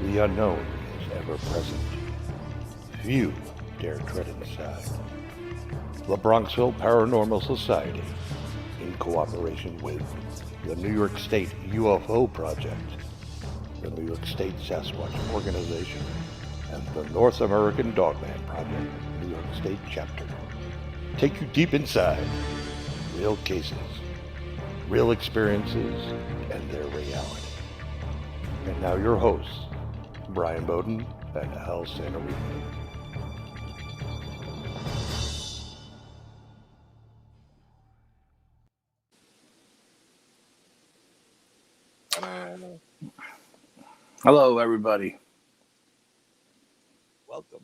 The unknown is ever present. Few dare tread inside. The Bronxville Paranormal Society, in cooperation with the New York State UFO Project, the New York State Sasquatch Organization, and the North American Dogman Project, New York State Chapter, take you deep inside real cases, real experiences, and their reality. And now your hosts, Brian Bowden and Al Santarino. Hello, everybody. Welcome.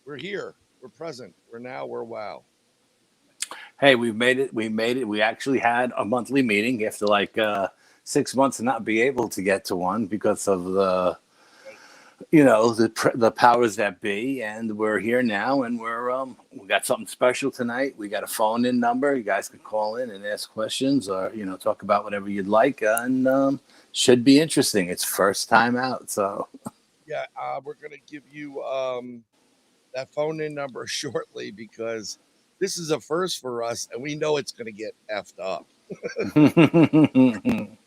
We're here. We're present. We're wow. Hey, we made it. We actually had a monthly meeting after 6 months to not be able to get to one because of the powers that be. And we're here now, and we got something special tonight. We got a phone-in number. You guys can call in and ask questions or, talk about whatever you'd like. And should be interesting. It's first time out, so. Yeah, we're going to give you that phone-in number shortly because this is a first for us, and we know it's going to get effed up.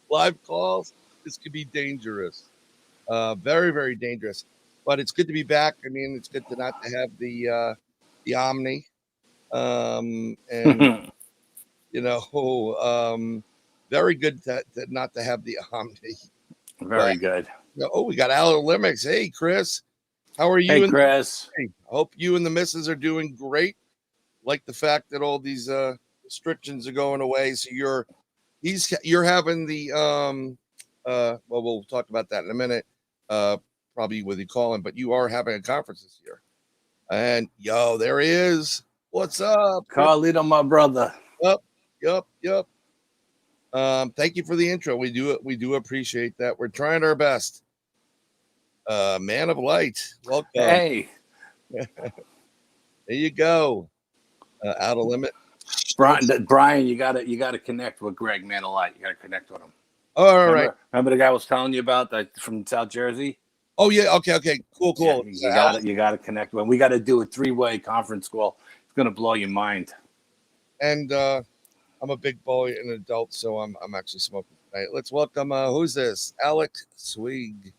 Live calls, this could be dangerous. Very, very dangerous. But it's good to be back. I mean, it's good to not to have the Omni. Very good to not to have the Omni. Very good. We got Al Limix. Hey, Chris. How are you? Hey, Chris. I hope you and the missus are doing great. Like the fact that all these restrictions are going away. So you're having the we'll talk about that in a minute. Probably with you calling, but you are having a conference this year. And there he is. What's up? Carlito, my brother. Yup. Thank you for the intro. We do appreciate that. We're trying our best. Man of light. Welcome. Hey. There you go. Out of limit. Brian, you gotta connect with Greg, man of light. You gotta connect with him. All right. Remember the guy I was telling you about that from South Jersey? Oh yeah. Okay. Cool. Yeah, you gotta connect with him. We gotta do a 3-way conference call. It's gonna blow your mind. And I'm a big boy and adult, so I'm actually smoking tonight. Let's welcome who's this? Alex Swig.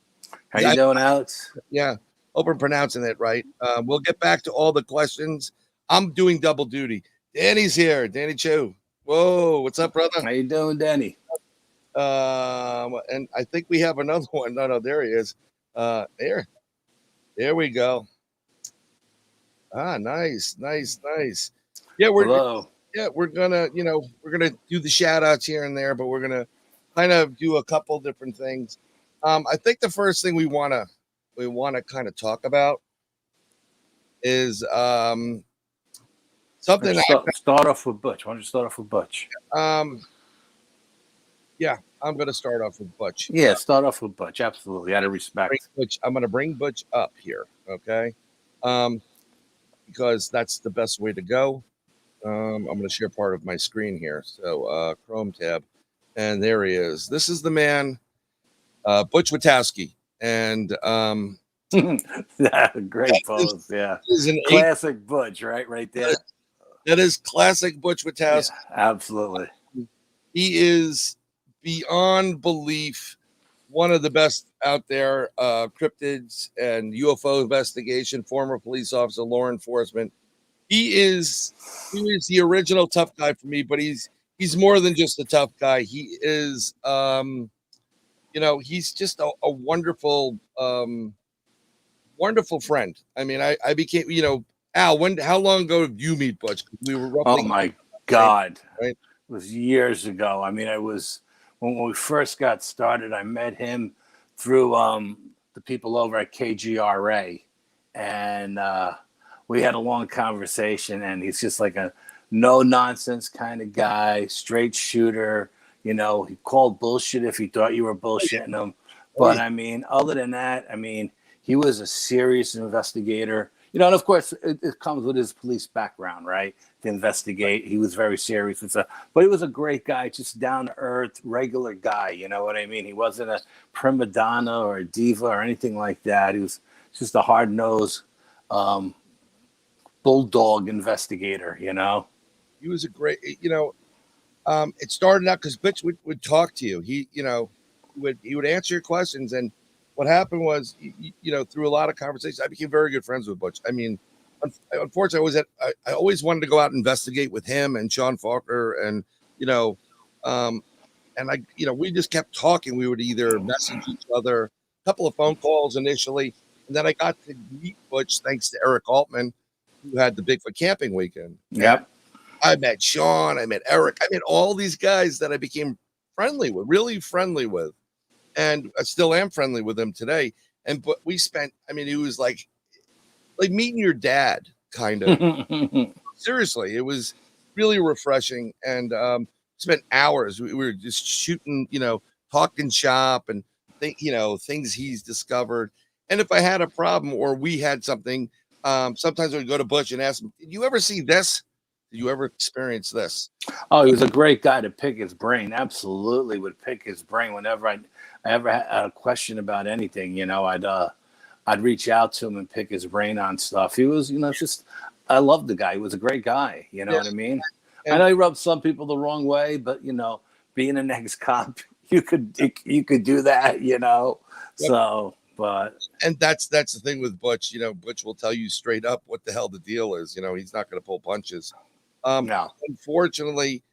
How you doing, Alex? Yeah. Hope I'm pronouncing it right. We'll get back to all the questions. I'm doing double duty. Danny's here. Danny Chu. Whoa, what's up, brother? How you doing, Danny? And I think we have another one. No, there he is. There we go. Nice. Yeah, we're gonna do the shout outs here and there, but we're gonna kind of do a couple different things. I think the first thing we wanna kind of talk about is something. Start off with Butch. Why don't you start off with Butch? Yeah, I'm going to start off with Butch. Yeah, start off with Butch. Absolutely, out of respect. I'm going to bring Butch up here, okay? Because that's the best way to go. I'm going to share part of my screen here. So Chrome tab, and there he is. This is the man, Butch Witowski, and great pose. Yeah, classic Butch, right there. That is classic Butch Witowski. Yeah, absolutely. He is beyond belief one of the best out there. Cryptids and UFO investigation, former police officer, law enforcement. He is the original tough guy for me, but he's more than just a tough guy. He is he's just a wonderful wonderful friend. I mean, I became, Al, how long ago did you meet Butch? We were roughly. Oh my God. Right? It was years ago. I mean, when we first got started, I met him through the people over at KGRA, and we had a long conversation, and he's just like a no nonsense kind of guy, straight shooter. He called bullshit if he thought you were bullshitting him. But I mean, other than that, I mean, he was a serious investigator. And of course, it comes with his police background, right? to investigate. He was very serious and stuff, but he was a great guy, just down to earth, regular guy. You know what I mean? He wasn't a prima donna or a diva or anything like that. He was just a hard nosed bulldog investigator. You know, he was a great, it started out because Butch would talk to you. He would answer your questions. And what happened was, through a lot of conversations, I became very good friends with Butch. I mean, unfortunately, I always wanted to go out and investigate with him and Sean Faulkner, and we just kept talking. We would either message each other, a couple of phone calls initially, and then I got to meet Butch thanks to Eric Altman, who had the Bigfoot camping weekend. Yep. I met Sean, I met Eric, I met all these guys that I became really friendly with, and I still am friendly with them today. But we spent, it was like meeting your dad, kind of. Seriously, it was really refreshing, and spent hours. We were just shooting, talking shop and things he's discovered. And if I had a problem or we had something, sometimes we'd go to Butch and ask him, "Did you ever see this? Did you ever experience this?" Oh, he was a great guy to pick his brain. Absolutely would pick his brain whenever I ever had a question about anything. I'd reach out to him and pick his brain on stuff. He was, I loved the guy. He was a great guy. You know what I mean? And I know he rubbed some people the wrong way, but being an ex-cop, you could do that. Yep. So, but and that's the thing with Butch. Butch will tell you straight up what the hell the deal is. He's not going to pull punches. No. Unfortunately,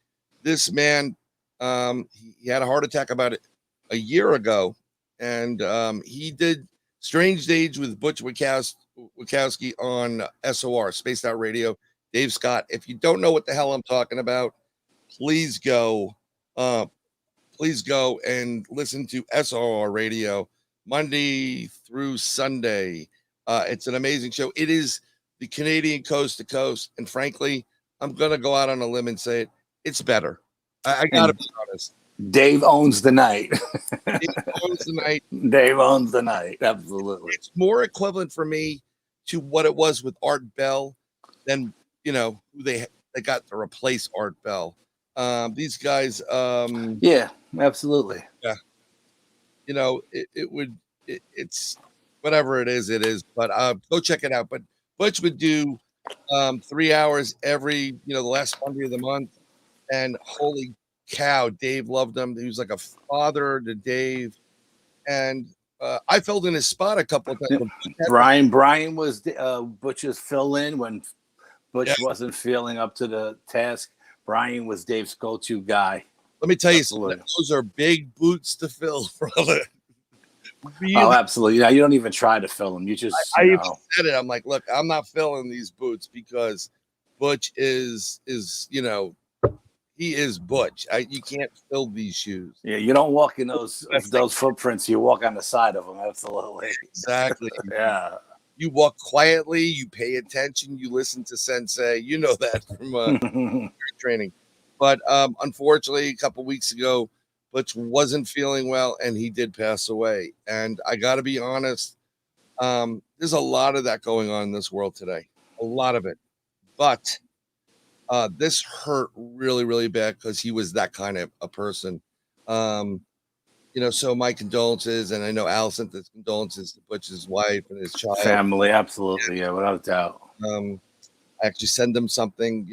this man, he had a heart attack about a year ago, and he did Strange Days with Butch Witkowski on SOR, Spaced Out Radio. Dave Scott. If you don't know what the hell I'm talking about, please go and listen to SOR Radio Monday through Sunday. It's an amazing show. It is the Canadian coast to coast, and frankly, I'm gonna go out on a limb and say it's better. I gotta be honest. Dave owns the night. Dave owns the night. Dave owns the night. Absolutely. It's more equivalent for me to what it was with Art Bell than who they got to replace Art Bell. These guys. Yeah, absolutely. Yeah. It's whatever it is. But go check it out. But Butch would do 3 hours every the last Monday of the month, and holy cow, Dave loved him. He was like a father to Dave, and I filled in his spot a couple of times. Brian was Butch's fill-in when Butch wasn't feeling up to the task. Brian was Dave's go-to guy. Let me tell you something. Those are big boots to fill, brother. Really? Oh, absolutely. You don't even try to fill them. You just I even said it. I'm like, look, I'm not filling these boots because Butch is he is Butch. You can't fill these shoes. Yeah, you don't walk in those footprints. You walk on the side of them. Absolutely. Exactly. Yeah. You walk quietly. You pay attention. You listen to Sensei. You know that from training. But unfortunately, a couple weeks ago, Butch wasn't feeling well, and he did pass away. And I got to be honest, there's a lot of that going on in this world today. A lot of it. But this hurt really, really bad because he was that kind of a person. So my condolences, and I know Al sent his condolences to Butch's wife and his child. Family, absolutely, yeah, without doubt. I actually send them something,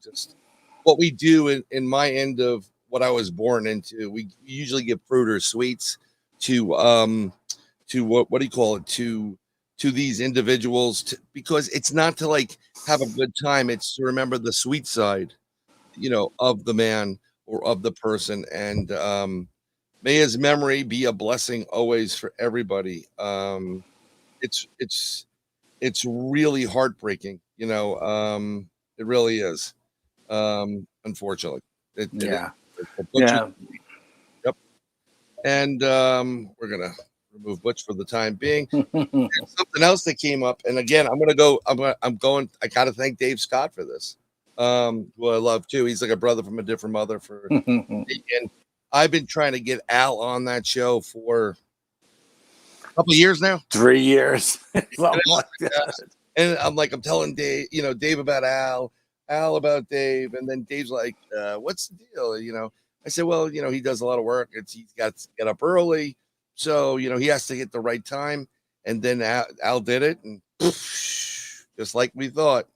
just what we do in my end of what I was born into. We usually give fruit or sweets to what do you call it, to these individuals, because it's not to like have a good time. It's to remember the sweet side, of the man or of the person. And may his memory be a blessing always for everybody. It's really heartbreaking, it really is. Unfortunately. Yeah. Yep. And we're gonna remove Butch for the time being. Something else that came up, and again, I gotta thank Dave Scott for this. Who I love too. He's like a brother from a different mother and I've been trying to get Al on that show for a couple of years now. 3 years. And I'm telling Dave, Dave about Al. Al about Dave, and then Dave's like, "What's the deal?" I said, "Well, he does a lot of work. He's got to get up early, so he has to get the right time." And then Al did it, and just like we thought.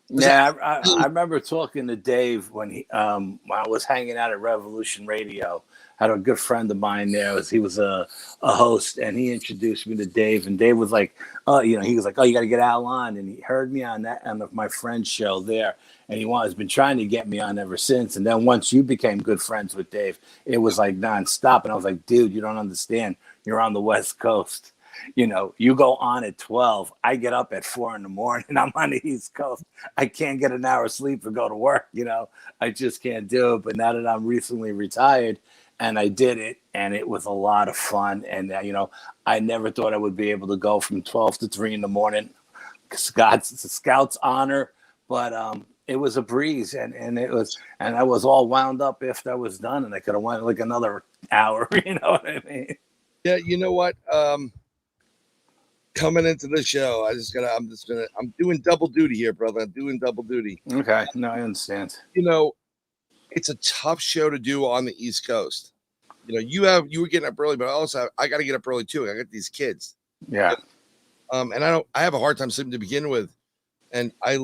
Yeah, I remember talking to Dave when I was hanging out at Revolution Radio. I had a good friend of mine there. He was a host, and he introduced me to Dave. And Dave was like, "Oh, he was like, oh, you got to get Al on." And he heard me on my friend's show there, and has been trying to get me on ever since. And then once you became good friends with Dave, it was like nonstop. And I was like, "Dude, you don't understand. You're on the West Coast. You go on at 12. I get up at 4 a.m. I'm on the East Coast. I can't get an hour of sleep and go to work. I just can't do it." But now that I'm recently retired and I did it, and it was a lot of fun. And, I never thought I would be able to go from 12 to 3 a.m. It's a Scout's honor, but it was a breeze, and I was all wound up after I was done, and I could have went like another hour. You know what I mean? Yeah, you know what? Coming into the show, I'm doing double duty here, brother. I'm doing double duty. Okay. No, I understand. It's a tough show to do on the East Coast. You were getting up early, but I got to get up early too. I got these kids. Yeah. And I have a hard time sleeping to begin with. And I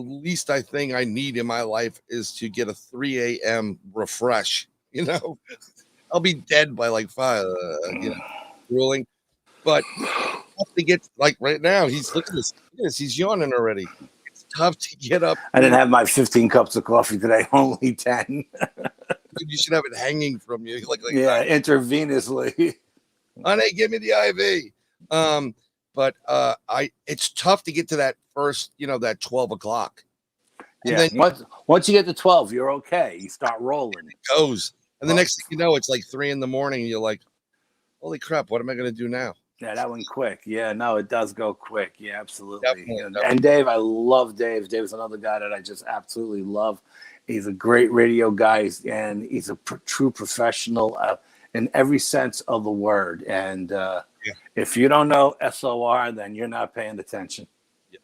think I need in my life is to get a 3 a.m. refresh. I'll be dead by like 5, ruling. But to get like right now, look at this, he's yawning already. It's tough to get up. I didn't have my 15 cups of coffee today, only 10. You should have it hanging from you, like intravenously. Honey, give me the IV. But it's tough to get to that first, that 12 o'clock. And yeah. then once you get to 12, you're okay. You start rolling. It goes. And the next thing you know, it's like 3 a.m. and you're like, holy crap, what am I going to do now? Yeah, that went quick. Yeah, no, it does go quick. Yeah, absolutely. Definitely. And Dave, I love Dave. Dave's another guy that I just absolutely love. He's a great radio guy, and he's a true professional in every sense of the word. And if you don't know SOR, then you're not paying attention.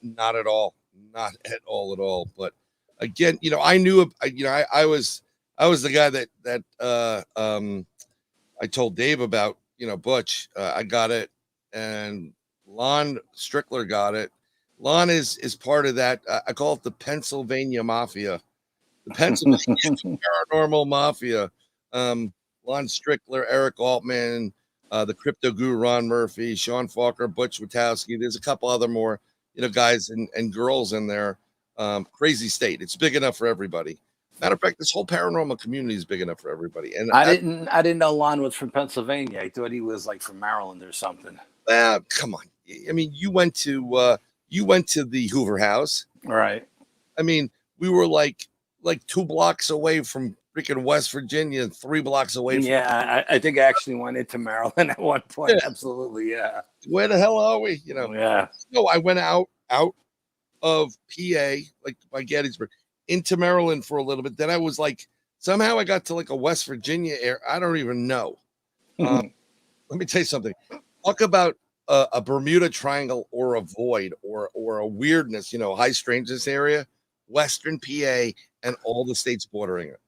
Not at all. Not at all. But again, I knew, I was the guy that I told Dave about, Butch. I got it. And Lon Strickler got it. Lon is part of that. I call it the Pennsylvania Mafia, the Pennsylvania Paranormal Mafia. Lon Strickler, Eric Altman, the crypto guru Ron Murphy, Sean Falker, Butch Witowski. There's a couple other more, guys and girls in there. Crazy state. It's big enough for everybody. Matter of fact, this whole paranormal community is big enough for everybody. And I didn't know Lon was from Pennsylvania. I thought he was like from Maryland or something. Come on. I mean, you went to the Hoover House. Right. I mean, we were like 2 blocks away from freaking West Virginia, 3 blocks away from I think I actually went into Maryland at one point. Yeah. Absolutely, yeah. Where the hell are we? Yeah. No, I went out of PA, like by Gettysburg, into Maryland for a little bit. Then I was like, somehow I got to like a West Virginia area. I don't even know. Let me tell you something. Talk about a Bermuda Triangle or a void or a weirdness, high strangeness area, Western PA and all the states bordering it.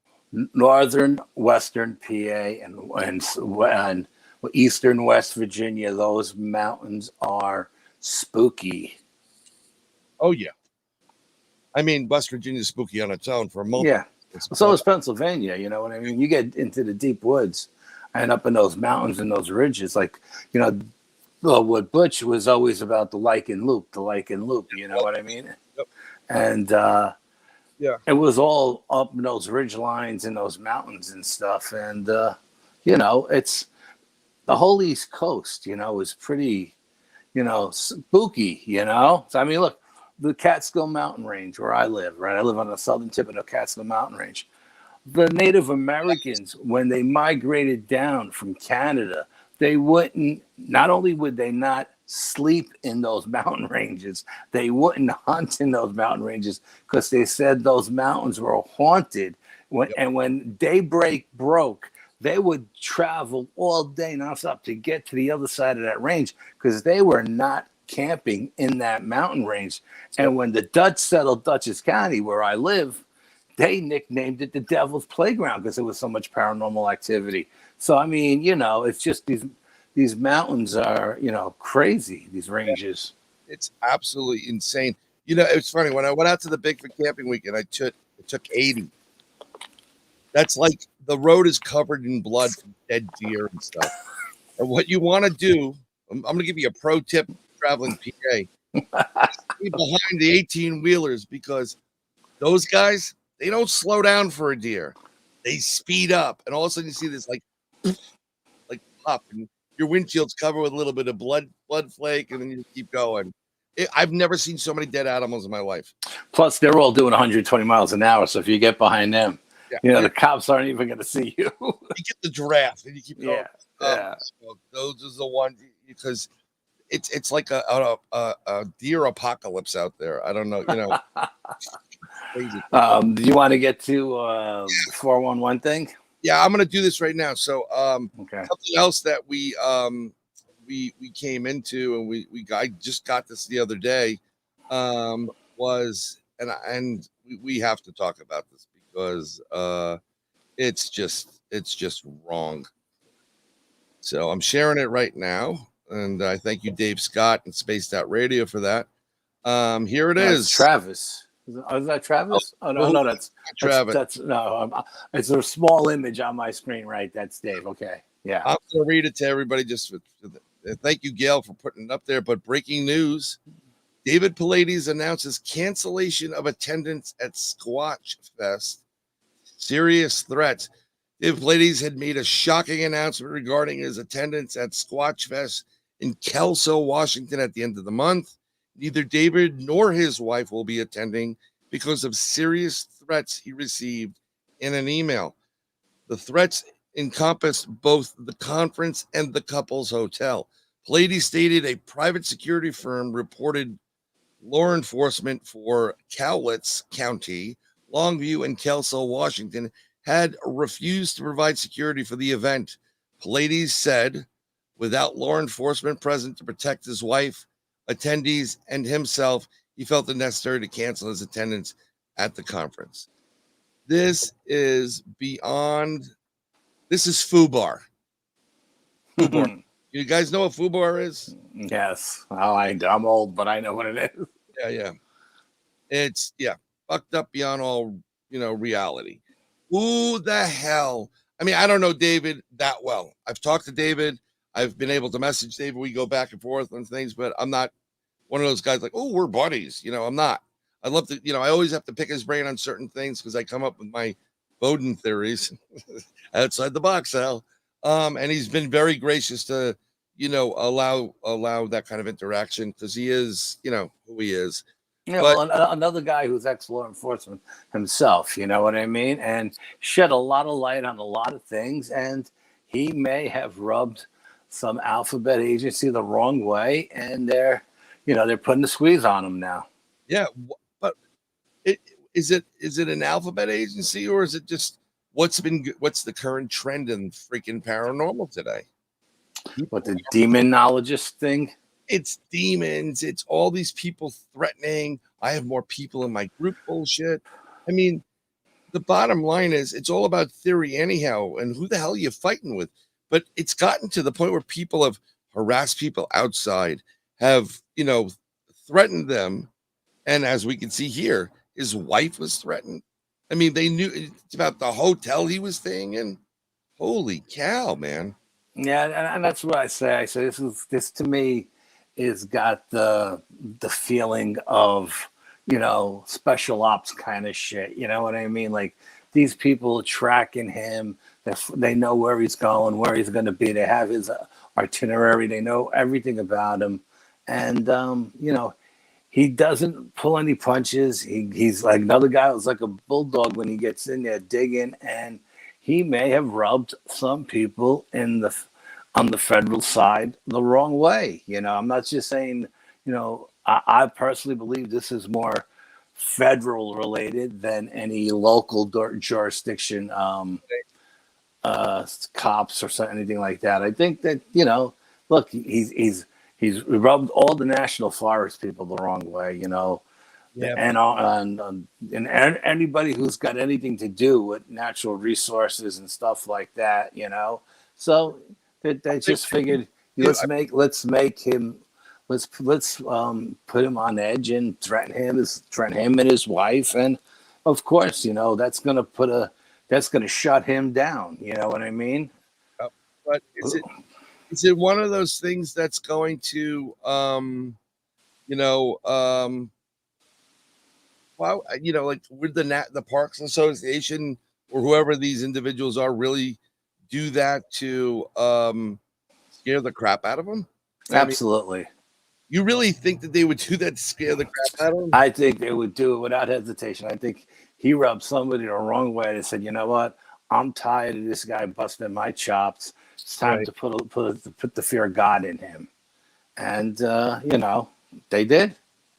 Northern, Western PA and Eastern West Virginia. Those mountains are spooky. Oh, yeah. I mean, West Virginia is spooky on its own for a moment. Yeah. So is Pennsylvania. You know what I mean? You get into the deep woods and up in those mountains and those ridges, like, what Butch was always about, the Lichen Loop, you know what I mean? Yep. And it was all up in those ridge lines and those mountains and stuff. And, it's the whole East Coast, is pretty, spooky, So, I mean, look, the Catskill Mountain Range where I live, right? I live on the southern tip of the Catskill Mountain Range. The Native Americans, when they migrated down from Canada, not only would they not sleep in those mountain ranges, they wouldn't hunt in those mountain ranges because they said those mountains were haunted. And when daybreak broke, they would travel all day nonstop to get to the other side of that range because they were not camping in that mountain range. And when the Dutch settled Dutchess County, where I live, they nicknamed it the Devil's Playground because there was so much paranormal activity. So I mean, it's just these mountains are, crazy. These ranges. It's absolutely insane. It's funny when I went out to the Bigfoot camping weekend. I took 80. That's like the road is covered in blood from dead deer and stuff. And what you want to do, I'm going to give you a pro tip, traveling PA. Stay behind the 18-wheelers because those guys, they don't slow down for a deer. They speed up, and all of a sudden you see this like pop, and your windshield's covered with a little bit of blood flake, and then you keep going. I've never seen so many dead animals in my life. Plus, they're all doing 120 miles an hour, so if you get behind them, the cops aren't even going to see you. You get the draft, and you keep going. Yeah. So those are the ones because it's like a deer apocalypse out there. I don't know, Crazy. Do you want to get to the 411 thing? Yeah, I'm going to do this right now. So, Okay. something else that we came into, and I just got this the other day, was we have to talk about this because it's just wrong. So I'm sharing it right now, and I thank you, Dave Scott and Spaced Out Radio, for that. Here it is. Travis. Is that Travis? Oh no, that's Travis. It's a small image on my screen, right? That's Dave. Okay, yeah. I'm going to read it to everybody. Thank you, Gail, for putting it up there. But breaking news: David Pallades announces cancellation of attendance at Sasquatch Fest. Serious threats. David Pallades had made a shocking announcement regarding his attendance at Sasquatch Fest in Kelso, Washington, at the end of the month. Neither David nor his wife will be attending because of serious threats he received in an email. The threats encompassed both the conference and the couple's hotel. Pallades stated a private security firm reported law enforcement for Cowlitz County, Longview, and Kelso, Washington, had refused to provide security for the event. Pallades said, without law enforcement present to protect his wife, attendees, and himself, he felt it necessary to cancel his attendance at the conference. This is beyond. This is FUBAR. FUBAR. You guys know what FUBAR is? Yes. Oh, I'm old, but I know what it is. Yeah. It's fucked up beyond all reality. Who the hell? I mean, I don't know David that well. I've talked to David. I've been able to message David. We go back and forth on things, but I'm not one of those guys like, oh, we're buddies. I'm not. I love to, I always have to pick his brain on certain things because I come up with my Bowden theories outside the box, Al. And he's been very gracious to, allow that kind of interaction because he is, who he is. Yeah, but, another guy who's ex-law enforcement himself, you know what I mean? And shed a lot of light on a lot of things. And he may have rubbed some alphabet agency the wrong way. And they're putting the squeeze on him now. Yeah. But is it an alphabet agency, or is it just what's the current trend in freaking paranormal today? What, the demonologist thing? It's demons. It's all these people threatening. I have more people in my group bullshit. I mean, the bottom line is it's all about theory anyhow. And who the hell are you fighting with? But it's gotten to the point where people have harassed people outside, have, threatened them. And as we can see here, his wife was threatened. I mean, they knew it's about the hotel he was staying in. Holy cow, man. Yeah. And that's what I say. I say, this to me is got the feeling of, special ops kind of shit. You know what I mean? Like, these people tracking him. They know where he's going, where he's going to be. They have his itinerary. They know everything about him. And, he doesn't pull any punches. He's like another guy who's like a bulldog when he gets in there digging. And he may have rubbed some people on the federal side the wrong way. I'm not just saying, I personally believe this is more federal related than any local jurisdiction cops or anything like that. I think that, look, he's rubbed all the national forest people the wrong way, Yeah. And anybody who's got anything to do with natural resources and stuff like that, you know. So they just figured let's make him let's put him on edge and threaten him and his wife, and of course, you know, that's gonna shut him down. You know what I mean? But is it one of those things that's going to well, you know, like would the Parks Association or whoever these individuals are really do that to scare the crap out of them? Absolutely. You really think that they would do that to scare the crap out of them? I think they would do it without hesitation. I think he rubbed somebody the wrong way and said, you know what? I'm tired of this guy busting my chops. It's time to put the fear of God in him. And, you know, they did.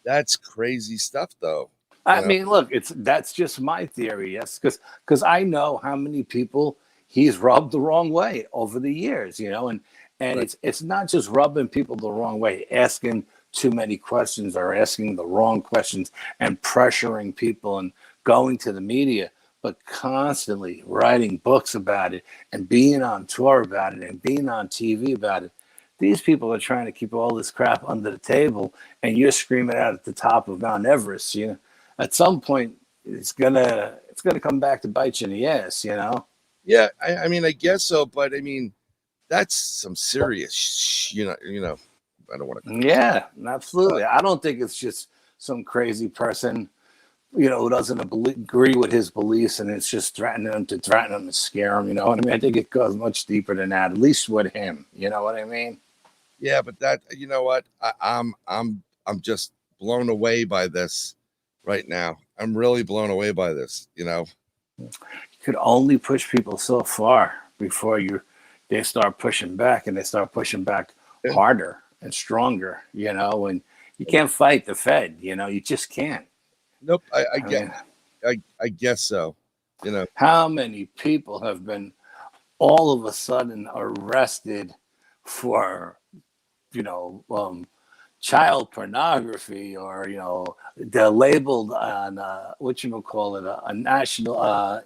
That's crazy stuff, though. I mean, look, that's just my theory. Yes, because I know how many people he's rubbed the wrong way over the years, you know, and it's not just rubbing people the wrong way, asking too many questions or asking the wrong questions and pressuring people and going to the media, but constantly writing books about it and being on tour about it and being on TV about it. These people are trying to keep all this crap under the table, and you're screaming out at the top of Mount Everest. You know, at some point, it's gonna come back to bite you in the ass. You know. Yeah, I mean, I guess so, but I mean, that's some serious, you know. I don't want to. Yeah, absolutely. I don't think it's just some crazy person, you know, who doesn't agree with his beliefs, and it's just threaten him and scare him. You know what I mean? I think it goes much deeper than that. At least with him. You know what I mean? Yeah, but that, you know what? I'm just blown away by this right now. I'm really blown away by this. You know, you could only push people so far before they start pushing back, and they start pushing back harder and stronger. You know, and you can't fight the Fed. You know, you just can't. Nope. I guess so. You know, how many people have been all of a sudden arrested for, you know, child pornography, or, you know, they're labeled on a national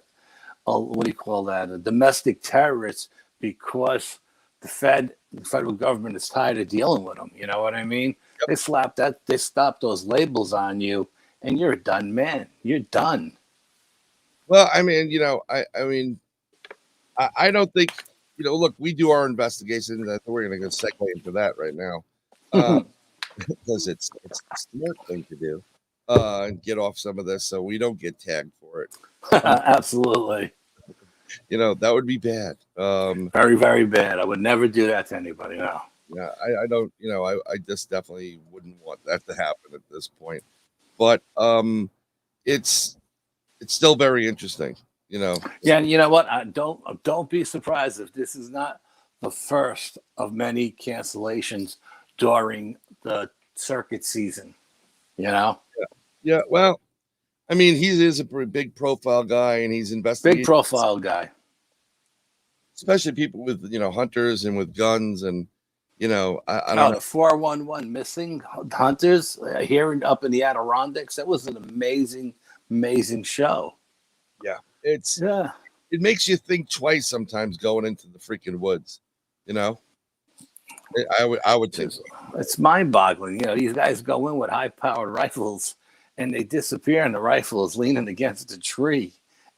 what do you call that, a domestic terrorist, because the federal government is tired of dealing with them. You know what I mean? Yep. They slap those labels on you, and you're a done man. You're done. Well, I mean, you know, I don't think, you know, look, we do our investigation. We're going to segue into that right now, because it's the smart thing to do, and get off some of this so we don't get tagged for it. Absolutely. You know, that would be bad. Very, very bad. I would never do that to anybody. No. Yeah, I don't. You know, I just definitely wouldn't want that to happen at this point. But it's still very interesting. You know. Yeah, and you know what? Don't be surprised if this is not the first of many cancellations during the circuit season. You know. Yeah. Well, I mean, he is a pretty big profile guy, and he's investigating. Big profile guy. Especially people with, you know, hunters and with guns, and, you know, I don't know. The 411 missing hunters here up in the Adirondacks. That was an amazing show. Yeah. It makes you think twice sometimes going into the freaking woods, you know. I would think so. It's mind-boggling. You know, these guys go in with high-powered rifles, and they disappear, and the rifle is leaning against a tree,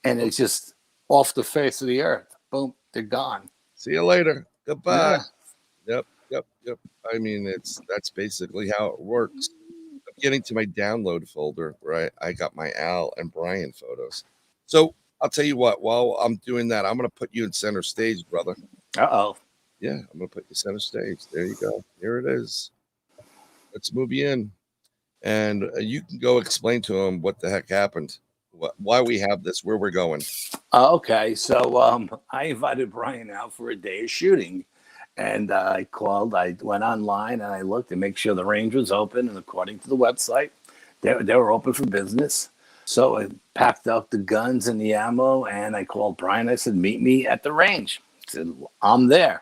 and it's just off the face of the earth. Boom, they're gone. See you later. Goodbye. Yeah. Yep. I mean, that's basically how it works. I'm getting to my download folder where I got my Al and Brian photos. So I'll tell you what, while I'm doing that, I'm going to put you in center stage, brother. Uh-oh. Yeah, I'm going to put you center stage. There you go. Here it is. Let's move you in. And you can go explain to him what the heck happened, why we have this, where we're going. Okay, so I invited Brian out for a day of shooting, and I went online, and I looked to make sure the range was open, and according to the website, they were open for business. So I packed up the guns and the ammo, and I called Brian. I said, meet me at the range. He said, I'm there.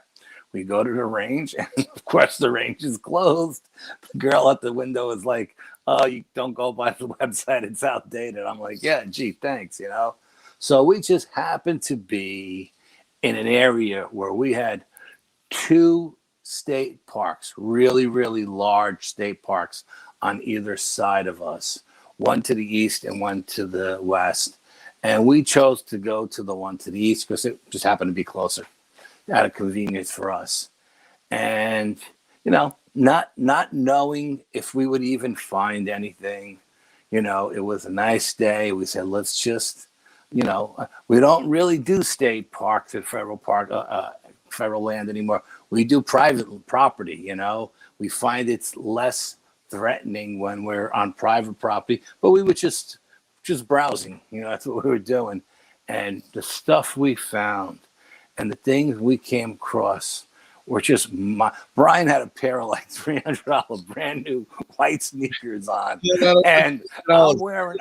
We go to the range, and of course the range is closed. The girl at the window is like, oh, you don't go by the website, it's outdated. I'm like, yeah, gee, thanks, you know. So we just happened to be in an area where we had two state parks, really, really large state parks on either side of us, one to the east and one to the west. And we chose to go to the one to the east because it just happened to be closer, out of convenience for us. And, you know, not knowing if we would even find anything, you know, it was a nice day. We said, let's just, you know, we don't really do state parks at federal land anymore. We do private property, you know. We find it's less threatening when we're on private property, but we were just browsing, you know, that's what we were doing. And the stuff we found and the things we came across were just Brian had a pair of like $300 brand new white sneakers on, and I'm wearing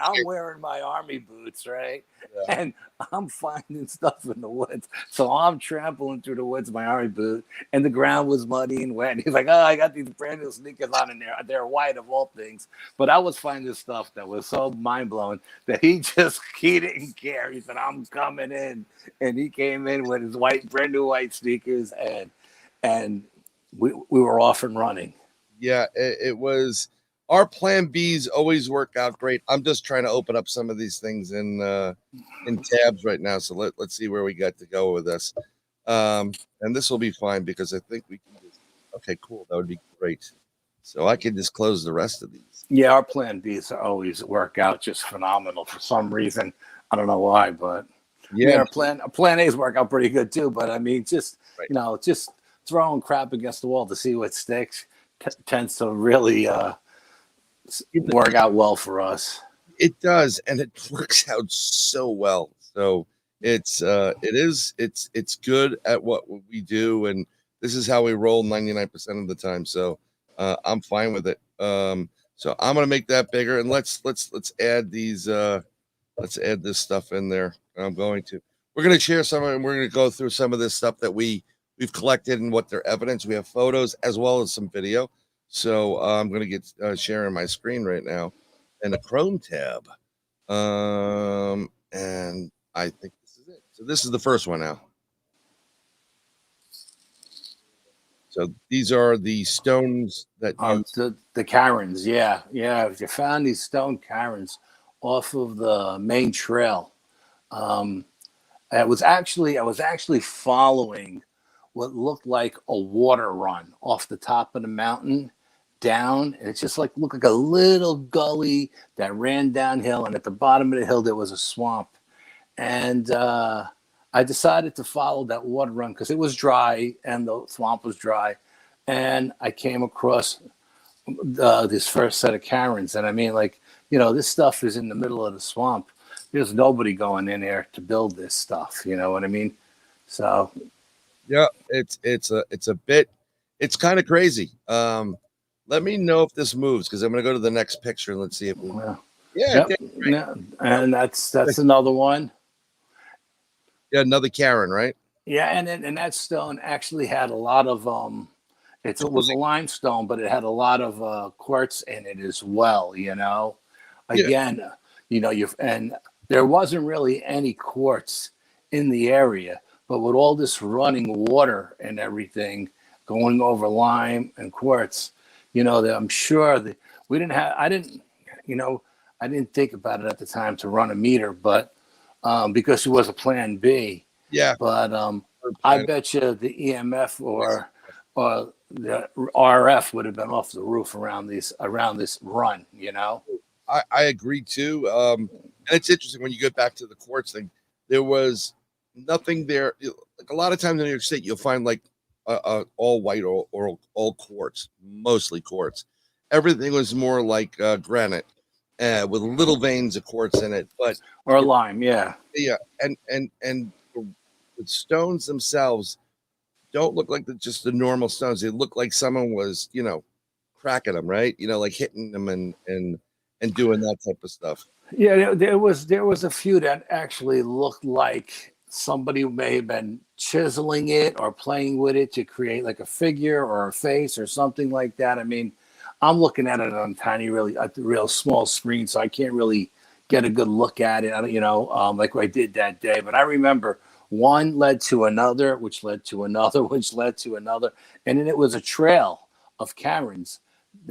my army boots, right? Yeah. And I'm finding stuff in the woods. So I'm trampling through the woods in my army boot, and the ground was muddy and wet. And he's like, oh, I got these brand new sneakers on in there. They're white of all things. But I was finding stuff that was so mind-blowing that he didn't care. He said, I'm coming in. And he came in with his brand new white sneakers, and we were off and running. Yeah, it was. Our plan B's always work out great. I'm just trying to open up some of these things in tabs right now. So let's see where we got to go with this. And this will be fine because I think we can just, okay, cool. That would be great. So I can just close the rest of these. Yeah, our plan B's always work out just phenomenal for some reason. I don't know why, but yeah, our plan A's work out pretty good too. But I mean, just right. You know, just throwing crap against the wall to see what sticks tends to really work out well for us. It does, and it works out so well. So it's good at what we do, and this is how we roll 99% of the time. So I'm fine with it. So I'm gonna make that bigger, and let's add these. Let's add this stuff in there. We're gonna share some, and we're gonna go through some of this stuff that we've collected and what their evidence. We have photos as well as some video. So I'm going to get sharing my screen right now in a Chrome tab. And I think this is it. So this is the first one now. So these are the stones that the Karens. Yeah. If you found these stone Karens off of the main trail, I was actually following what looked like a water run off the top of the mountain down, and it just looked like a little gully that ran downhill, and at the bottom of the hill there was a swamp. And I decided to follow that water run because it was dry and the swamp was dry, and I came across this first set of Karens. And I mean, like, you know, this stuff is in the middle of the swamp. There's nobody going in there to build this stuff, you know what I mean? So yeah, it's kind of crazy. Let me know if this moves because I'm going to go to the next picture and let's see if yeah. And that's another one. Yeah, another Karen, right? Yeah, and that stone actually had a lot of it was a limestone, but it had a lot of quartz in it as well. You know, again, you know, and there wasn't really any quartz in the area, but with all this running water and everything going over lime and quartz, you know, that I'm sure that I didn't think about it at the time to run a meter, but because it was a plan B. Yeah. But I bet you the EMF or the RF would have been off the roof around this run, you know? I agree too. And it's interesting when you get back to the quartz thing, there was nothing there. Like a lot of times in New York State, you'll find like all white or all quartz, mostly quartz. Everything was more like granite with little veins of quartz in it, or lime, yeah. And the stones themselves don't look like just the normal stones. They look like someone was, you know, cracking them, right? You know, like hitting them and doing that type of stuff. Yeah, there was a few that actually looked like somebody may have been chiseling it or playing with it to create like a figure or a face or something like that. I mean, I'm looking at it on tiny, really, at the real small screen, so I can't really get a good look at it. I don't, like I did that day. But I remember one led to another, which led to another, which led to another, and then it was a trail of caverns.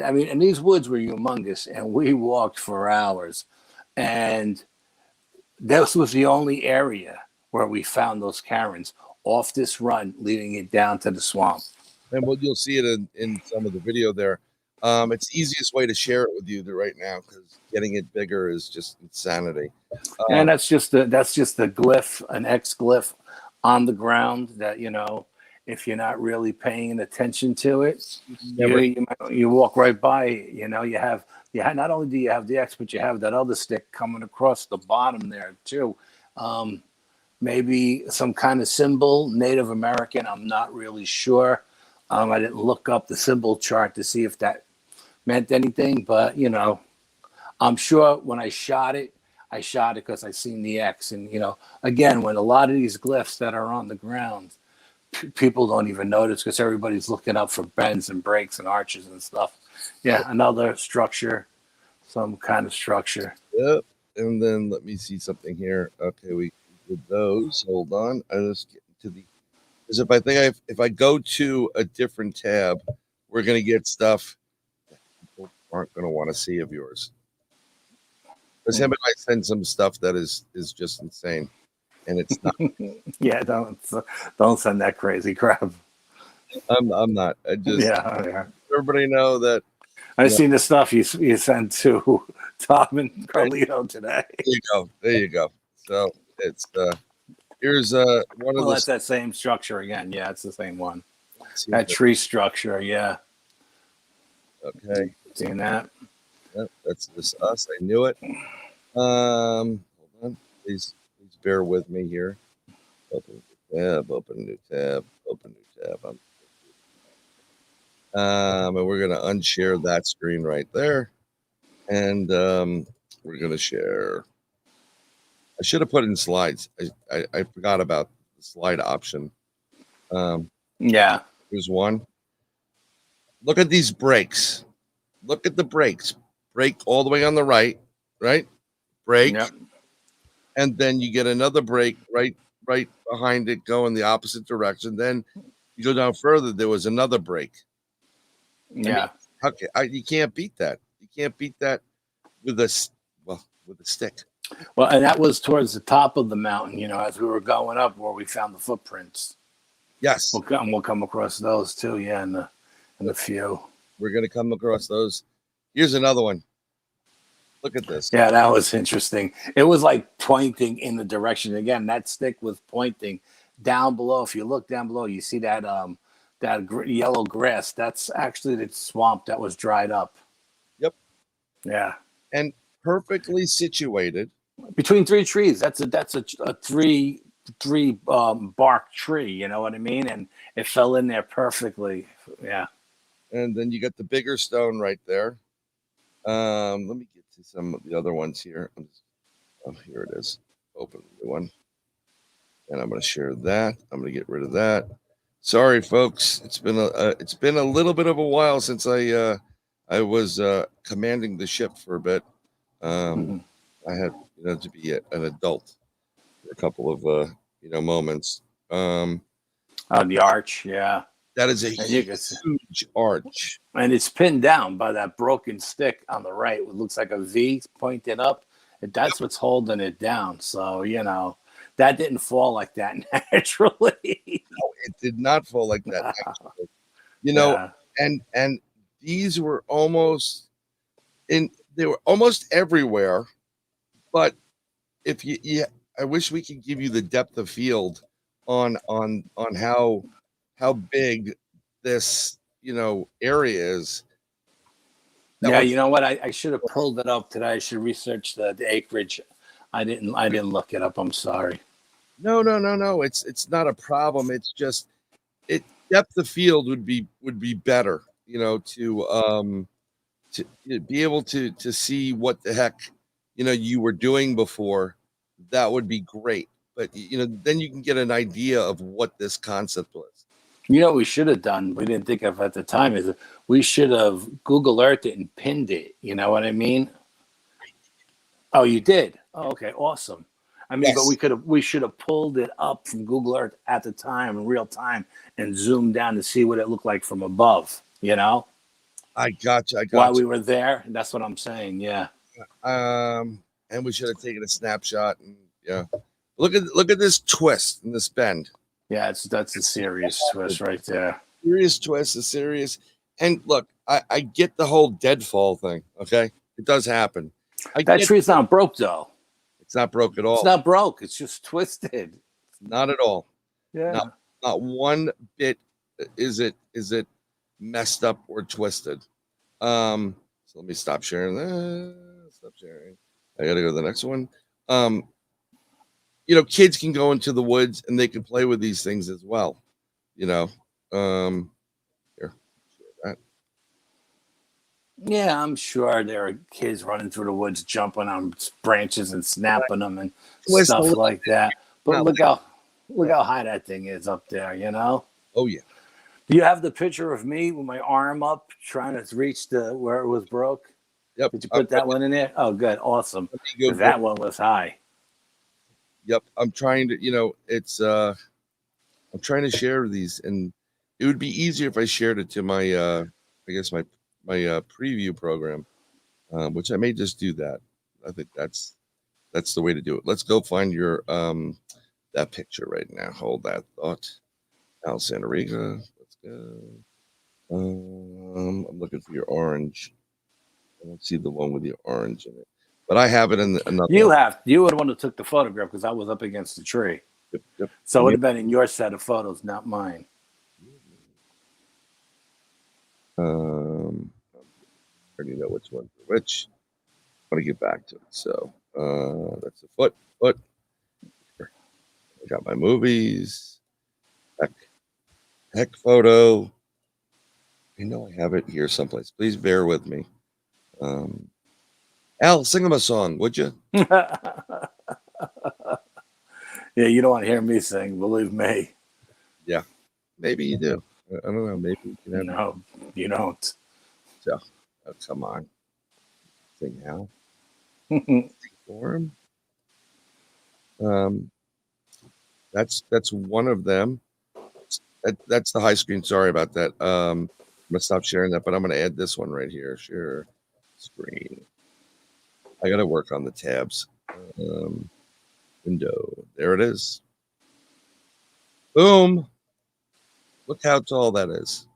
I mean, and these woods were humongous, and we walked for hours, and this was the only area where we found those caverns off this run, leading it down to the swamp. And what you'll see it in some of the video there. It's the easiest way to share it with you right now because getting it bigger is just insanity. And that's just a glyph, an X glyph on the ground that, if you're not really paying attention to it, you walk right by it. You have not only do you have the X, but you have that other stick coming across the bottom there too. Maybe some kind of symbol, Native American. I'm not really sure. I didn't look up the symbol chart to see if that meant anything, but I'm sure when I shot it because I seen the X. And again, when a lot of these glyphs that are on the ground, people don't even notice because everybody's looking up for bends and breaks and arches and stuff. Yeah, another structure, some kind of structure. Yep. And then let me see something here. Okay, we did those. Hold on. I just get to the. Because if I go to a different tab, we're gonna get stuff that people aren't gonna want to see of yours. Because him and I send some stuff that is just insane, and it's not. Yeah, don't send that crazy crap. I'm not. I just yeah. Everybody know that. I've seen the stuff you sent to Tom and Carlito today. There you go. So it's here's one of the. That's that same structure again. Yeah, it's the same one. That tree structure. Yeah. Okay. Seeing that? Yep, that's this us. I knew it. Hold on. Please bear with me here. Open new tab. Open new tab. Open new tab. And we're gonna unshare that screen right there, and we're gonna share. I should have put in slides. I forgot about the slide option. Yeah. Here's one. Look at these brakes. Look at the brakes. Brake all the way on the right. Brake. Yep. And then you get another brake right behind it, go in the opposite direction. Then you go down further. There was another brake. Yeah. Okay, you can't beat that. You can't beat that with a stick. Well, and that was towards the top of the mountain. As we were going up, where we found the footprints. Yes, we'll come across those too. Yeah, in the few. We're gonna come across those. Here's another one. Look at this. Yeah, that was interesting. It was like pointing in the direction. Again, that stick was pointing down below. If you look down below, you see that yellow grass. That's actually the swamp that was dried up. Yep. Yeah. And perfectly situated between three trees. That's a three bark tree. You know what I mean? And it fell in there perfectly. Yeah. And then you got the bigger stone right there. Let me get to some of the other ones here. Here it is. Open the one. And I'm going to share that. I'm going to get rid of that. Sorry, folks. It's been a little bit of a while since I was commanding the ship for a bit. I had to be an adult for a couple of moments. On the arch, yeah. That is a huge arch. And it's pinned down by that broken stick on the right. It looks like a V pointing up. And that's what's holding it down. So, that didn't fall like that naturally. No, it did not fall like that naturally. And these were almost they were almost everywhere. But if I wish we could give you the depth of field on how big this area is. You know what? I should have pulled it up today. I should research the acreage. I didn't look it up. I'm sorry. No. It's not a problem. It's just depth of field would be better. To be able to see what the heck you were doing before. That would be great. But then you can get an idea of what this concept was. You know what we should have done? We didn't think of at the time is we should have Google Earthed it and pinned it. You know what I mean? Oh, you did? Oh, okay, awesome. I mean, but Yes, we should have pulled it up from Google Earth at the time in real time and zoomed down to see what it looked like from above. You know, I got you. I while got we were there. That's what I'm saying. Yeah. you. And we should have taken a snapshot. And yeah, look at this twist and this bend. Yeah, that's a serious twist right there. Serious twist, a serious. And look, I get the whole deadfall thing. Okay, it does happen. That tree's not broke though. It's not broke at all. It's not broke. It's just twisted. Not at all. Yeah. Not one bit is it messed up or twisted. So let me stop sharing that. Stop sharing. I gotta go to the next one. You know, kids can go into the woods and they can play with these things as well. You know, here, share that. Yeah, I'm sure there are kids running through the woods, jumping on branches and snapping them and Twist a stuff little like that. But Not look how high that thing is up there. You know. Oh yeah. Do you have the picture of me with my arm up trying to reach the where it was broke? Yep. Did you put that one in there? Oh, good, awesome. Let me go 'Cause that one was high. Yep. I'm trying to, you know, I'm trying to share these, and it would be easier if I shared it to my I guess my preview program, which I may just do that. I think that's the way to do it. Let's go find your that picture right now. Hold that thought. Al Santa Rica. Let's go. I'm looking for your orange. I don't see the one with your orange in it. But I have it in another You one. were the one who took the photograph because I was up against the tree. Yep. So it would have been in your set of photos, not mine. I already know which one for which. I want to get back to it. So that's the foot. I got my movies. Heck photo. I know I have it here someplace. Please bear with me. Al, sing them a song, would you? Yeah, you don't want to hear me sing, believe me. Yeah, maybe you do. I don't know. Maybe you can have. No, you don't. So, oh, come on, sing Al. Sing for him. That's one of them. That's the high screen. Sorry about that. I'm gonna stop sharing that, but I'm gonna add this one right here. Share screen. I gotta work on the tabs. Window. There it is. Boom. Look how tall that is.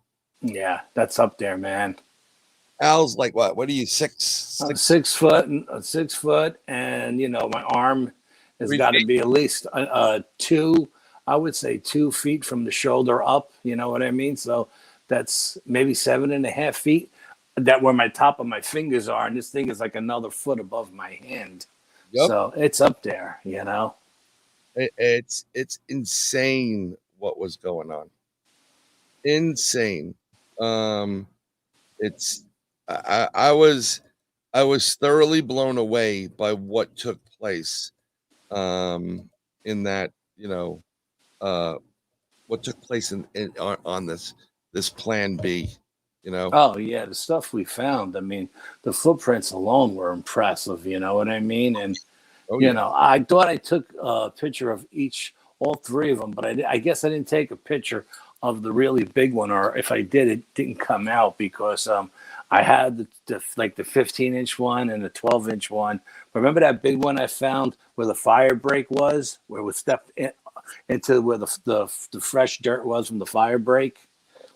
Yeah, that's up there, man. Al's like what? What are you, 6 I'm 6 foot, 6 foot, and you know my arm has 3 got to feet? be at least 2. I would say 2 feet from the shoulder up. You know what I mean? So that's maybe 7.5 feet. That where my top of my fingers are, and this thing is like another foot above my hand. Yep. So it's up there. You know. It's insane what was going on. Insane. It's I was thoroughly blown away by what took place in that, you know, what took place on this plan B, you know. Oh yeah, the stuff we found. I mean, the footprints alone were impressive. You know what I mean? And Oh you yeah. know, I thought I took a picture of all 3 of them, but I guess I didn't take a picture of the really big one, or if I did, it didn't come out because I had the 15-inch one and the 12-inch one. Remember that big one I found where the fire break was, where we stepped into where the fresh dirt was from the fire break?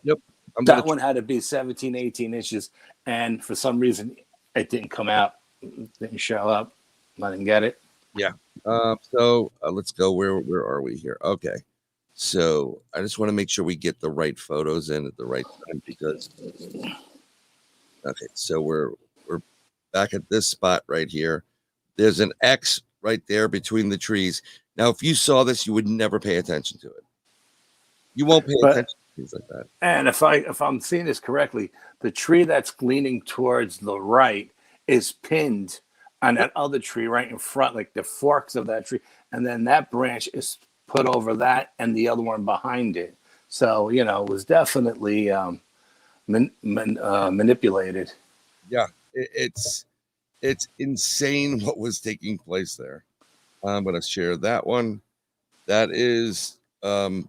Yep. That one had to be 17, 18 inches, and for some reason, it didn't come out. It didn't show up. I didn't get it. Yeah. So let's go. Where are we here? Okay. So I just want to make sure we get the right photos in at the right time because. Okay. So we're back at this spot right here. There's an X right there between the trees. Now, if you saw this, you would never pay attention to it. You won't pay attention to things like that. And if I'm seeing this correctly, the tree that's leaning towards the right is pinned on that other tree right in front, like the forks of that tree, and then that branch is put over that and the other one behind it. So, you know, it was definitely manipulated. Yeah, it's insane what was taking place there. I'm going to share that one. That is the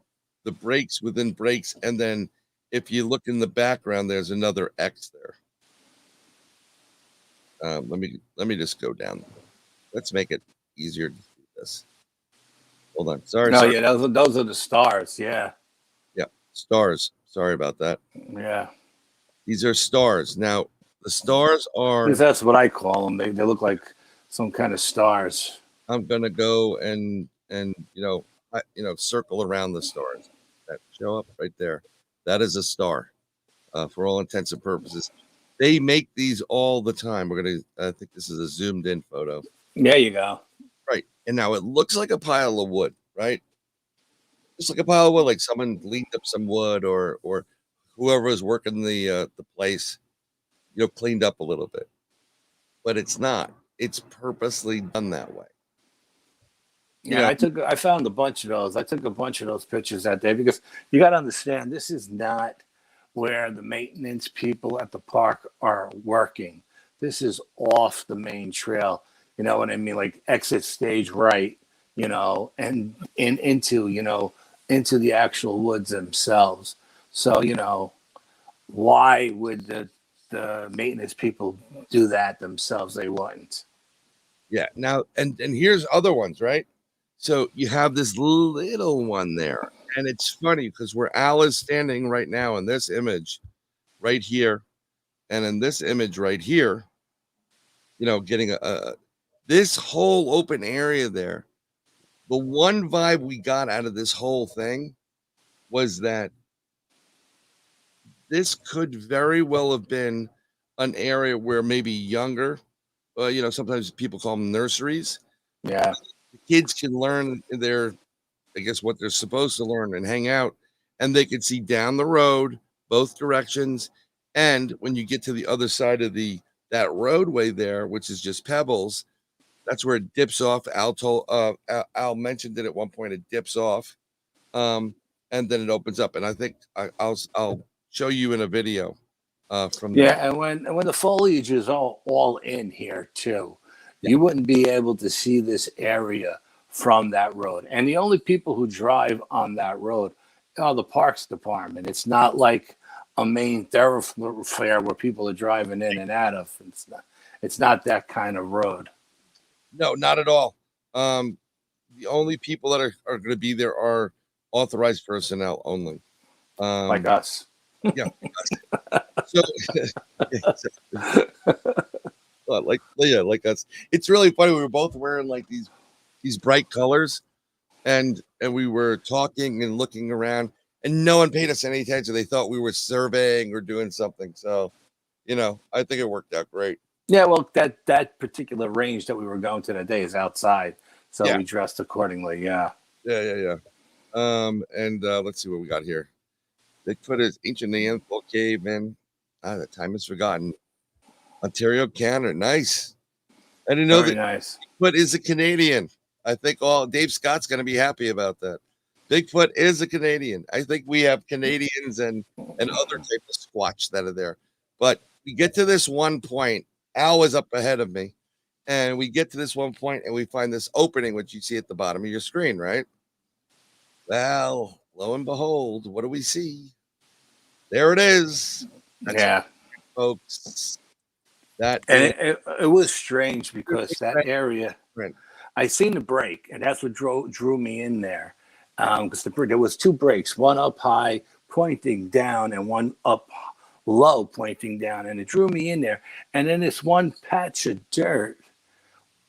breaks within breaks, and then if you look in the background, there's another X there. Let me just go down. Let's make it easier to do this. Hold on. Sorry. Yeah, those are the stars. Yeah. Yeah, stars. Sorry about that. Yeah. These are stars. Now, the stars are. Because that's what I call them. They look like some kind of stars. I'm gonna go and circle around the stars that show up right there. That is a star, for all intents and purposes. They make these all the time. I think this is a zoomed in photo. There you go. Right. And now it looks like a pile of wood, right? Just like a pile of wood, like someone leaned up some wood or whoever was working the place, cleaned up a little bit. But it's not. It's purposely done that way. Yeah, I found a bunch of those. I took a bunch of those pictures that day because you got to understand, this is not where the maintenance people at the park are working. This is off the main trail. You know what I mean? Like exit stage right, and into the actual woods themselves. So, why would the maintenance people do that themselves? They wouldn't. Yeah. Now, and here's other ones, right? So you have this little one there, and it's funny because where Al is standing right now in this image, right here, and in this image right here, getting this whole open area there. The one vibe we got out of this whole thing was that this could very well have been an area where maybe younger, sometimes people call them nurseries. Yeah. The kids can learn what they're supposed to learn and hang out, and they can see down the road, both directions. And when you get to the other side of that roadway there, which is just pebbles, that's where it dips off. Al mentioned it at one point. It dips off, and then it opens up. And I think I'll show you in a video from there. Yeah, and when the foliage is all in here too, you wouldn't be able to see this area from that road. And the only people who drive on that road are the Parks Department. It's not like a main thoroughfare where people are driving in and out of. It's not that kind of road. No, not at all. The only people that are going to be there are authorized personnel only. Like us. Yeah. So, like us. It's really funny. We were both wearing like these bright colors, and we were talking and looking around, and no one paid us any attention. They thought we were surveying or doing something. So, I think it worked out great. Yeah, well, that particular range that we were going to that day is outside, so we dressed accordingly. Yeah. And let's see what we got here. Bigfoot is ancient Neanderthal caveman. The time is forgotten. Ontario, Canada. Nice. I didn't know that. Nice. Bigfoot is a Canadian. I think Dave Scott's going to be happy about that. Bigfoot is a Canadian. I think we have Canadians and other type of Squatch that are there. But we get to this one point. Al was up ahead of me. And we get to this one point and we find this opening, which you see at the bottom of your screen, right? Well, lo and behold, what do we see? There it is. That's folks. It was strange because that area, I seen the break, and that's what drew me in there. Because there was two breaks, one up high pointing down and one up low pointing down, and it drew me in there. And then this one patch of dirt,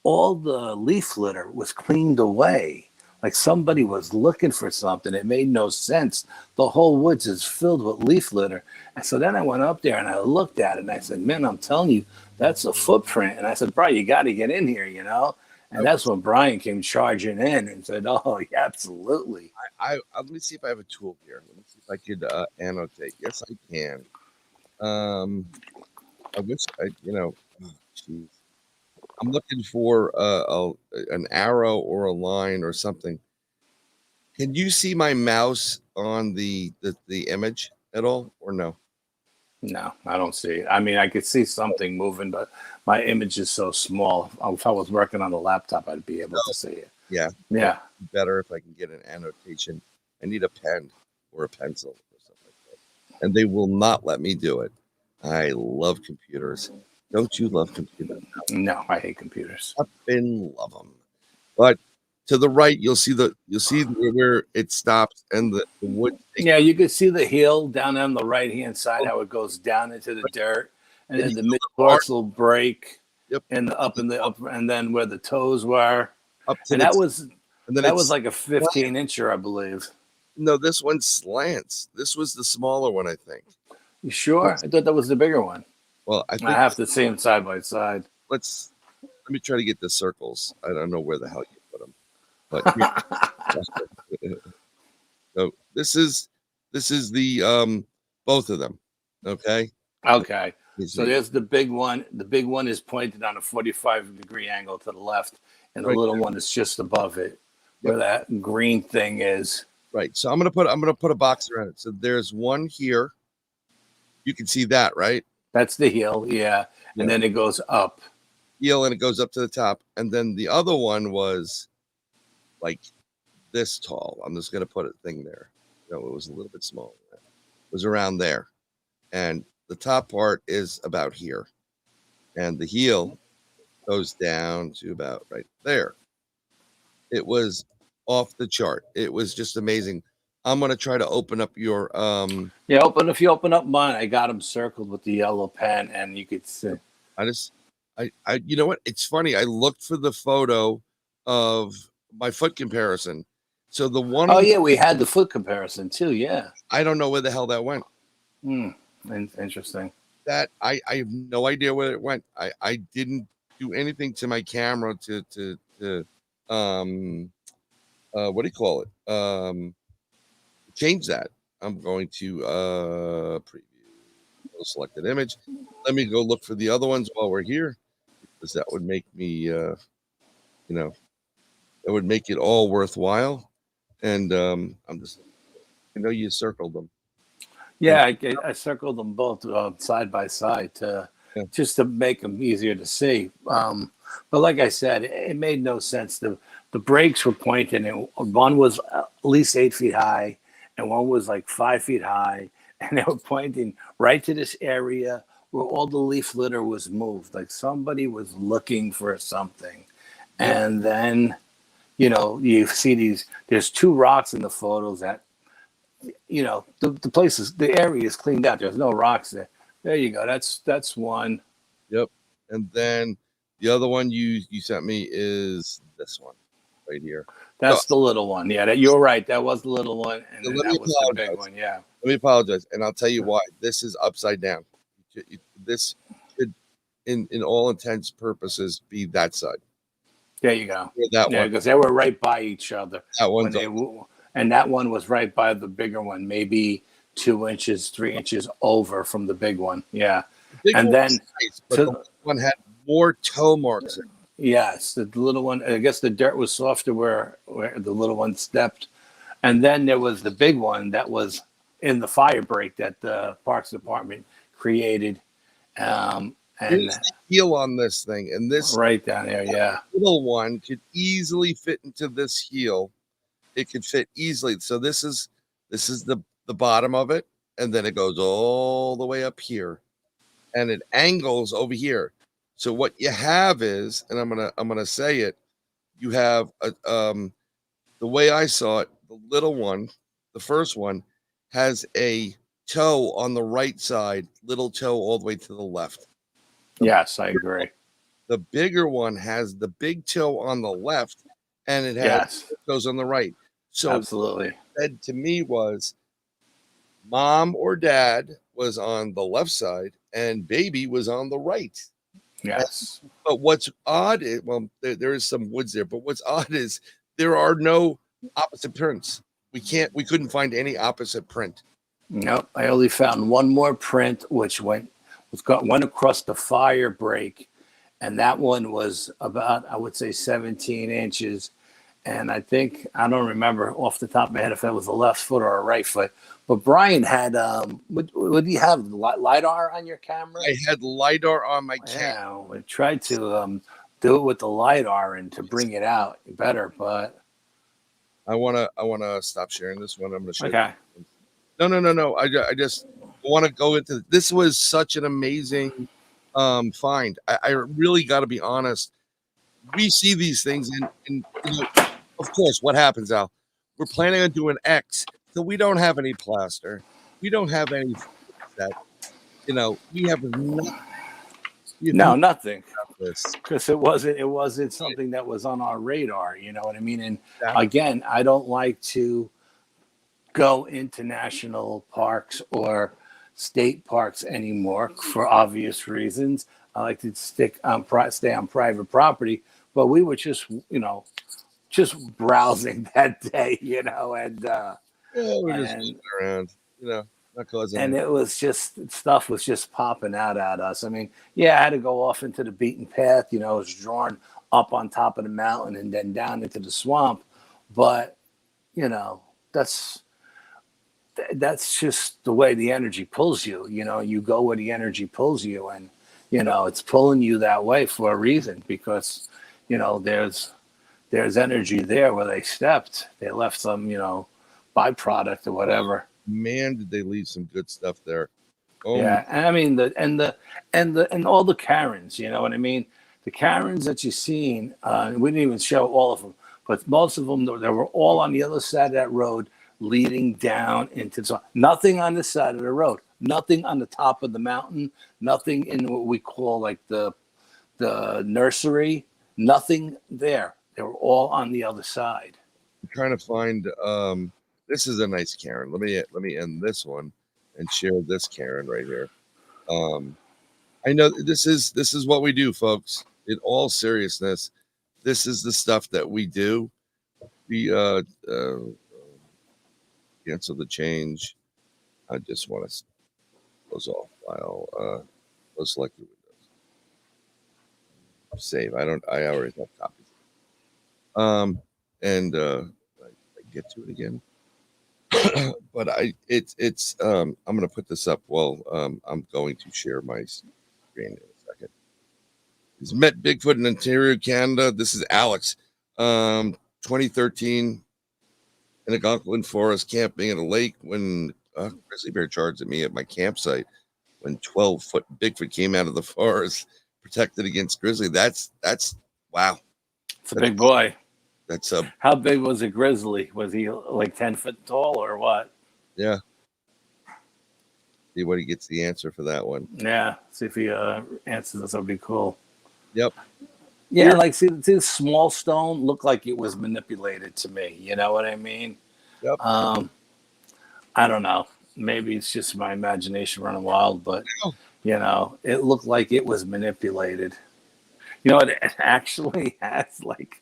all the leaf litter was cleaned away. Like somebody was looking for something. It made no sense. The whole woods is filled with leaf litter. And so then I went up there and I looked at it and I said, man, I'm telling you, that's a footprint. And I said, Brian, you got to get in here, And that's when Brian came charging in and said, oh, yeah, absolutely. Let me see if I have a tool here. Let me see if I could annotate. Yes, I can. I wish geez. I'm looking for an arrow or a line or something. Can you see my mouse on the image at all, or no? No, I don't see it. I mean, I could see something moving, but my image is so small. If I was working on a laptop, I'd be able to see it. Yeah. Yeah. Better if I can get an annotation. I need a pen or a pencil or something like that. And they will not let me do it. I love computers. Don't you love computers? No, I hate computers. Up and love them. But to the right, you'll see where it stops and the wood. Yeah, you can see the hill down on the right hand side, how it goes down into the dirt, and then the mid-dorsal break, Yep. and and then where the toes were, Up to and that was like a 15-incher, I believe. No, this one slants. This was the smaller one, I think. You sure? I thought that was the bigger one. Well, I think I have to see them side by side. Let me try to get the circles. I don't know where the hell you put them, but so this is the both of them. Okay. Okay. So there's the big one. The big one is pointed on a 45-degree angle to the left, and the little one is just above it, where that green thing is. Right. So I'm gonna put a box around it. So there's one here. You can see that, right? That's the heel, yeah. And then it goes up. Heel, and it goes up to the top. And then the other one was like this tall. I'm just gonna put a thing there. No, it was a little bit smaller. It was around there. And the top part is about here. And the heel goes down to about right there. It was off the chart. It was just amazing. I'm gonna try to open up your if you open up mine, I got them circled with the yellow pen, and you could see. I you know what? It's funny. I looked for the photo of my foot comparison. So the one. Oh yeah, we had the foot comparison too. Yeah. I don't know where the hell that went. Interesting. That I have no idea where it went. I didn't do anything to my camera to what do you call it? Change that. I'm going to preview a selected image. Let me go look for the other ones while we're here, because that would make me that would make it all worthwhile. And I'm just, you circled them. Yeah, I circled them both side by side just to make them easier to see. But like I said, it made no sense. The breaks were pointing, and one was at least 8 feet high, and one was like 5 feet high, and they were pointing right to this area where all the leaf litter was moved. Like somebody was looking for something. And then, you see there's 2 rocks in the photos that, the area is cleaned out. There's no rocks there. There you go. That's one. Yep. And then the other one you sent me is this one right here. That's the little one. Yeah, you're right. That was the little one, and then that was the big one. Yeah. Let me apologize, and I'll tell you why. This is upside down. This should, in all intents purposes, be that side. There you go. That one, because they were right by each other. That one's and that one was right by the bigger one, maybe 2 inches, 3 inches over from the big one. Yeah. And then the one had more toe marks. Yes, the little one, I guess the dirt was softer where the little one stepped. And then there was the big one that was in the fire break that the Parks Department created. And there's the heel on this thing, and this right down there, yeah. Little one could easily fit into this heel. It could fit easily. So this is the bottom of it, and then it goes all the way up here, and it angles over here. So what you have is, and I'm gonna say it, you have the way I saw it, the little one, the first one, has a toe on the right side, little toe all the way to the left. Yes, I agree. The bigger one has the big toe on the left, and it has toes on the right. So absolutely, what it said to me was, mom or dad was on the left side, and baby was on the right. Yes. But what's odd is, well, there is some woods there, but what's odd is there are no opposite prints. We couldn't find any opposite print. Nope. I only found one more print, which went across the fire break, and that one was about, I would say, 17 inches, And I think, I don't remember off the top of my head if that was a left foot or a right foot, but Brian had, what do you have, LiDAR on your camera? I had LiDAR on my camera. Yeah, we tried to do it with the LiDAR and to bring it out better, but. I wanna stop sharing this one. I'm gonna share. Okay. No. I just want to go into this. Was such an amazing find. I really got to be honest. We see these things, and of course, what happens, Al? We're planning on doing X, so we don't have any plaster. We don't have any that. We have nothing. No, nothing. This. Because it wasn't something that was on our radar. You know what I mean? And again, I don't like to go into national parks or state parks anymore for obvious reasons. I like to stay on private property. But we were just browsing that day, and we're just looking around, not causing. And it was just, stuff was just popping out at us. I mean, yeah, I had to go off into the beaten path. It was drawn up on top of the mountain and then down into the swamp. But that's just the way the energy pulls you. You go where the energy pulls you, and it's pulling you that way for a reason, because there's energy there where they stepped. They left some byproduct or whatever. Man, did they leave some good stuff there? Oh yeah, and I mean and all the Karens. You know what I mean? The Karens that you've seen, we didn't even show all of them, but most of them, they were all on the other side of that road, leading down into nothing on the side of the road, nothing on the top of the mountain, nothing in what we call like the nursery, nothing there. They were all on the other side. I'm trying to find. This is a nice Karen. Let me end this one and share this Karen right here. I know this is what we do, folks. In all seriousness, this is the stuff that we do. We cancel the change. I just want to close off file. Close selected windows. Save. I already have copies. And I get to it again. But it's I'm gonna put this up. I'm going to share my screen in a second. He's met Bigfoot in Ontario, Canada. This is Alex. 2013 in a Algonquin forest, camping in a lake when a grizzly bear charged at me at my campsite. When 12-foot Bigfoot came out of the forest, protected against grizzly. That's wow. It's a big boy. That's How big was a grizzly? Was he like 10 foot tall or what? Yeah. See what he gets the answer for that one. Yeah. See if he answers this. That'd be cool. Yep. Yeah, like see this small stone looked like it was manipulated to me. You know what I mean? Yep. I don't know. Maybe it's just my imagination running wild, but it looked like it was manipulated. It actually has like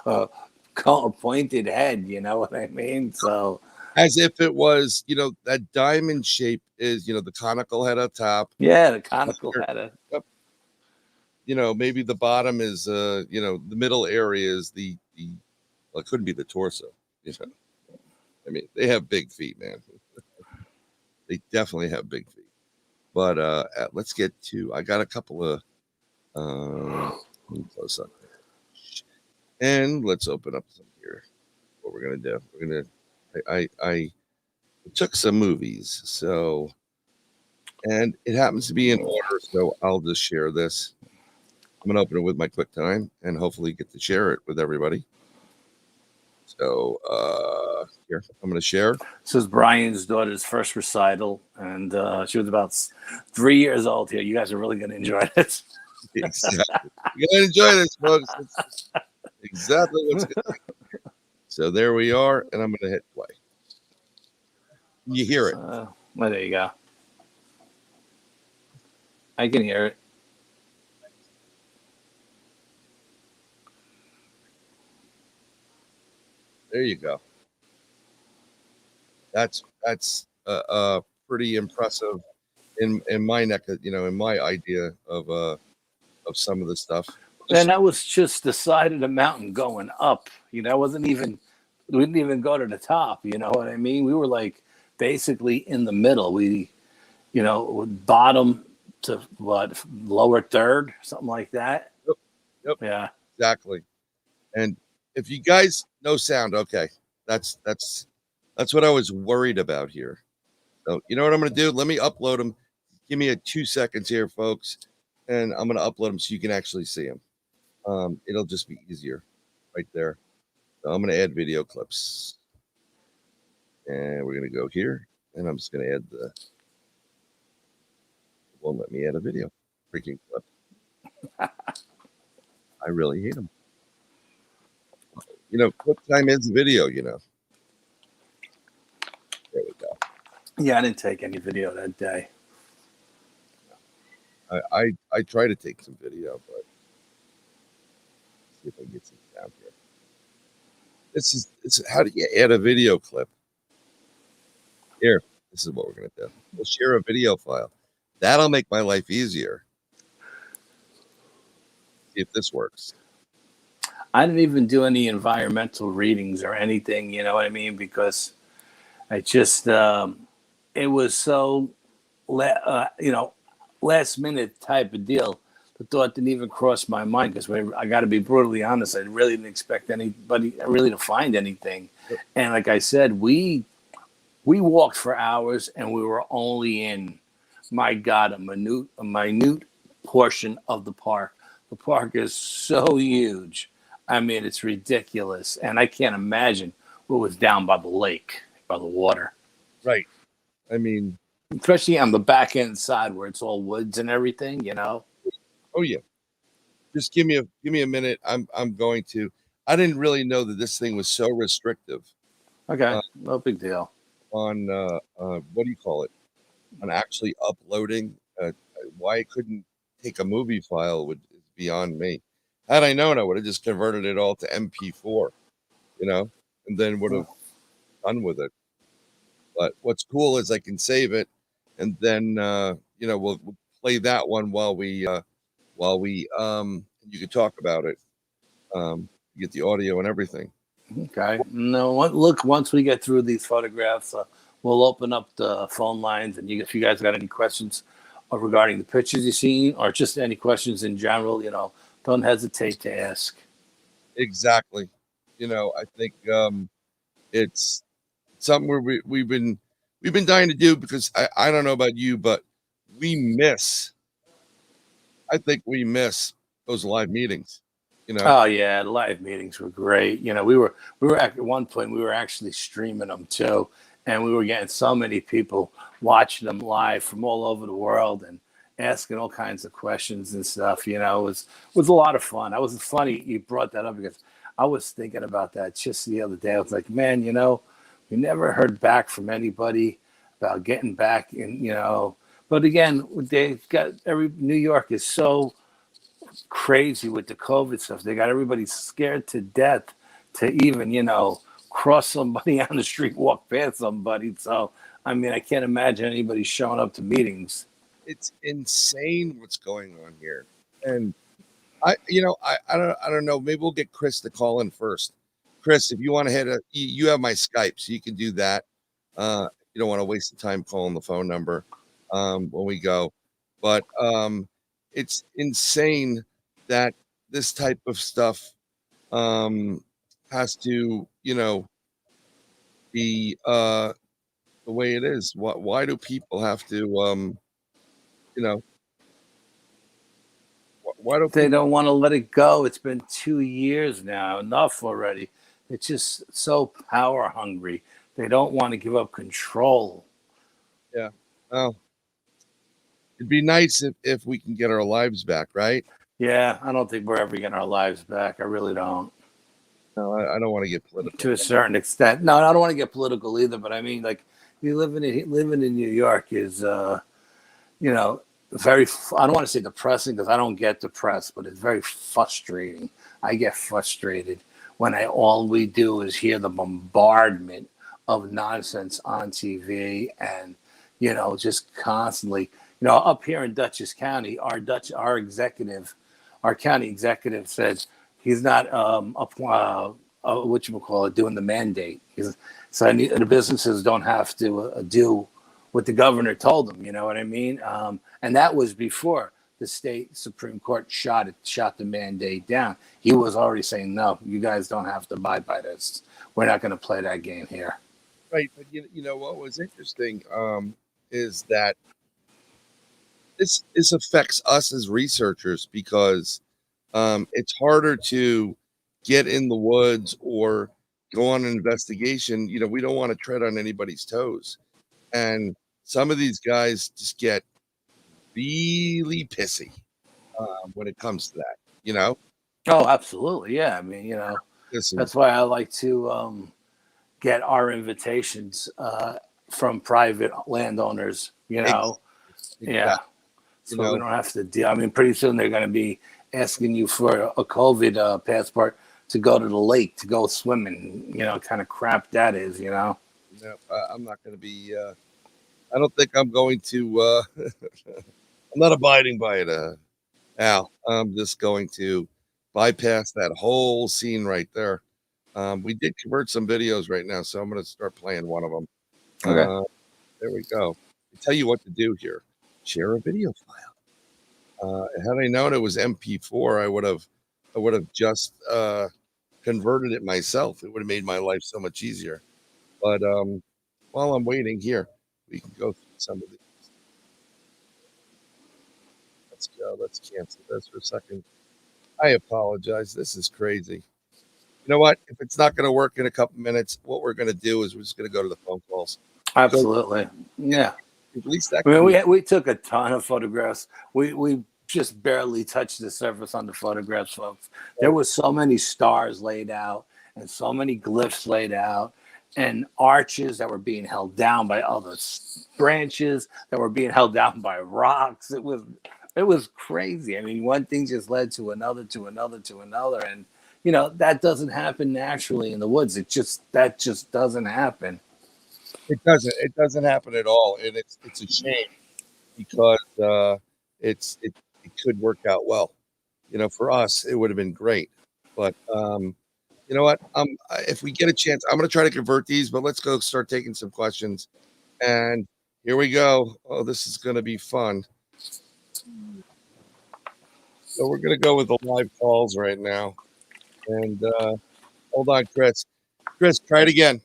a pointed head. You know what I mean? So as if it was, that diamond shape is, the conical head up top. Yeah, the conical head. Yep. Maybe the bottom is, the middle area is the well, it couldn't be the torso. I mean, they have big feet, man. They definitely have big feet. But let's get to. I got a couple of. Close up, and let's open up some here. What we're gonna do? We're gonna. I took some movies, so, and it happens to be in order, so I'll just share this. I'm gonna open it with my QuickTime and hopefully get to share it with everybody. So here, I'm gonna share. This is Brian's daughter's first recital, and she was about 3 years old here. You guys are really gonna enjoy this. Exactly. You're gonna enjoy this, folks. It's exactly what's good. So there we are, and I'm gonna hit play. You hear it? Well, there you go. I can hear it. There you go. That's pretty impressive in my neck, in my idea of some of the stuff. And that was just the side of the mountain going up. It wasn't even, we didn't even go to the top. You know what I mean? We were like basically in the middle. We, bottom to what, lower third, something like that. Yep. Yep. Yeah. Exactly. And if you guys know sound, okay, that's what I was worried about here. So you know what I'm going to do? Let me upload them. Give me 2 seconds here, folks, and I'm going to upload them so you can actually see them. It'll just be easier right there. So I'm going to add video clips, and we're going to go here, and I'm just going to add it won't let me add a video freaking clip. I really hate them. Clip time is video, There we go. Yeah, I didn't take any video that day. I try to take some video, but see if I can get some sound here. This is how do you add a video clip? Here, this is what we're gonna do. We'll share a video file. That'll make my life easier. See if this works. I didn't even do any environmental readings or anything, you know what I mean? Because I just, it was so, last minute type of deal. The thought didn't even cross my mind because I got to be brutally honest. I really didn't expect anybody really to find anything. And like I said, we walked for hours and we were only in, my God, a minute portion of the park. The park is so huge. I mean, it's ridiculous. And I can't imagine what was down by the lake, by the water. Right. I mean, especially on the back end side where it's all woods and everything, Oh yeah. Just give me a minute. I'm going to. I didn't really know that this thing was so restrictive. Okay, no big deal. On what do you call it? On actually uploading. Why I couldn't take a movie file is beyond me. Had I known, I would have just converted it all to MP4, and then would have done with it. But what's cool is I can save it, and then we'll play that one while we you can talk about it. Get the audio and everything. Okay. No, look, once we get through these photographs, we'll open up the phone lines, and if you guys got any questions regarding the pictures you see, or just any questions in general, don't hesitate to ask. Exactly. I think it's something where we've been dying to do, because I don't know about you, but I think we miss those live meetings. Oh yeah, the live meetings were great. We were at one point we were actually streaming them too, and we were getting so many people watching them live from all over the world and asking all kinds of questions and stuff. It was a lot of fun. That was funny you brought that up, because I was thinking about that just the other day. I was like, man, we never heard back from anybody about getting back in, But again, they've got New York is so crazy with the COVID stuff. They got everybody scared to death to even, cross somebody on the street, walk past somebody. So, I mean, I can't imagine anybody showing up to meetings. It's insane what's going on here. And I don't know. Maybe we'll get Chris to call in first. Chris, if you want to you have my Skype, so you can do that. You don't want to waste the time calling the phone number when we go. But it's insane that this type of stuff has to, be the way it is. Why do people have to, why don't they don't want to let it go? It's been 2 years now. Enough already. It's just so power hungry. They don't want to give up control. Yeah. Oh, it'd be nice if we can get our lives back, right? Yeah, I don't think we're ever getting our lives back. I really don't. No, I don't want to get political. To a certain extent. No, I don't want to get political either, but I mean, like, living in New York is, very, I don't want to say depressing, because I don't get depressed, but it's very frustrating. I get frustrated when all we do is hear the bombardment of nonsense on TV, and, just constantly, up here in Dutchess County, our executive our county executive said he's not doing the mandate. So the businesses don't have to do what the governor told them. You know what I mean? And that was before the state Supreme Court shot the mandate down. He was already saying, no, you guys don't have to abide by this. We're not going to play that game here. Right, but you know what was interesting is that this affects us as researchers because it's harder to get in the woods or go on an investigation. You know, we don't want to tread on anybody's toes, and some of these guys just get really pissy when it comes to that. You know? Oh, absolutely, yeah. I mean, you know, Listen, that's why I like to get our invitations from private landowners. You know, yeah. So we don't have to deal. I mean, pretty soon they're going to be asking you for a COVID passport to go to the lake to go swimming. You know, kind of crap that is. You know. No, I'm not going to be. I don't think I'm going to. I'm not abiding by it, Al. I'm just going to bypass that whole scene right there. We did convert some videos right now, so I'm going to start playing one of them. Okay. There we go. I tell you what to do here. Share a video file. Had I known it was MP4, I would have just converted it myself. It would have made my life so much easier. But while I'm waiting here, we can go through some of these. Let's go. Let's cancel this for a second. I apologize. This is crazy. You know what? If it's not going to work in a couple minutes, what we're going to do is we're just going to go to the phone calls. Absolutely. Yeah. At least that. I mean, we took a ton of photographs. We just barely touched the surface on the photographs, folks. There was so many stars laid out and so many glyphs laid out and arches that were being held down by other branches that were being held down by rocks. It was crazy. I mean, one thing just led to another, to another, to another. And, you know, that doesn't happen naturally in the woods. That just doesn't happen. It doesn't happen at all. And it's a shame because it could work out well. You know, for us, it would have been great. But you know what? If we get a chance, I'm going to try to convert these, but let's go start taking some questions. And here we go. Oh, this is going to be fun. So we're going to go with the live calls right now. And hold on, Chris. Chris, try it again.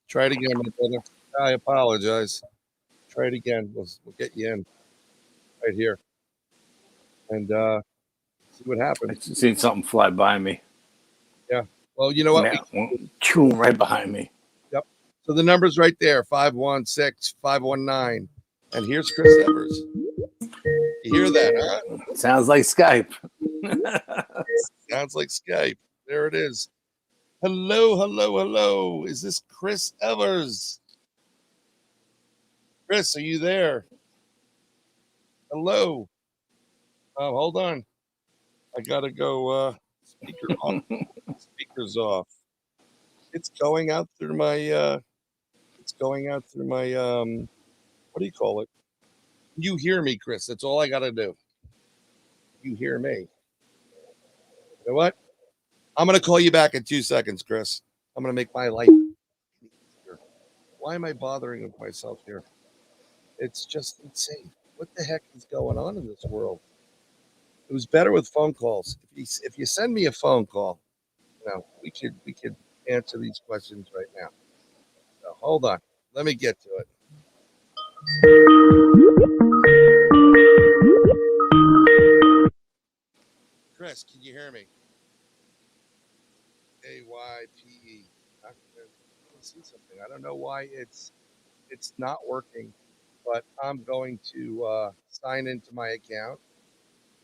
Try it again, my brother. I apologize. Try it again. We'll get you in right here. And see what happens. I just seen something fly by me. Yeah. Well, you know what? Chewing right behind me. Yep. So the number's right there, 516-519. And here's Chris Evers. You hear that, huh? Sounds like Skype. Sounds like Skype. There it is. Hello, hello, hello. Is this Chris Evers? Chris, are you there? Hello. Hold on. I gotta go speaker on. Speakers off. It's going out through my what do you call it? You hear me, Chris. That's all I gotta do. You hear me. You know what? I'm gonna call you back in 2 seconds, Chris. I'm gonna make my life easier. Why am I bothering with myself here? It's just insane. What the heck is going on in this world? It was better with phone calls. If you send me a phone call, you know, we could answer these questions right now. So hold on. Let me get to it. Chris, can you hear me? AYPE. I see something. I don't know why it's not working, but I'm going to sign into my account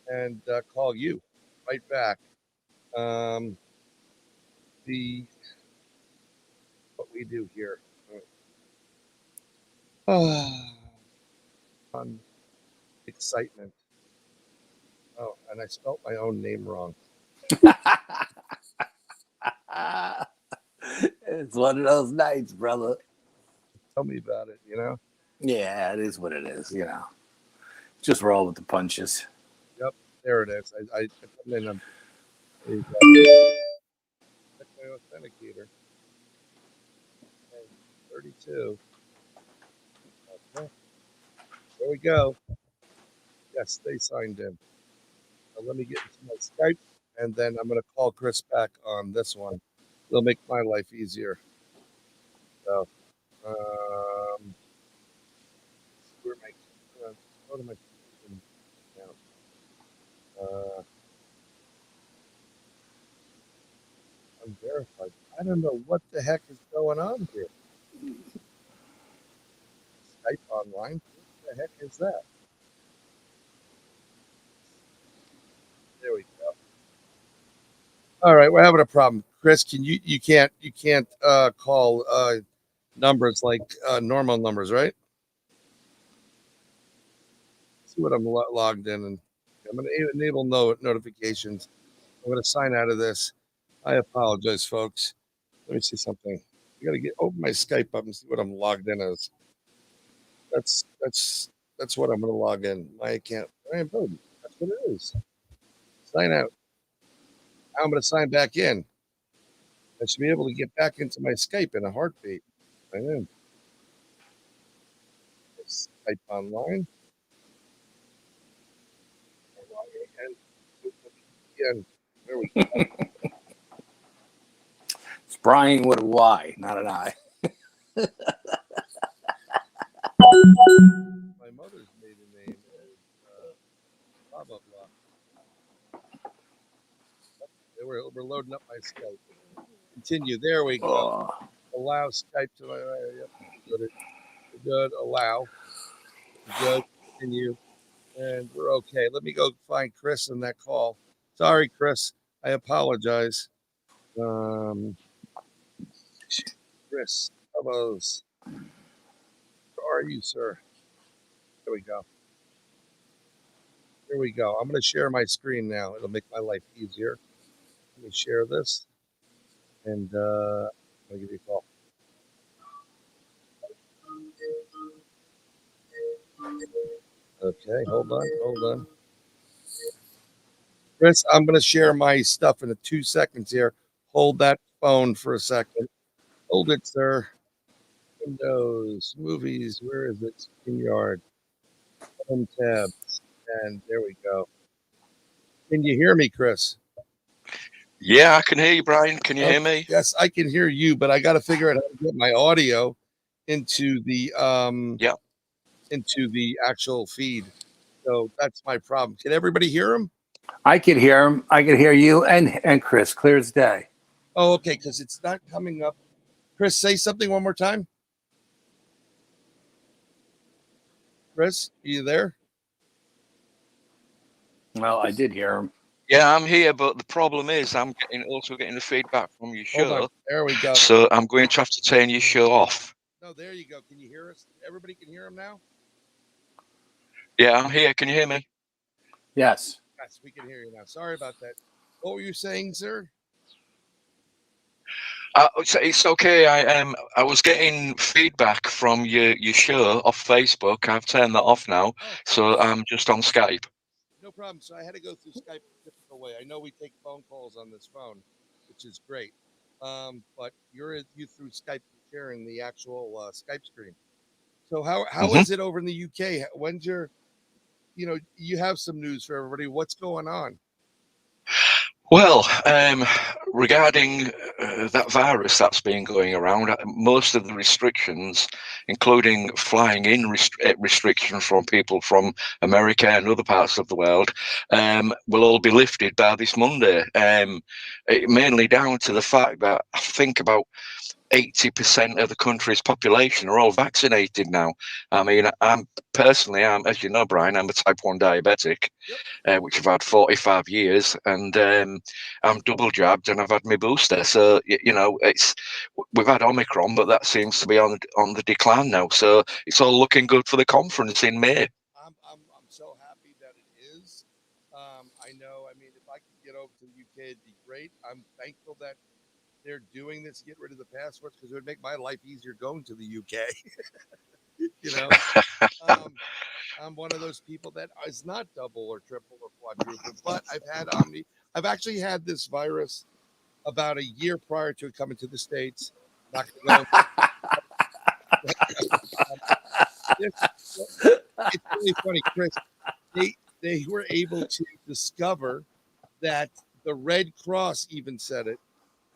and call you right back. What we do here. On excitement. Oh, and I spelled my own name wrong. It's one of those nights, brother. Tell me about it, you know? Yeah, it is what it is, you know. Just roll with the punches. Yep. There it is. I put it in. There you go. Check my authenticator. Okay, 32. Okay. There we go. Yes, they signed in. So let me get into my Skype, and then I'm going to call Chris back on this one. It'll make my life easier. So, where my go to my account. I'm verified. I don't know what the heck is going on here. Skype online. What the heck is that? There we go. All right, we're having a problem. Chris, can you can't call numbers like normal numbers, right? See what I'm logged in, and I'm going to enable notifications. I'm going to sign out of this. I apologize, folks. Let me see something. I got to open my Skype up and see what I'm logged in as. That's what I'm going to log in. My account. Brian Bowden. That's what it is. Sign out. Now I'm going to sign back in. I should be able to get back into my Skype in a heartbeat. I am. Skype online. And there we go. It's Brian with a Y, not an I. My mother's maiden name is blah blah blah. We're loading up my Skype. Continue. There we go. Oh. Allow Skype to my yep. Good. Allow. Good. Continue. And we're okay. Let me go find Chris in that call. Sorry, Chris. I apologize. Chris, hello. Where are you, sir? There we go. Here we go. I'm going to share my screen now. It'll make my life easier. Let me share this. And I'll give you a call. Okay, hold on. Chris, I'm going to share my stuff in 2 seconds here. Hold that phone for a second. Hold it, sir. Windows, movies, where is it? StreamYard, home tab, and there we go. Can you hear me, Chris? Yeah, I can hear you, Brian. Can you hear me? Yes, I can hear you, but I got to figure out how to get my audio into the into the actual feed. So that's my problem. Can everybody hear him? I could hear him. I could hear you and Chris clear as day. Oh, okay, because it's not coming up. Chris, say something one more time. Chris, are you there? Well, I did hear him. Yeah, I'm here, but the problem is I'm also getting the feedback from your show. Hold on. There we go. So I'm going to have to turn your show off. No, there you go. Can you hear us? Everybody can hear him now? Yeah, I'm here. Can you hear me? Yes. Yes, we can hear you now. Sorry about that. What were you saying, sir? It's okay. I was getting feedback from your show off Facebook. I've turned that off now, so I'm just on Skype. No problem. So I had to go through Skype a different way. I know we take phone calls on this phone, which is great. But you through Skype sharing the actual Skype screen. So how is it over in the UK? When's your, you have some news for everybody. What's going on? Well, regarding that virus that's been going around, most of the restrictions, including flying in restrictions from people from America and other parts of the world, will all be lifted by this Monday. Mainly down to the fact that I think about 80% of the country's population are all vaccinated now. I mean, I'm personally, as you know, Brian, I'm a type 1 diabetic. Which I've had 45 years, and I'm double jabbed, and I've had my booster. So we've had Omicron, but that seems to be on the decline now. So it's all looking good for the conference in May. I'm so happy that it is. I know. I mean, if I could get over to the UK, it'd be great. I'm thankful that they're doing this. Get rid of the passports because it would make my life easier going to the UK. I'm I'm one of those people that is not double or triple or quadruple, but I've had Omni. I've actually had this virus about a year prior to it coming to the States. Not gonna go it's really funny, Chris. They were able to discover that the Red Cross even said it.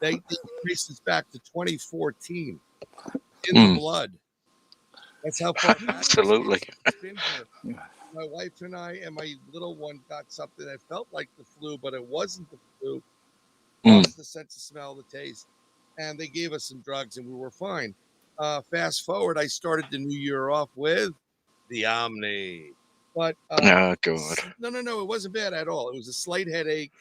They traced this back to 2014 in the blood. That's how far back Absolutely. it's been here. My wife and I and my little one got something that felt like the flu, but it wasn't the flu. Lost the sense of smell, the taste, and they gave us some drugs, and we were fine. Fast forward, I started the new year off with the Omni, but Oh, God. no, it wasn't bad at all. It was a slight headache.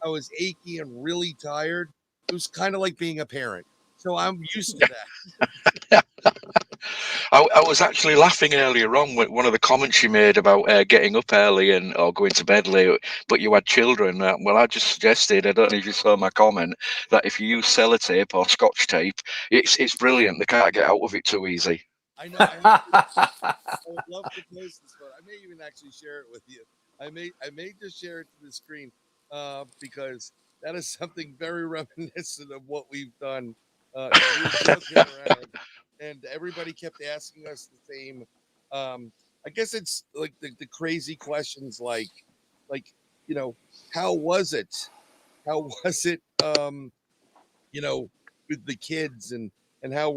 I was achy and really tired. It was kind of like being a parent, so I'm used to that. I was actually laughing earlier on with one of the comments you made about getting up early and or going to bed late, but you had children. Well, I just suggested, I don't know if you saw my comment, that if you use sellotape or scotch tape, it's brilliant. They can't get out of it too easy. I know. I would love to post this photo. I may even actually share it with you. I may just share it to the screen because that is something very reminiscent of what we've done. We were joking around, and everybody kept asking us the same. I guess it's like the crazy questions, like how was it? How was it? With the kids and how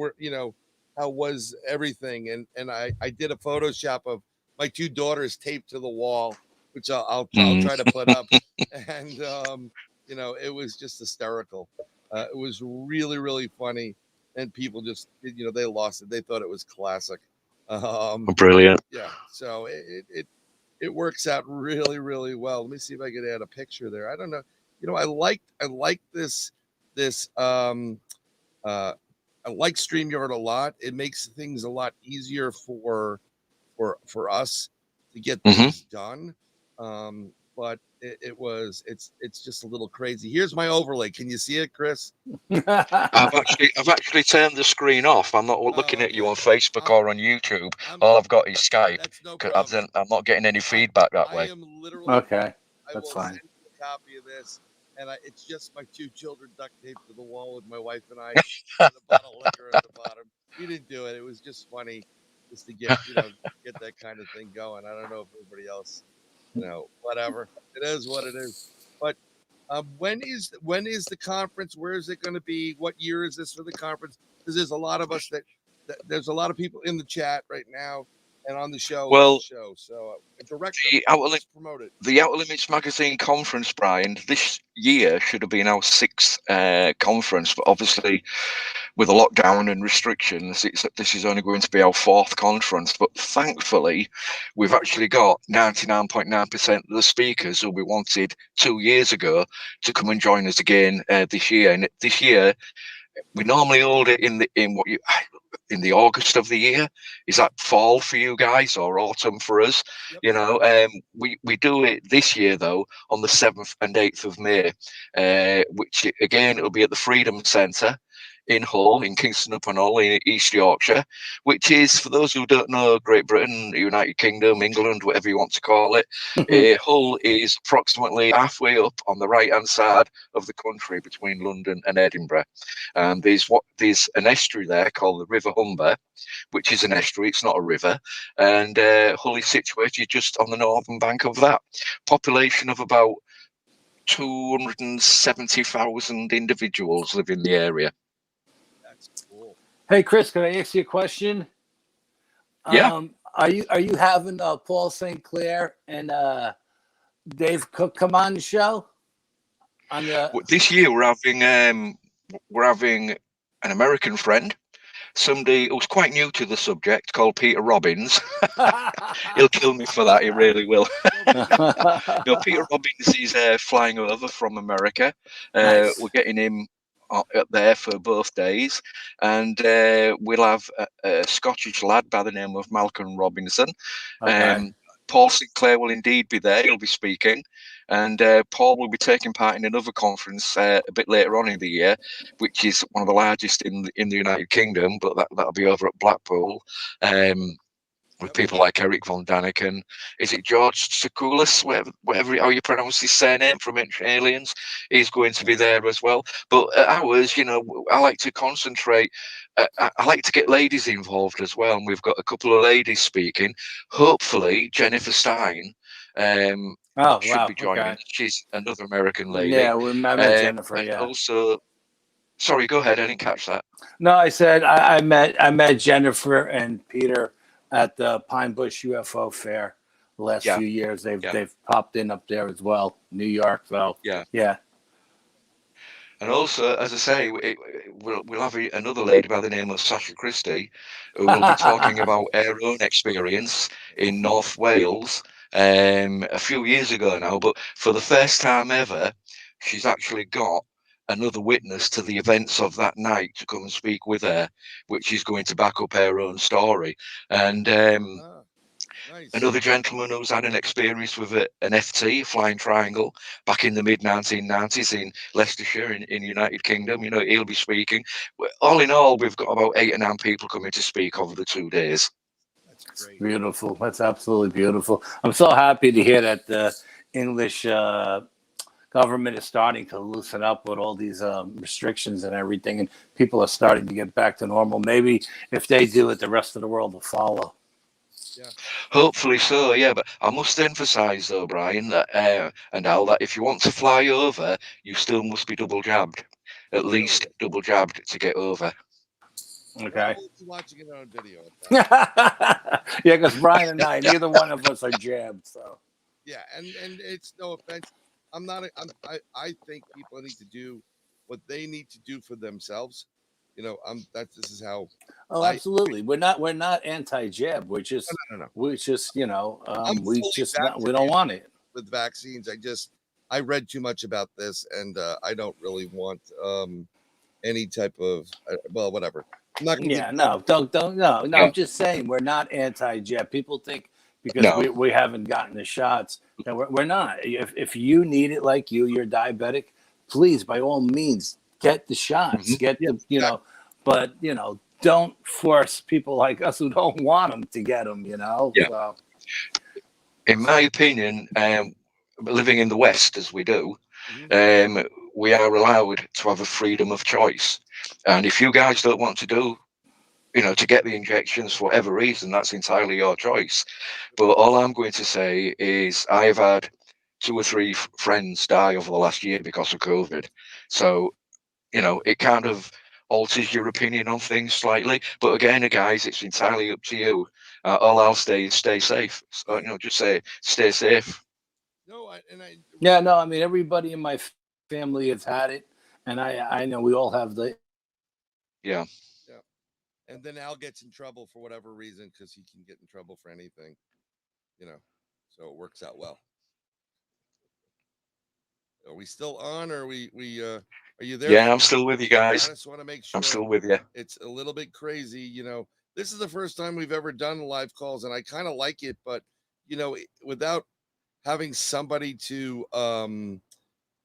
how was everything? And I did a Photoshop of my two daughters taped to the wall, which I'll try to put up, and it was just hysterical. It was really, really funny, and people just they lost it. They thought it was classic. Brilliant. Yeah, so it works out really, really well. Let me see if I could add a picture there. I don't know. I like this I like StreamYard a lot. It makes things a lot easier for us to get things done. But it's just a little crazy. Here's my overlay. Can you see it, Chris? I've actually turned the screen off. I'm not looking at you on Facebook or on YouTube. All I've got is Skype. That's no problem. I'm not getting any feedback that way. I am literally Okay, I that's will fine. send you a copy of this, and it's just my two children duct taped to the wall with my wife and I, and a bottle of liquor at the bottom. We didn't do it. It was just funny, just to get get that kind of thing going. I don't know if everybody else, whatever. It is what it is. But when is the conference? Where is it going to be? What year is this for the conference? Because there's a lot of us that there's a lot of people in the chat right now and on the show. Well, so direct promote it. The Outer Limits Magazine conference, Brian, this year should have been our 6th conference, but obviously with a lockdown and restrictions, this is only going to be our 4th conference. But thankfully, we've actually got 99.9% of the speakers who we wanted 2 years ago to come and join us again this year. And this year, we normally hold it in the August of the year. Is that fall for you guys or autumn for us? Yep. We do it this year though on the 7th and 8th of May, which again it'll be at the Freedom Centre in Hull, in Kingston upon Hull, in East Yorkshire, which is, for those who don't know, Great Britain, United Kingdom, England, whatever you want to call it. Hull is approximately halfway up on the right-hand side of the country between London and Edinburgh. And there's an estuary there called the River Humber, which is an estuary, it's not a river. And Hull is situated just on the northern bank of that. Population of about 270,000 individuals live in the area. That's cool. Hey, Chris, can I ask you a question? Yeah. Are you having Paul St. Clair and Dave Cook come on the show? This year we're having an American friend, somebody who's quite new to the subject, called Peter Robbins. He'll kill me for that. He really will. Peter Robbins is flying over from America. Nice. We're getting him there for both days, and we'll have a Scottish lad by the name of Malcolm Robinson. Okay. Paul Sinclair will indeed be there. He'll be speaking, and Paul will be taking part in another conference a bit later on in the year, which is one of the largest in the United Kingdom, but that'll be over at Blackpool. with Yep. people like Eric von Daniken. Is it George Tsoukalos, whatever how you pronounce his surname, from Ancient Aliens? He's going to be there as well. But at ours, you know, I like to concentrate. I like to get ladies involved as well, and we've got a couple of ladies speaking. Hopefully, Jennifer Stein Oh, should wow. be joining Okay. us. She's another American lady, Yeah, I met Jennifer. and Yeah. also, sorry, go ahead. I didn't catch that. No, I said I met Jennifer and Peter at the Pine Bush UFO Fair the last Yeah, few years. yeah, They've popped in up there as well, New York. So yeah. yeah. And also, as I say, we'll have another lady by the name of Sasha Christie, who will be talking about her own experience in North Wales a few years ago now. But for the first time ever, she's actually got another witness to the events of that night to come and speak with her, which is going to back up her own story. And Ah, nice. another gentleman who's had an experience with an FT, a flying triangle, back in the mid 1990s in Leicestershire in United Kingdom. You know, he'll be speaking. All in all, we've got about 8 or 9 people coming to speak over the 2 days. That's great. Beautiful. That's absolutely beautiful. I'm so happy to hear that the English government is starting to loosen up with all these restrictions and everything, and people are starting to get back to normal. Maybe if they do it, the rest of the world will follow. Yeah. Hopefully so, yeah. But I must emphasise, though, Brian, that and Al, that if you want to fly over, you still must be double jabbed, at least Really? double jabbed to get over. Okay. Well, we'll be watching it on video. Yeah, because Brian and I, neither one of us are jabbed. So Yeah, and it's no offense. I'm not. I think people need to do what they need to do for themselves. You know, this is how oh, I. absolutely. We're not anti-jab. We're just No, no, no. we just I'm we fully just not, we don't vaccinated want it. with vaccines. I read too much about this, and I don't really want any type of well, whatever. I'm not going to Yeah, get no, don't no. Yeah. I'm just saying we're not anti-jab. People think because No. we haven't gotten the shots that we're not. If you need it, like you're diabetic, please by all means get the shots. Mhm. Get Yeah, the but don't force people like us who don't want them to get them. Yeah. So, In my opinion, living in the West as we do, we are allowed to have a freedom of choice. And if you guys don't want to do, to get the injections for whatever reason, that's entirely your choice. But all I'm going to say is I've had 2 or 3 friends die over the last year because of COVID. So, it kind of alters your opinion on things slightly. But again, guys, it's entirely up to you. All I'll say is stay safe. So, just say stay safe. no, yeah, no. I mean, everybody in my family has had it, and I know we all have the. Yeah. yeah. And then Al gets in trouble for whatever reason because he can get in trouble for anything, so it works out well. Are we still on, or are you there? Yeah, I'm still with you I guys. just want to make sure I'm still with you. it's a little bit crazy. This is the first time we've ever done live calls, and I kind of like it, but without having somebody to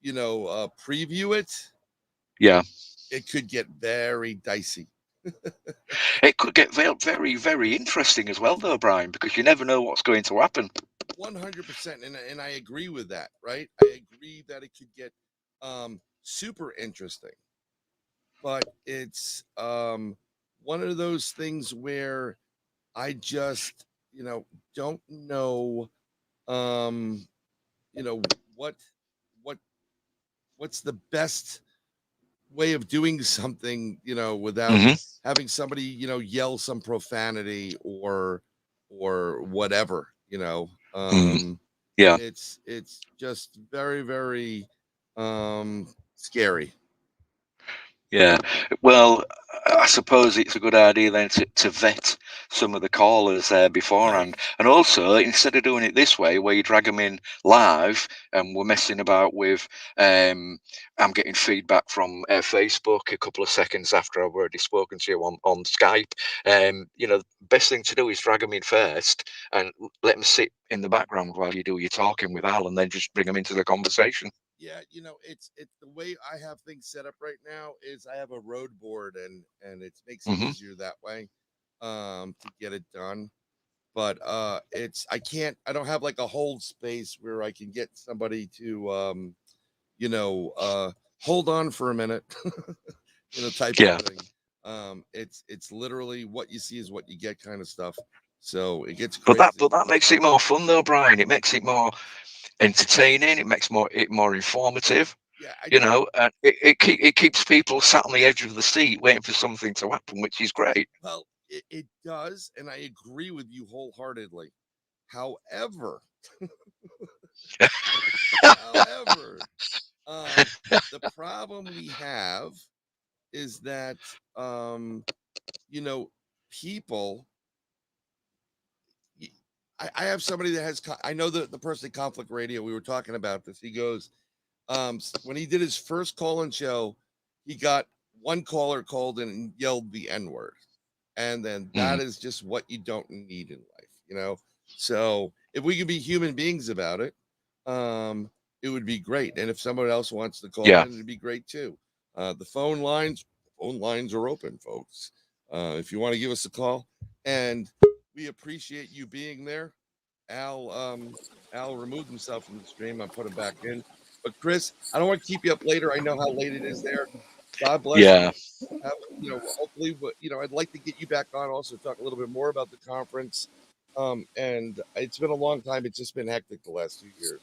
preview it, Yeah. it could get very dicey. It could get very, very, very interesting as well, though, Brian, because you never know what's going to happen. 100%, and I agree with that. Right, I agree that it could get super interesting, but it's one of those things where I just don't know what what what's the best way of doing something without having somebody yell some profanity or whatever. Yeah. It's just very, very scary. Yeah. Well, I suppose it's a good idea then to vet some of the callers beforehand. And also, instead of doing it this way, where you drag them in live and we're messing about with, I'm getting feedback from Facebook a couple of seconds after I've already spoken to you on Skype. Best thing to do is drag them in first and let them sit in the background while you do your talking with Al, and then just bring them into the conversation. Yeah, it's the way I have things set up right now is I have a road board and it makes it easier that way to get it done. but I don't have like a hold space where I can get somebody to hold on for a minute, type Yeah. of thing. It's literally what you see is what you get kind of stuff. So it gets But crazy. that makes it more fun though, Brian. It makes it more entertaining. It makes it more informative. Yeah, And it keeps people sat on the edge of the seat waiting for something to happen, which is great. well, it does, and I agree with you wholeheartedly. However, however, the problem we have is that people. I have somebody that has. I know the person at Conflict Radio. We were talking about this. He goes, when he did his first call-in show, he got one caller called in and yelled the N-word, and then that is just what you don't need in life, So if we could be human beings about it, it would be great. And if someone else wants to call in, it'd be great too. The phone lines are open, folks. If you want to give us a call, and we appreciate you being there. Al removed himself from the stream. I put him back in. But Chris, I don't want to keep you up later. I know how late it is there. God bless you. Hopefully, I'd like to get you back on also talk a little bit more about the conference. And it's been a long time. It's just been hectic the last 2 years.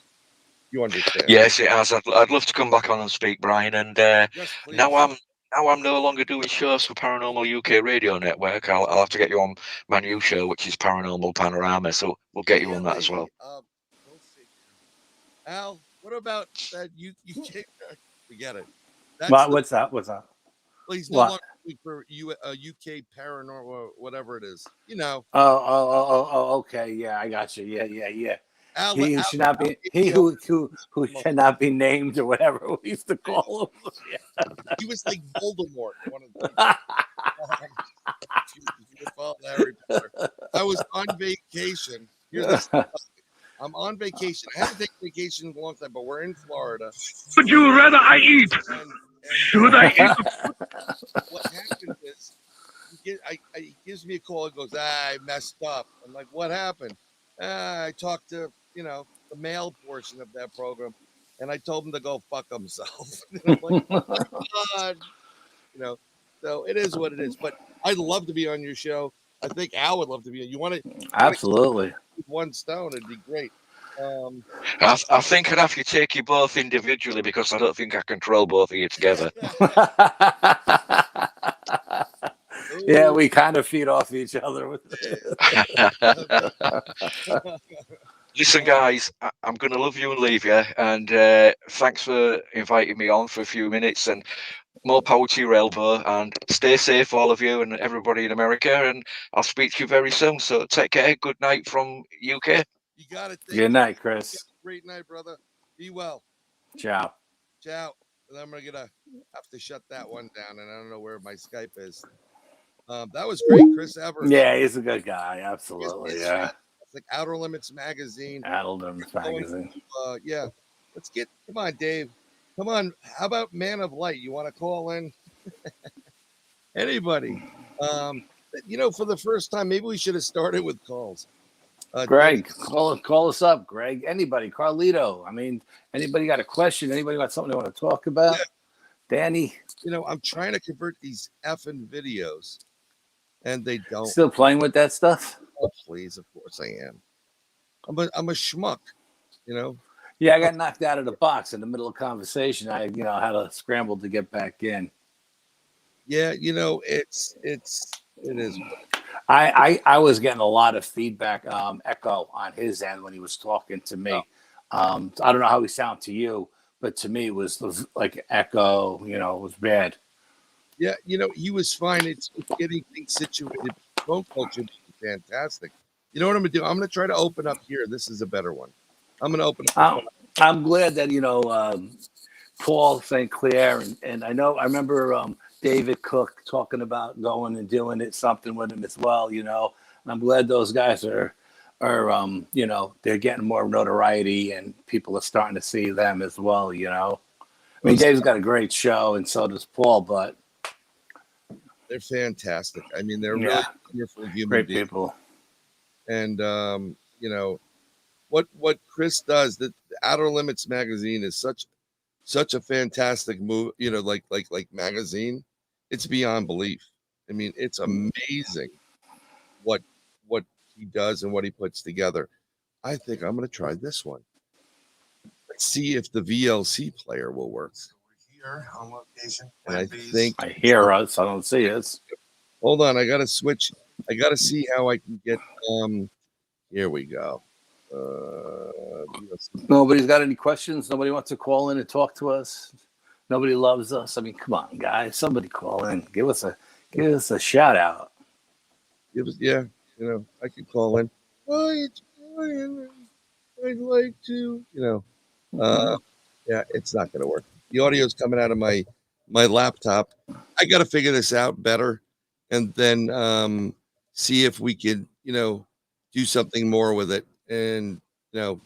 You understand? Yes, it has. I'd love to come back on and speak, Brian. And Yes, please. now I'm no longer doing shows for Paranormal UK Radio Network. I'll have to get you on my new show, which is Paranormal Panorama. So we'll get you on that as well. We'll see. Al, what about that? You can't forget it. What's that? What's that? Well, he's no longer for UK Paranormal, whatever it is. Oh, okay. Yeah, I got you. Yeah. He should not be. He who cannot be named or whatever we used to call him. Yeah. He was like Voldemort. One of the Harry Potter. I was on vacation. Here's this. I'm on vacation. I haven't taken vacation in a long time, but we're in Florida. Would you rather I eat? Should I eat? What happened is, he gives me a call. He goes, I messed up. I'm like, what happened? I talked to, the male portion of that program, and I told him to go fuck himself. I'm like, oh my God. So it is what it is. But I'd love to be on your show. I think Al would love to be on. You want to? Absolutely. One stone, it'd be great. I think I'd have to take you both individually because I don't think I control both of you together. Yeah, we kind of feed off each other with Listen, guys, I'm going to love you and leave you. And thanks for inviting me on for a few minutes. And more power to your elbow. And stay safe, all of you and everybody in America. And I'll speak to you very soon. So take care. Good night from UK. You got it. Good night, Chris. Great night, brother. Be well. Ciao. And I'm gonna have to shut that one down, and I don't know where my Skype is. That was great, Chris Evers. Yeah, he's a good guy. Absolutely. Yeah. It's like Outer Limits Magazine. Outer Limits Magazine. Yeah. Come on, Dave. Come on. How about Man of Light? You want to call in? Anybody? For the first time, maybe we should have started with calls. Greg, call us up, Greg. Anybody, Carlito. I mean, anybody got a question? Anybody got something they want to talk about? Yeah. Danny. I'm trying to convert these effing videos, and they don't. Still playing with that stuff? Oh, please, of course I am. I'm a schmuck, Yeah, I got knocked out of the box in the middle of conversation. I, had to scramble to get back in. Yeah, it is. I was getting a lot of feedback, echo on his end when he was talking to me. I don't know how he sounded to you, but to me it was like echo. It was bad. Yeah, he was fine. It's getting things situated. Phone culture is fantastic. You know what I'm gonna do? I'm gonna try to open up here. This is a better one. I'm gonna open up. I'm glad that Paul St. Clair and I remember David Cook talking about going and doing something with him as well, and I'm glad those guys are they're getting more notoriety and people are starting to see them as well, I mean, Dave's got a great show and so does Paul, but they're fantastic. I mean, they're really wonderful human great beings. people. And you know what Chris does. The Outer Limits magazine is such a fantastic move. You know, like magazine. It's beyond belief. I mean, it's amazing what he does and what he puts together. I think I'm going to try this one. Let's see if the VLC player will work. Here on location, and I think I hear us. I don't see us. hold on, I got to switch. I got to see how I can get. Here we go. Nobody's got any questions. Nobody wants to call in and talk to us. Nobody loves us. I mean, come on, guys. Somebody call in. Give us a shout out. Yeah, you know, I could call in. Oh, it's Brian. I'd like to, you know. Yeah, it's not going to work. The audio's coming out of my laptop. I got to figure this out better, and then see if we could, you know, do something more with it. And you know,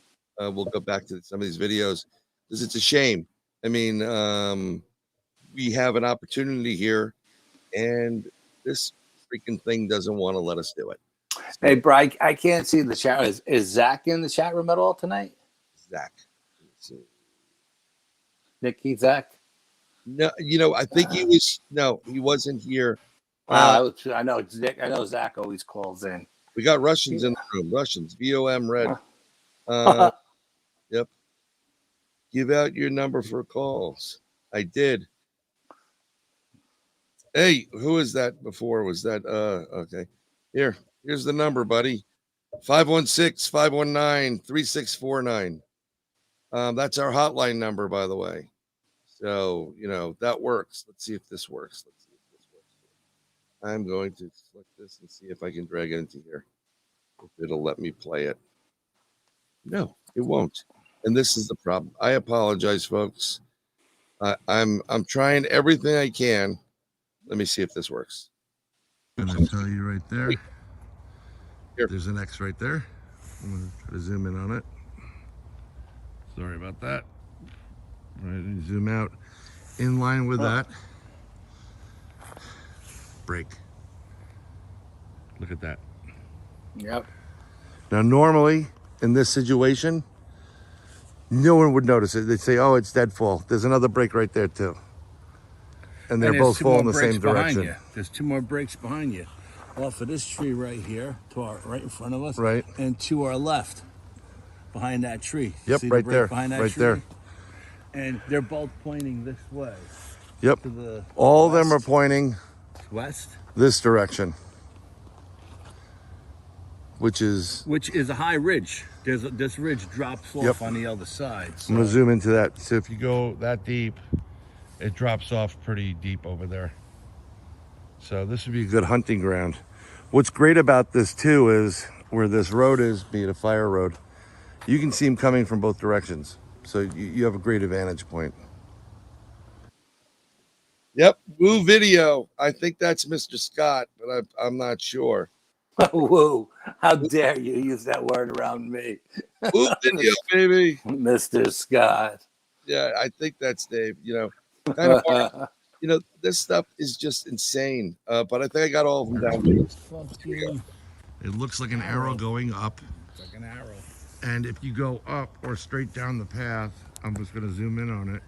we'll go back to some of these videos because it's a shame. I mean, we have an opportunity here, and this freaking thing doesn't want to let us do it. So, Hey, Bri, I can't see the chat. Is Zach in the chat room at all tonight? Zach. Let's see. Nikki, Zach? No, you know, I think he was. No, he wasn't here. I know Nick. I know Zach always calls in. We got Russians in the room. Russians, VOM red. Yep. Give out your number for calls. I did. Hey, who is that before? Was that okay. Here's the number, buddy. 516-519-3649. That's our hotline number, by the way. So, you know, that works. Let's see if this works. I'm going to select this and see if I can drag it into here. If it'll let me play it. No, it won't. And this is the problem. I apologize, folks. I'm trying everything I can. Let me see if this works. I'm going to tell you right there. Here. There's an X right there. I'm going to try to zoom in on it. Sorry about that. All right, and zoom out. In line with that. Break. Look at that. Yep. Now, normally in this situation, no one would notice it. They'd say, "Oh, it's deadfall." There's another break right there too, and they're both full in the same direction. There's two more breaks behind you, off of this tree right here, right in front of us, Right, and to our left, behind that tree. Yep, See right the break there, behind that right tree? there. And they're both pointing this way. Yep. To the All of west. them are pointing West, this direction, which is a high ridge. This ridge drops off Yep. on the other side. So. I'm gonna zoom into that. So if you go that deep, it drops off pretty deep over there. So this would be a good hunting ground. What's great about this too is where this road is, be it a fire road, you can see them coming from both directions. So you have a great advantage point. Yep, Woo Video. I think that's Mr. Scott, but I'm not sure. Woo! How dare you use that word around me, Woo Video, baby. Mr. Scott? Yeah, I think that's Dave. You know, kind of hard. You know, this stuff is just insane. But I think I got all of them down. It looks like an arrow going up. It's like an arrow. And if you go up or straight down the path, I'm just gonna zoom in on it.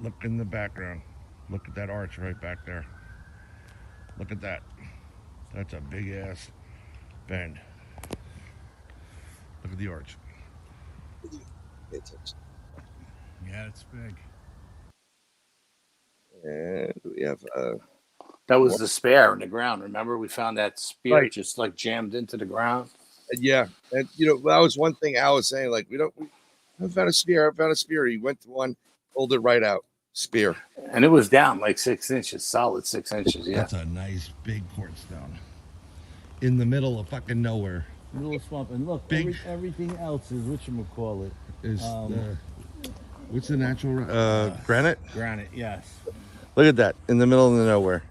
Look in the background. Look at that arch right back there. Look at that. That's a big ass bend. Look at the arch. Yeah, it's big. And we have That was the spear in the ground. Remember, we found that spear Right. just like jammed into the ground. yeah, and you know, that was one thing Al was saying. Like, we I found a spear. I found a spear. He went to one, pulled it right out. Spear. And it was down like 6 inches, solid 6 inches. Yeah. That's a nice big quartz stone. In the middle of fucking nowhere. Little swamp, and look, Big- everything else is whatchamacallit. Is what's the natural granite? Granite, yes. Look at that. In the middle of the nowhere.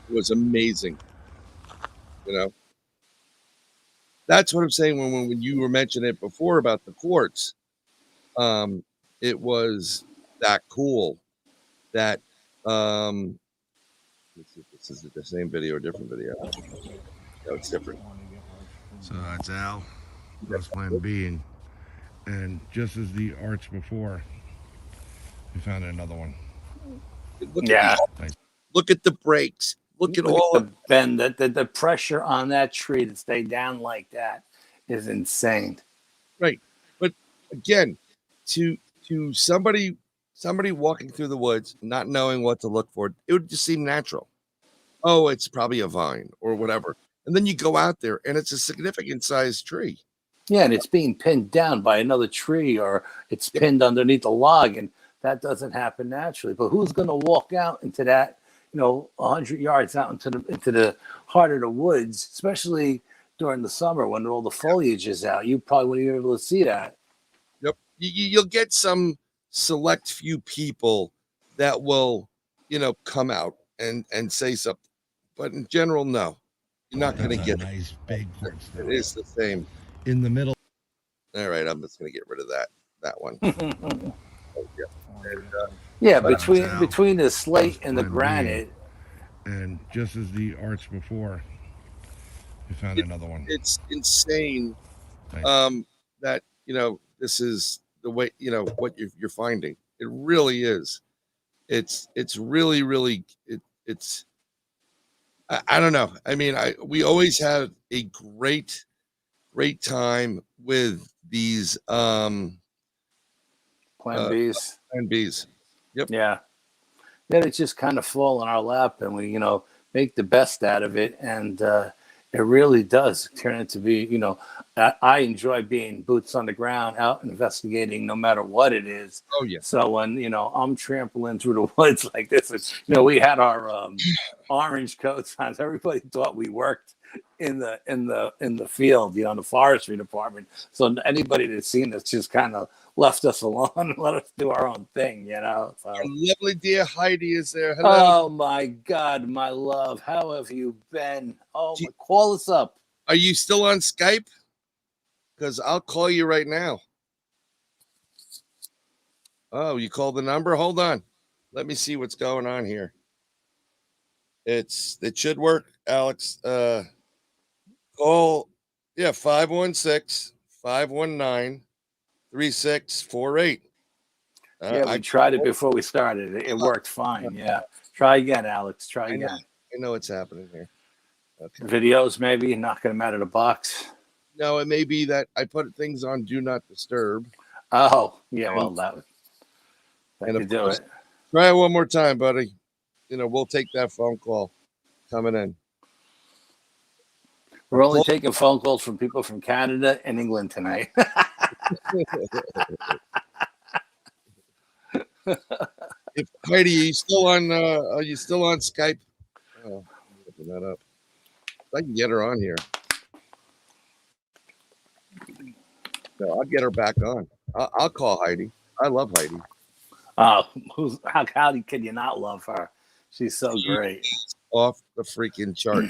It was amazing. You know, that's what I'm saying when you were mentioning it before about the quartz. It was that cool that let's see if this This is the same video or different video? No, it's different. So that's Al. That's plan B. And just as the arch before, we found another one. Yeah. Look at the brakes. Look at all the bend. The pressure on that tree to stay down like that is insane. Right. But again, to somebody walking through the woods, not knowing what to look for, it would just seem natural. Oh, it's probably a vine or whatever. And then you go out there and it's a significant sized tree. Yeah, and it's being pinned down by another tree, or it's pinned underneath a log, and that doesn't happen naturally. But who's going to walk out into that, 100 yards out into the heart of the woods, especially during the summer when all the foliage is out? You probably wouldn't even be able to see that. Yep. You'll get some select few people that will, come out and say something. But in general, no. You're not going to get nice big quartz. It is the same. In the middle. All right, I'm just going to get rid of that one. Between the slate and the granite. And just as the arch before, we found another one. It's insane that, this is the way, what you're finding. It really is. It's really, really, it's, I don't know. I mean, we always had a great time with these Plan Bs. Plan Bs. Yep. Yeah. Then it's just kind of fall in our lap, and we, make the best out of it. And it really does turn into be, I enjoy being boots on the ground, out investigating, no matter what it is. Oh yeah. So when I'm trampling through the woods like this, we had our orange coats on. Everybody thought we worked in the field, in the forestry department. So anybody that's seen us just kind of left us alone and let us do our own thing, So. Our lovely dear Heidi is there. Hello. Oh my God, my love, how have you been? Call us up. Are you still on Skype? Because I'll call you right now. Oh, you called the number? Hold on. Let me see what's going on here. It should work, Alex. Call 516-519-3648. We tried it before we started. It worked fine. Yeah. Try again, Alex. Try again. I know what's happening here. Okay. Videos, maybe knocking them out of the box. No, it may be that I put things on Do Not Disturb. Oh, yeah. Well, that could do it. Try it one more time, buddy. We'll take that phone call coming in. We're only taking phone calls from people from Canada and England tonight. Heidi, are you still on Skype? Oh, open that up. I can get her on here. No, I'll get her back on. I'll call Heidi. I love Heidi. Oh, how can you not love her? She's so great. Off the freaking chart.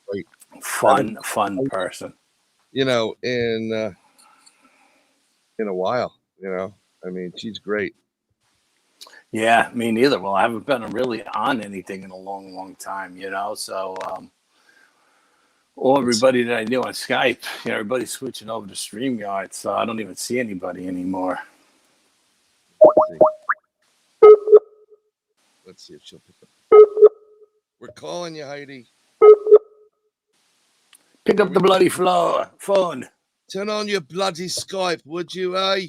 Great. Fun person. In a while, I mean, she's great. Yeah, me neither. Well, I haven't been really on anything in a long, long time, So, everybody that I knew on Skype, everybody's switching over to StreamYard, so I don't even see anybody anymore. Let's see if she'll pick up. We're calling you, Heidi. Pick up the bloody phone. Turn on your bloody Skype, would you, eh?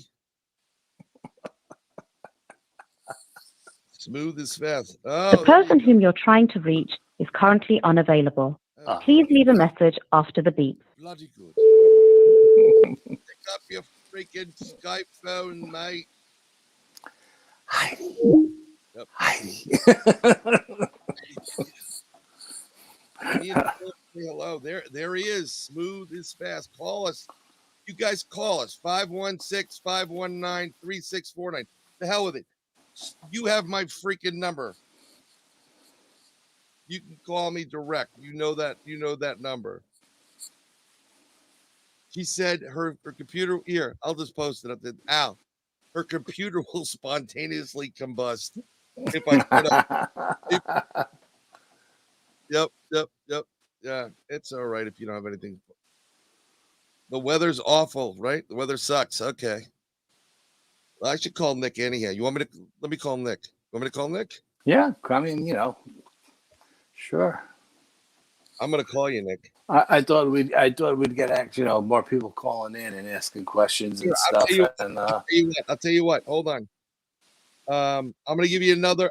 Smooth as fast. The person whom you're trying to reach is currently unavailable. Please leave a message after the beep. Bloody good. Pick up your freaking Skype phone, mate. Heidi. Yep. Heidi. Hello. There he is. Smooth as fast. Call us. You guys call us. 516-519-3649. The hell with it. You have my freaking number. You can call me direct. You know that number. She said her computer, here, I'll just post it up there. Al, her computer will spontaneously combust if I put up. Yep. Yeah, it's all right if you don't have anything. The weather's awful, right? The weather sucks. Okay. Well, I should call Nick anyhow. You want me to? Let me call Nick. Want me to call Nick? Yeah, I mean, sure. I'm gonna call you, Nick. I thought we'd get more people calling in and asking questions and I'll stuff. tell you, And I'll tell you what. Hold on. I'm gonna give you another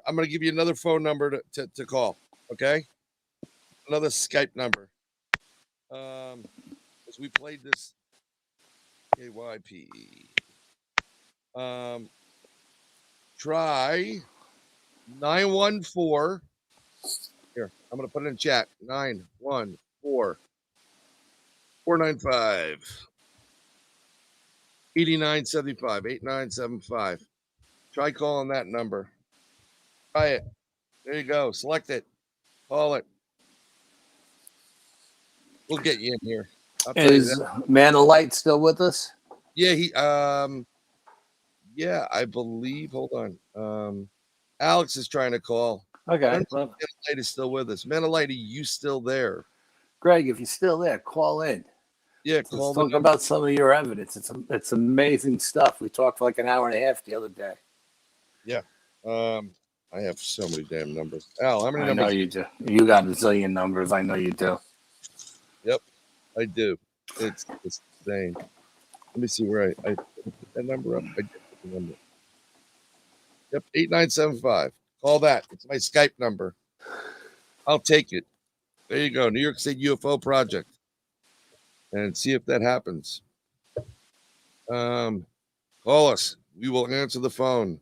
phone number to call. Okay. Another Skype number. As we played this KYP. Try 914. Here, I'm gonna put it in chat. 914 495 8975 8975. Try calling that number. Try it. There you go. Select it. Call it. We'll get you in here. is Man of Light still with us? Yeah, yeah, I believe. Hold on. Alex is trying to call. Okay. Man of Light is still with us. Man of Light, are you still there? Greg, if you're still there, call in. Yeah, Let's talk about some of your evidence. It's amazing stuff. We talked for like an hour and a half the other day. Yeah. I have so many damn numbers. Al, how many numbers? I know you do. You got a zillion numbers. I know you do. Yep, I do. It's insane. Let me see where I put that number up. I did put the number. Yep, 8975. Call that. It's my Skype number. I'll take it. There you go. New York State UFO Project. And see if that happens. Call us. We will answer the phone.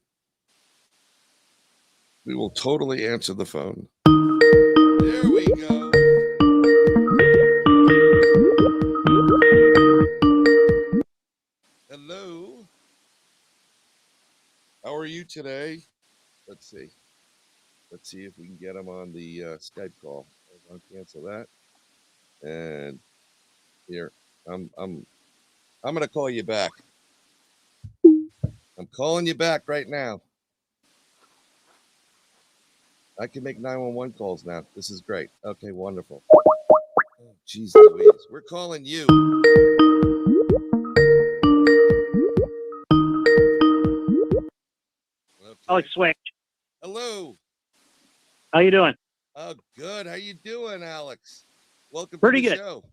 We will totally answer the phone. There we go. Hello. How are you today? Let's see. Let's see if we can get him on the Skype call. I'll cancel that. And here, I'm gonna call you back. I'm calling you back right now. I can make 911 calls now. This is great. Okay, wonderful. Oh, jeez Louise. We're calling you. Okay. Alex Swick. Hello. How you doing? Oh, good. How you doing, Alex? Welcome Pretty to the good. show.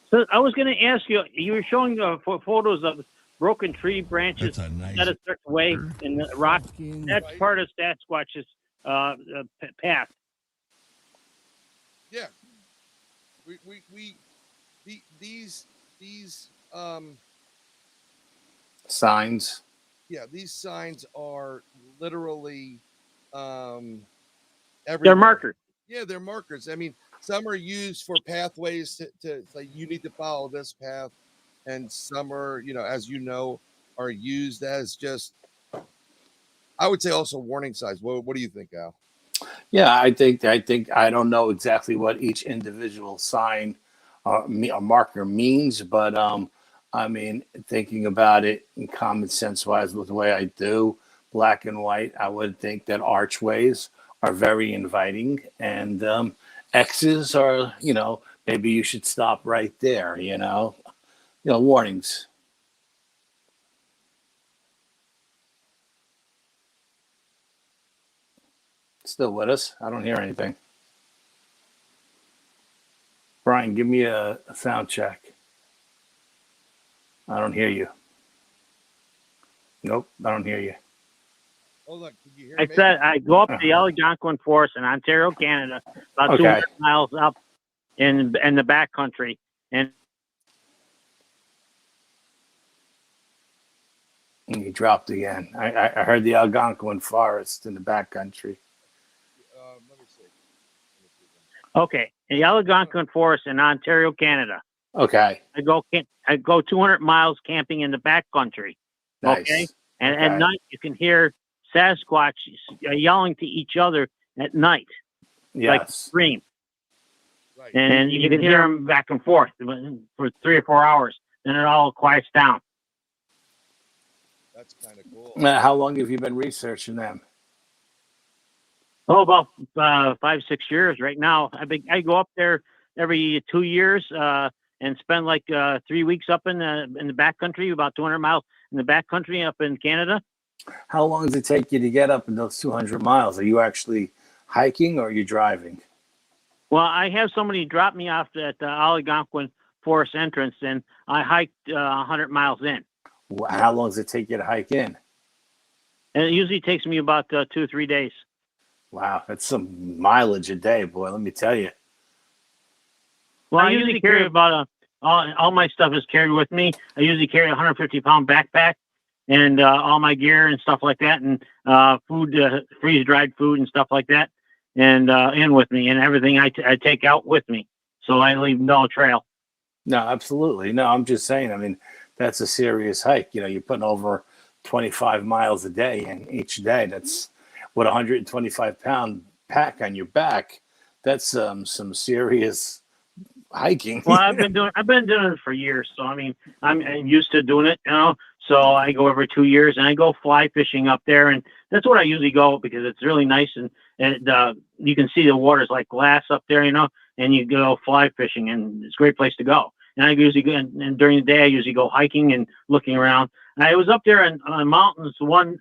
So I was going to ask you. You were showing photos of broken tree branches That's a nice set a certain way in the rock. That's Right. part of Sasquatch's path. Yeah. These Signs. yeah, these signs are literally everywhere. They're markers. Yeah, they're markers. I mean, some are used for pathways to like you need to follow this path, and some are, as you know, are used as just, I would say, also warning signs. What do you think, Al? Yeah, I think I don't know exactly what each individual sign or marker means, but I mean, thinking about it in common sense wise with the way I do, black and white, I would think that archways are very inviting, and X's are, maybe you should stop right there, warnings. Still with us? I don't hear anything. Brian, give me a sound check. I don't hear you. Nope, I don't hear you. Hold on, can you hear I me? said I go up the Algonquin Forest in Ontario, Canada, about 200 miles up in the back country, and You dropped again. I heard the Algonquin Forest in the back country. Let me see. okay, in the Algonquin Forest in Ontario, Canada. Okay. I go 200 miles camping in the back country. Nice. Okay, and Okay. at night you can hear Sasquatch yelling to each other at night, like Yes. scream, Right. and you can hear them back and forth for 3 or 4 hours. Then it all quiets down. That's kind of cool. How long have you been researching them? Oh, about 5-6 years right now. I go up there every 2 years and spend like 3 weeks up in the back country, about 200 miles in the back country up in Canada. How long does it take you to get up in those 200 miles? Are you actually hiking or are you driving? Well, I have somebody drop me off at the Algonquin Forest entrance, and I hiked 100 miles in. How long does it take you to hike in? And it usually takes me about 2 or 3 days. Wow, that's some mileage a day, boy. Let me tell you. Well, I usually carry about all my stuff is carried with me. I usually carry a 150-pound backpack and all my gear and stuff like that, and food, freeze-dried food and stuff like that, and in with me, and everything I take out with me, so I leave no trail. No, absolutely. No, I'm just saying. I mean, that's a serious hike. You know, you're putting over 25 miles a day, and each day that's what 125-pound pack on your back. That's some serious hiking. Well, I've been doing it for years, so I mean, I'm used to doing it, you know. So I go every 2 years, and I go fly fishing up there, and that's what I usually go because it's really nice, and you can see the water's like glass up there, you know, and you go fly fishing, and it's a great place to go. And I usually go, and during the day, I usually go hiking and looking around. And I was up there on mountains one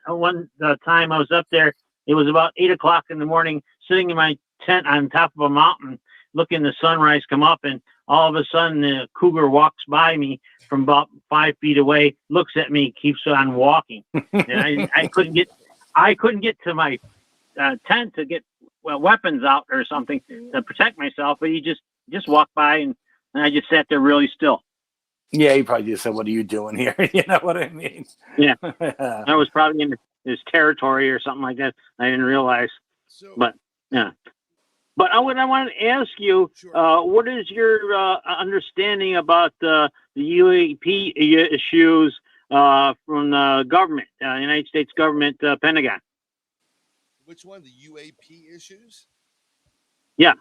time I was up there. It was about 8 o'clock in the morning, sitting in my tent on top of a mountain, looking the sunrise come up, and all of a sudden the cougar walks by me from about 5 feet away, looks at me, keeps on walking, and I couldn't get to my tent to get weapons out or something to protect myself, but he just walked by, and I just sat there really still. Yeah, he probably just said, "What are you doing here?" You know what I mean? Yeah, I was probably in his territory or something like that. I didn't realize, but yeah. But I wanted to ask you, what is your understanding about the UAP issues from the government, United States government, Pentagon? Which one? The UAP issues? Yeah.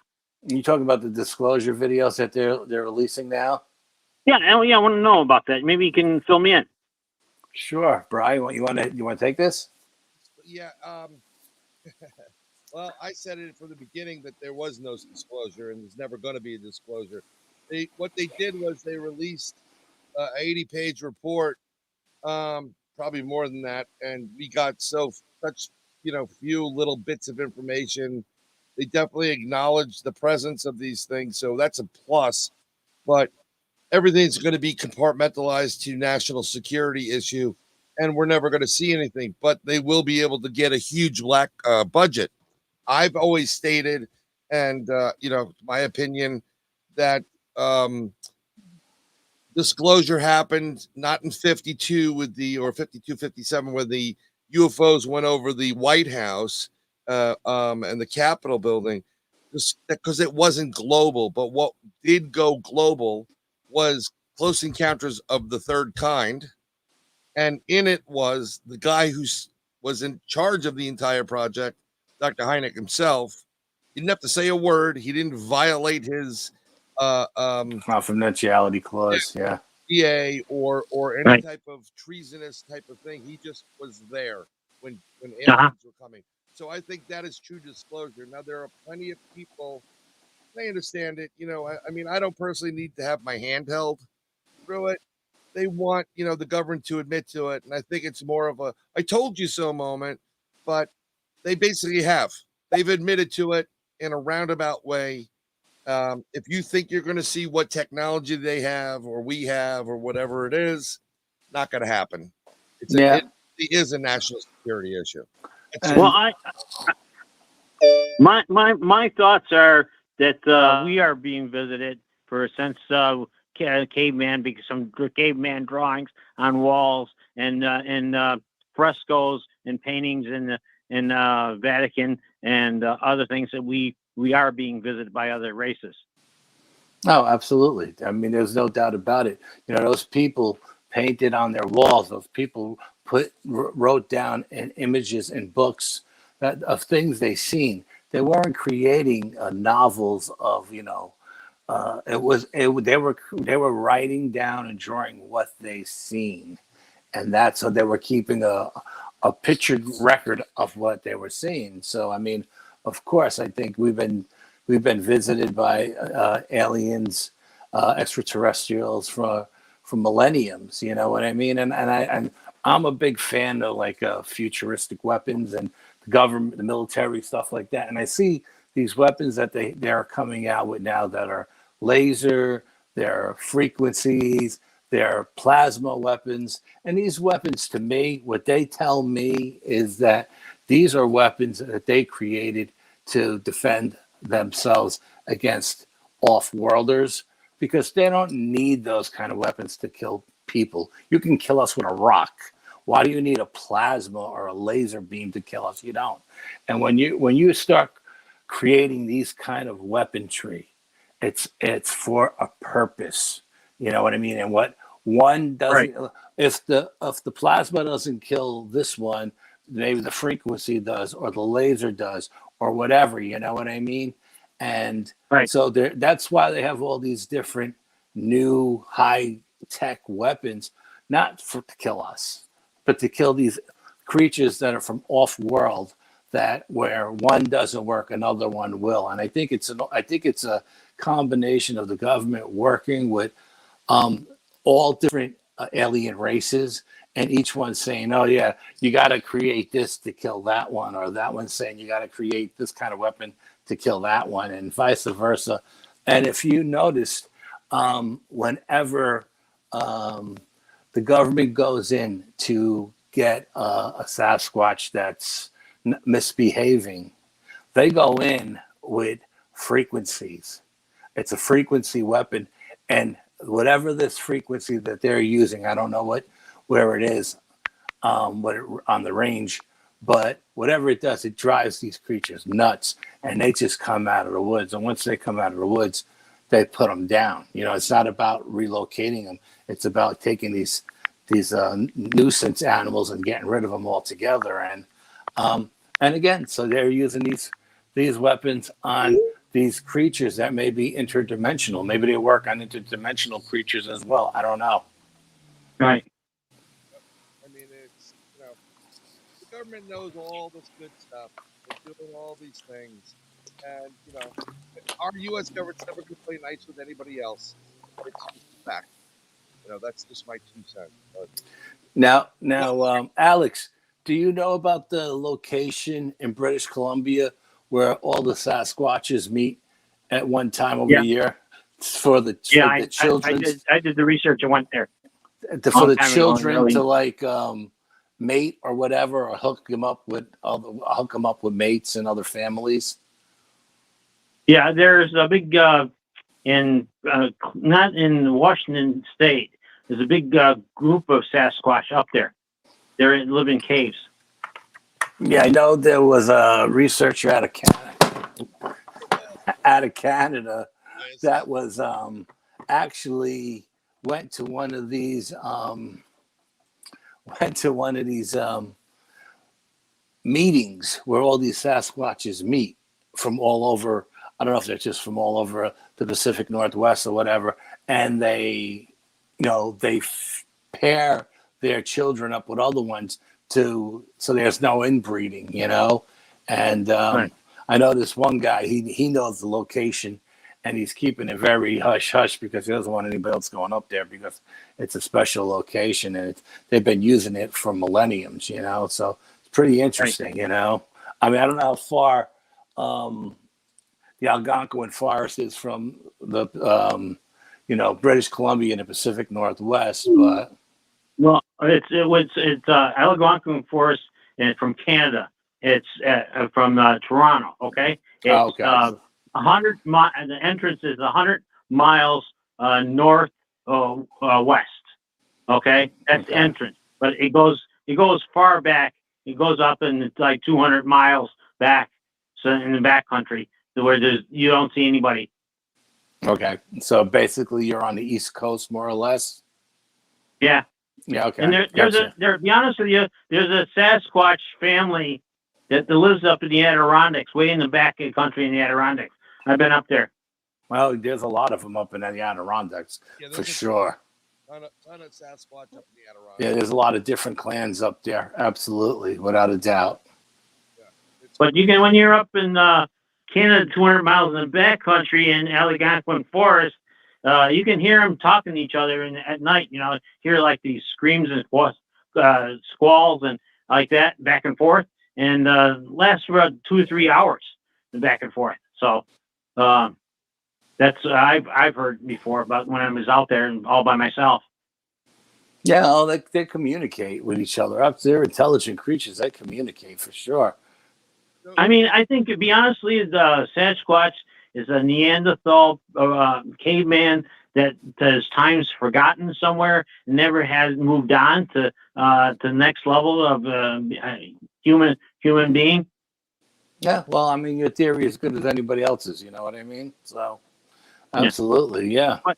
You talking about the disclosure videos that they're releasing now? Yeah, I want to know about that. Maybe you can fill me in. Sure, Brian. You want to take this? Yeah. Well, I said it from the beginning that there was no disclosure, and there's never going to be a disclosure. What they did was they released an 80-page report, probably more than that, and we got such few little bits of information. They definitely acknowledged the presence of these things, so that's a plus. But everything's going to be compartmentalized to national security issue, and we're never going to see anything. But they will be able to get a huge black budget. I've always stated, and my opinion, that disclosure happened not in 52 or 52, 57, where the UFOs went over the White House and the Capitol building, just because it wasn't global. But what did go global was Close Encounters of the Third Kind, and in it was the guy who was in charge of the entire project, Dr. Hynek himself. He didn't have to say a word. He didn't violate his confidentiality clause, yeah. DA or any type of treasonous type of thing. He just was there when aliens were coming. So I think that is true disclosure. Now there are plenty of people. They understand it. I mean, I don't personally need to have my hand held through it. They want, the government to admit to it. And I think it's more of a, I told you so moment, but they basically have. They've admitted to it in a roundabout way. If you think you're going to see what technology they have or we have or whatever it is, not going to happen. It is a national security issue. Well, my thoughts are that we are being visited for since caveman, because some caveman drawings on walls and frescoes and paintings in Vatican and other things that we are being visited by other races. Oh, absolutely. I mean, there's no doubt about it. Those people painted on their walls. Those people wrote down in images and books of things they seen. They weren't creating novels of, they were writing down and drawing what they seen, and so they were keeping a pictured record of what they were seeing. So I mean, of course, I think we've been visited by aliens, extraterrestrials for millenniums. You know what I mean? And I'm a big fan of like futuristic weapons and the government, the military, stuff like that. And I see these weapons that they're coming out with now that are laser, they're frequencies, they're plasma weapons. And these weapons, to me, what they tell me is that these are weapons that they created to defend themselves against off-worlders, because they don't need those kind of weapons to kill people. You can kill us with a rock. Why do you need a plasma or a laser beam to kill us? You don't. And when you start creating these kind of weaponry, it's for a purpose. You know what I mean? And what one doesn't, right. If the plasma doesn't kill this one, maybe the frequency does, or the laser does, or whatever. You know what I mean? And right. So that's why they have all these different new high-tech weapons, not to kill us, but to kill these creatures that are from off-world, that where one doesn't work, another one will. And I think it's a combination of the government working with all different alien races, and each one saying, "Oh yeah, you got to create this to kill that one," or that one saying, "You got to create this kind of weapon to kill that one," and vice versa. And if you noticed, whenever the government goes in to get a Sasquatch that's misbehaving, they go in with frequencies. It's a frequency weapon, and whatever this frequency that they're using, I don't know where it is, on the range, but whatever it does, it drives these creatures nuts, and they just come out of the woods. And once they come out of the woods, they put them down. You know, it's not about relocating them; it's about taking these nuisance animals and getting rid of them altogether. And again, so they're using these weapons on these creatures that may be interdimensional. Maybe they work on interdimensional creatures as well. I don't know. Right. I mean, it's, the government knows all this good stuff. They're doing all these things. And, our U.S. government's never going to play nice with anybody else. It's just a fact. That's just my 2 cents. But... Now, Alex, do you know about the location in British Columbia where all the Sasquatches meet at one time over the year for the children? I did the research and went there. For the children to like mate or whatever, or hook them up with mates and other families. Yeah, there's a big not in Washington State. There's a big group of Sasquatch up there. They live in caves. Yeah, I know there was a researcher out of Canada that was actually went to one of these meetings where all these Sasquatches meet from all over. I don't know if they're just from all over the Pacific Northwest or whatever, and they pair their children up with other ones so there's no inbreeding, and right. I know this one guy, he knows the location, and he's keeping it very hush hush because he doesn't want anybody else going up there because it's a special location, and they've been using it for millenniums, so it's pretty interesting. Right. I mean, I don't know how far the Algonquin Forest is from the British Columbia in the Pacific Northwest, but well, it's Algonquin Forest and from Canada. It's from Toronto. Okay, it's 100 the entrance is 100 miles north west. Okay, that's the entrance, but it goes far back. It goes up and it's like 200 miles back, so in the back country where you don't see anybody. Okay, so basically you're on the East Coast, more or less. Yeah. Yeah. Okay. And to be honest with you, there's a Sasquatch family that lives up in the Adirondacks, way in the back of the country in the Adirondacks. I've been up there. Well, there's a lot of them up in the Adirondacks, for sure. Ton of Sasquatch up in the Adirondacks. Yeah, there's a lot of different clans up there. Absolutely, without a doubt. Yeah, But you can, when you're up in Canada, 200 miles in the backcountry in Algonquin Forest, you can hear them talking to each other at night. You know, hear like these screams and squalls and like that back and forth, and lasts for about 2 or 3 hours, back and forth. So that's I've heard before about when I was out there and all by myself. Yeah, oh, they communicate with each other. Up there, intelligent creatures. They communicate for sure. I mean, I think, to be honestly, the Sasquatch is a Neanderthal caveman that has times forgotten somewhere, never has moved on to the next level of human being. Yeah, well, I mean, your theory is as good as anybody else's. You know what I mean? So, Yeah. absolutely, yeah. But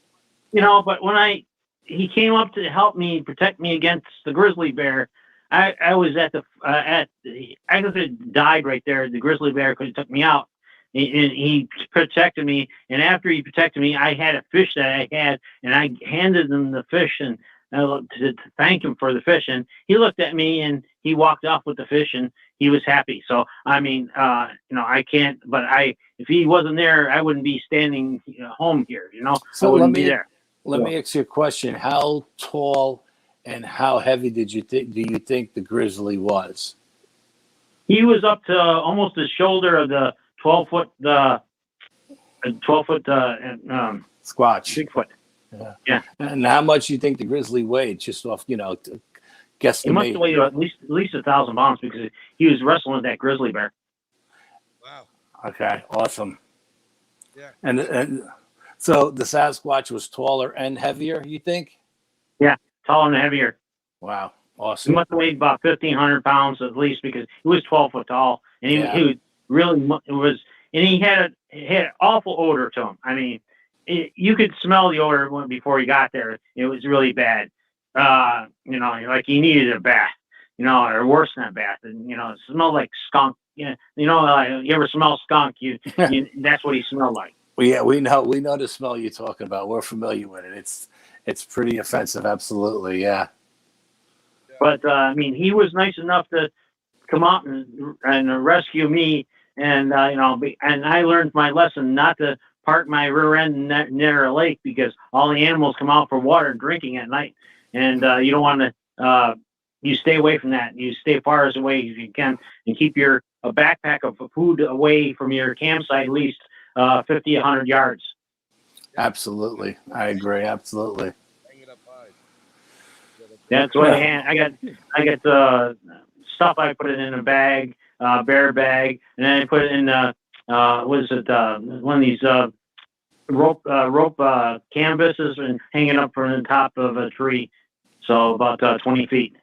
when he came up to help me protect me against the grizzly bear, I was I could have died right there. The grizzly bear could have took me out. He protected me, and after he protected me, I had a fish that I had, and I handed him the fish and to thank him for the fish. And he looked at me and he walked off with the fish, and he was happy. So I mean, I can't. But if he wasn't there, I wouldn't be standing home here. So I wouldn't be there. Let me ask you a question. How tall and how heavy do you think the grizzly was? He was up to almost the shoulder of the 12-foot Squatch. Bigfoot. Yeah. And how much do you think the grizzly weighed? Just off, guesstimate. He must have weighed at least 1,000 pounds because he was wrestling with that grizzly bear. Wow. Okay, awesome. Yeah. And so the Sasquatch was taller and heavier, you think? Yeah, taller and heavier. Wow, He awesome. must have weighed about 1,500 pounds at least because he was 12 foot tall, and he was really and he had an awful odor to him. I mean, you could smell the odor before he got there. It was really bad. Like he needed a bath, or worse than a bath, and it smelled like skunk. You ever smell skunk? That's what he smelled like. Well, yeah, we know the smell you're talking about. We're familiar with it. It's pretty offensive, absolutely, yeah. But I mean, he was nice enough to come out and rescue me, and and I learned my lesson not to park my rear end near a lake because all the animals come out for water drinking at night, and you don't want to. You stay away from that. You stay far as away as you can, and keep a backpack of food away from your campsite at least 50, 100 yards. Absolutely, I agree. Absolutely. That's what I got the stuff. I put it in a bag, bear bag, and then I put it in one of these rope canvases and hanging up from the top of a tree, so about 20 feet.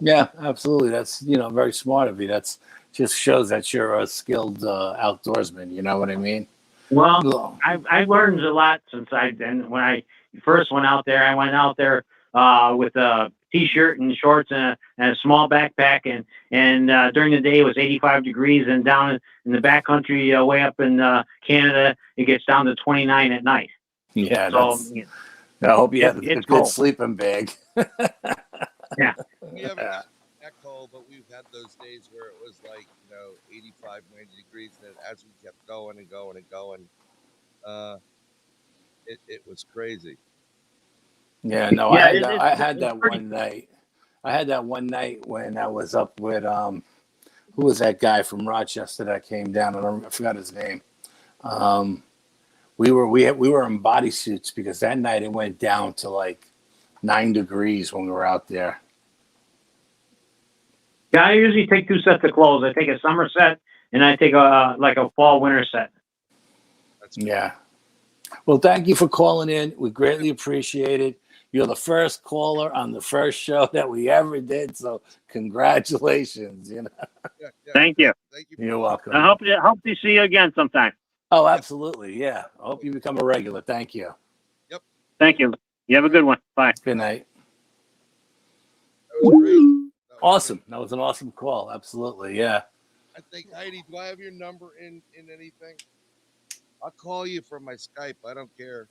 Yeah, absolutely. That's very smart of you. That's just shows that you're a skilled outdoorsman. You know what I mean? Well, I've learned a lot since when I first went out there. I went out there with a t-shirt and shorts and a small backpack, and during the day it was 85 degrees, and down in the backcountry way up in Canada it gets down to 29 at night. Yeah, so I hope you have a good cold. sleeping bag. Yeah. We haven't gotten that cold, but we've had those days where it was like 85, 90 degrees, and as we kept going and going and going, it was crazy. Yeah, no, I had that one night. I had that one night when I was up with who was that guy from Rochester that came down? I forgot his name. We were in bodysuits because that night it went down to like 9 degrees when we were out there. Yeah, I usually take 2 sets of clothes. I take a summer set and I take a fall winter set. Yeah. Well, thank you for calling in. We greatly appreciate it. You're the first caller on the first show that we ever did, so congratulations. Yeah. Thank you. Thank you. You're welcome. I hope to see you again sometime. Oh, absolutely. Yeah. I hope you become a regular. Thank you. Yep. Thank you. You have a good one. Bye. Good night. That was great. Awesome. That was an awesome call. Absolutely. Yeah. I think, Heidi, do I have your number in anything? I'll call you from my Skype. I don't care.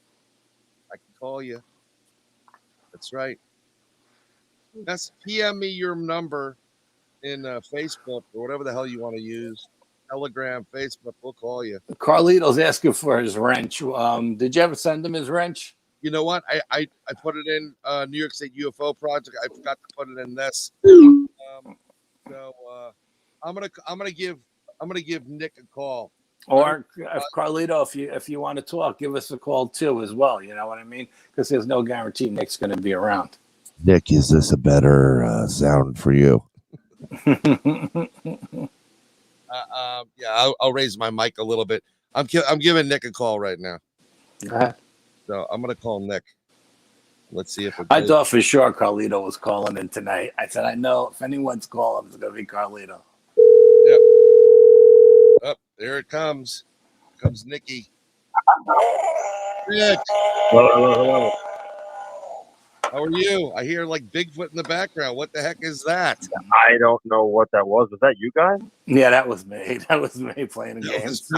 I can call you. That's right. PM me your number in Facebook or whatever the hell you want to use. Telegram, Facebook, we'll call you. Carlito's asking for his wrench. Did you ever send him his wrench? You know what? I put it in New York State UFO Project. I forgot to put it in this. So I'm gonna give Nick a call. Or if Carlito, if you want to talk, give us a call too as well. You know what I mean? Because there's no guarantee Nick's going to be around. Nick, is this a better sound for you? Yeah, I'll raise my mic a little bit. I'm giving Nick a call right now. So I'm gonna call Nick. Let's see if I thought for sure Carlito was calling in tonight. I said, I know if anyone's calling, it's gonna be Carlito. Yep. Oh, there it comes. Comes Nicky. Nick. Hello. How are you? I hear like Bigfoot in the background. What the heck is that? I don't know what that was. Was that you guys? Yeah, that was me. That was me playing games.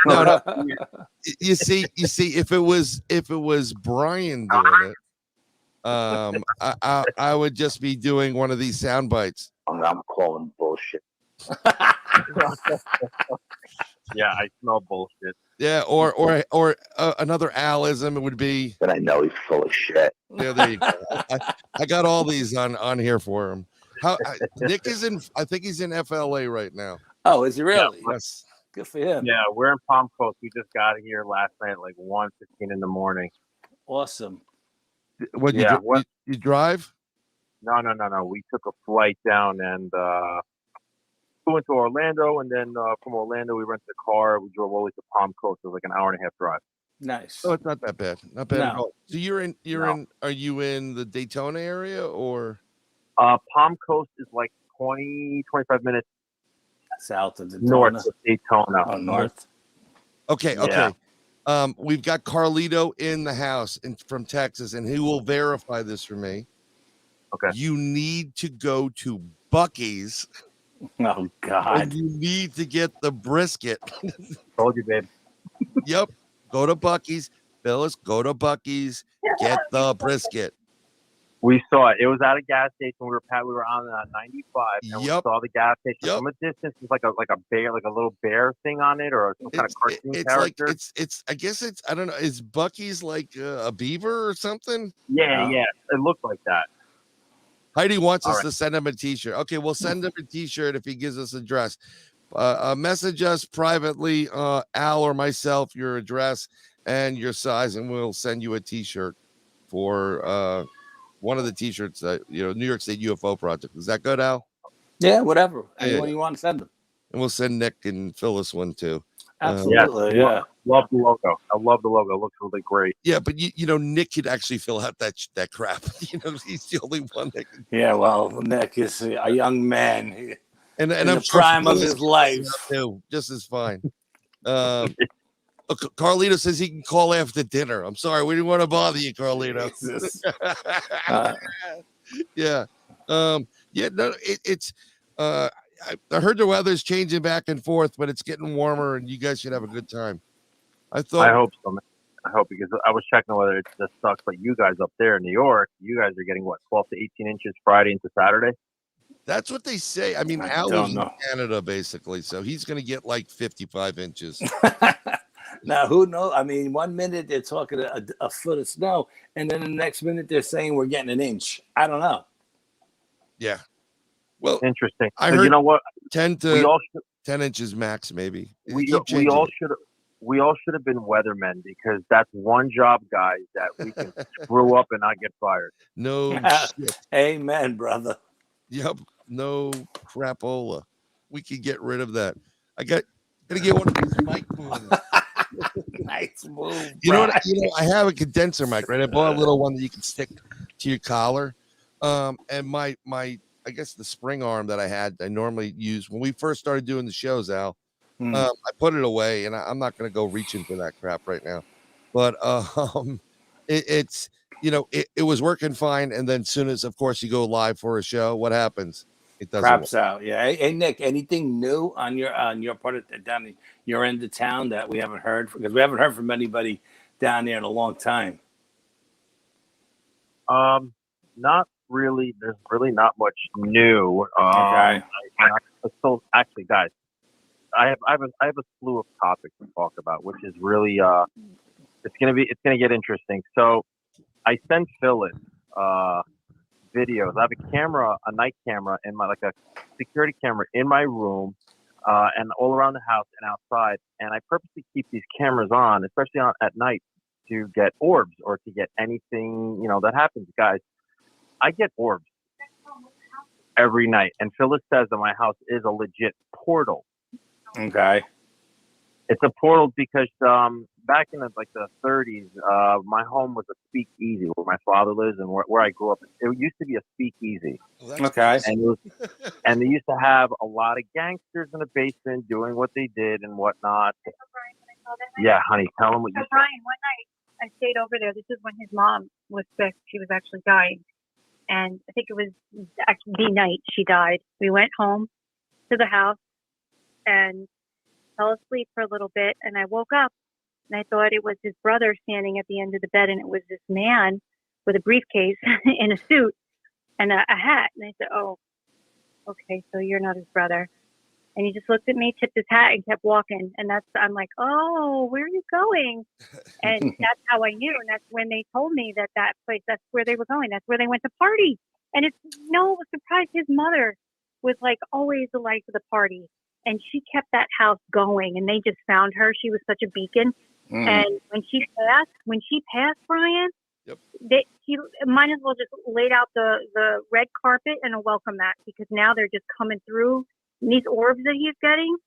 No. You see, if it was Brian doing it, I would just be doing one of these sound bites. I'm calling bullshit. Yeah, I smell bullshit. Yeah, or another Alism, it would be. But I know he's full of shit. Yeah, there you go. I got all these on here for him. Nick is in. I think he's in FLA right now. Oh, is he really? Yeah, yes. Good for him. Yeah, we're in Palm Coast. We just got here last night at like 1:15 in the morning. Awesome. What? Yeah, you drive? No. We took a flight down and flew into Orlando, and then from Orlando we rented a car. We drove all the way to Palm Coast. It was like an hour and a half drive. Nice. Oh, it's not that bad. Not bad at No. all. So you're in. Are you in the Daytona area or? Palm Coast is like 20-25 minutes south of Daytona. north of Daytona. Oh, north. Okay. Yeah. We've got Carlito in the house from Texas, and he will verify this for me. Okay. You need to go to Buc-ee's. Oh God. And you need to get the brisket. Told you, babe. Yep. Go to Buc-ee's. Phyllis, go to Buc-ee's. Get the brisket. We saw it. It was at a gas station. We were on 95, and we saw the gas station from a distance. It's like a bear, like a little bear thing on it, or some kind of cartoon character. Like I guess it's. I don't know. Is Buc-ee's like a beaver or something? Yeah. It looked like that. Heidi wants us to send him a T-shirt. Okay, we'll send him a T-shirt if he gives us address. Message us privately, Al or myself, your address and your size, and we'll send you a T-shirt for one of the T-shirts. New York State UFO Project. Is that good, Al? Yeah, whatever. Anyone you want to send them. And we'll send Nick and Phyllis one too. Absolutely, yeah. Love the logo. I love the logo. It looks really great. Yeah, but Nick could actually fill out that crap. He's the only one that can. Yeah, well, Nick is a young man, and in I'm the prime of his life. Too, just as fine. Carlito says he can call after dinner. I'm sorry, we didn't want to bother you, Carlito. Yeah. No, it's I heard the weather's changing back and forth, but it's getting warmer, and you guys should have a good time. I hope so, man. I hope, because I was checking whether it just sucks, but you guys up there in New York, you guys are getting what, 12 to 18 inches Friday into Saturday? That's what they say. I mean, Al lives in Canada, basically, so he's going to get like 55 inches. Now, who knows? I mean, 1 minute they're talking a foot of snow, and then the next minute they're saying we're getting an inch. I don't know. Yeah. Well, interesting. I heard, you know what? 10 to 10 inches max, maybe. We all should have been weathermen, because that's one job, guys, that we can screw up and not get fired. No shit. Amen, brother. Yep. No crapola. We could get rid of that. Gotta get one of these mic booms. Nice move. You know what? I have a condenser mic, right? I bought a little one that you can stick to your collar. And my I guess the spring arm that I normally use when we first started doing the shows, Al. I put it away, and I'm not going to go reaching for that crap right now. But it was working fine, and then soon as, of course, you go live for a show, what happens? It doesn't Craps work. out. Yeah. Hey, Nick, anything new on your part of down in your end of town that we haven't heard? Because we haven't heard from anybody down there in a long time. Not there's really not much new. Okay. So actually, guys, I have a slew of topics to talk about, which is really it's gonna get interesting. So I sent Phyllis videos. I have a night camera in my, like a security camera in my room, and all around the house and outside. And I purposely keep these cameras on, especially at night, to get orbs or to get anything, that happens. Guys, I get orbs every night. And Phyllis says that my house is a legit portal. Okay. It's a portal because back in the 30s, my home was a speakeasy where my father lives and where I grew up. It used to be a speakeasy. Okay. And they used to have a lot of gangsters in the basement doing what they did and whatnot. Yeah, honey, tell them what you said. Brian, one night I stayed over there. This is when his mom was sick. She was actually dying. And I think it was actually the night she died. We went home to the house and fell asleep for a little bit. And I woke up and I thought it was his brother standing at the end of the bed. And it was this man with a briefcase in a suit and a hat. And I said, oh, okay, so you're not his brother. And he just looked at me, tipped his hat, and kept walking. And I'm like, oh, where are you going? And that's how I knew. And that's when they told me that place, that's where they were going. That's where they went to party. And it was a surprise. His mother was like always the life of the party. And she kept that house going. And they just found her. She was such a beacon. And when she passed, Brian, he might as well just laid out the red carpet and a welcome mat, because now they're just coming through. And these orbs that he's getting,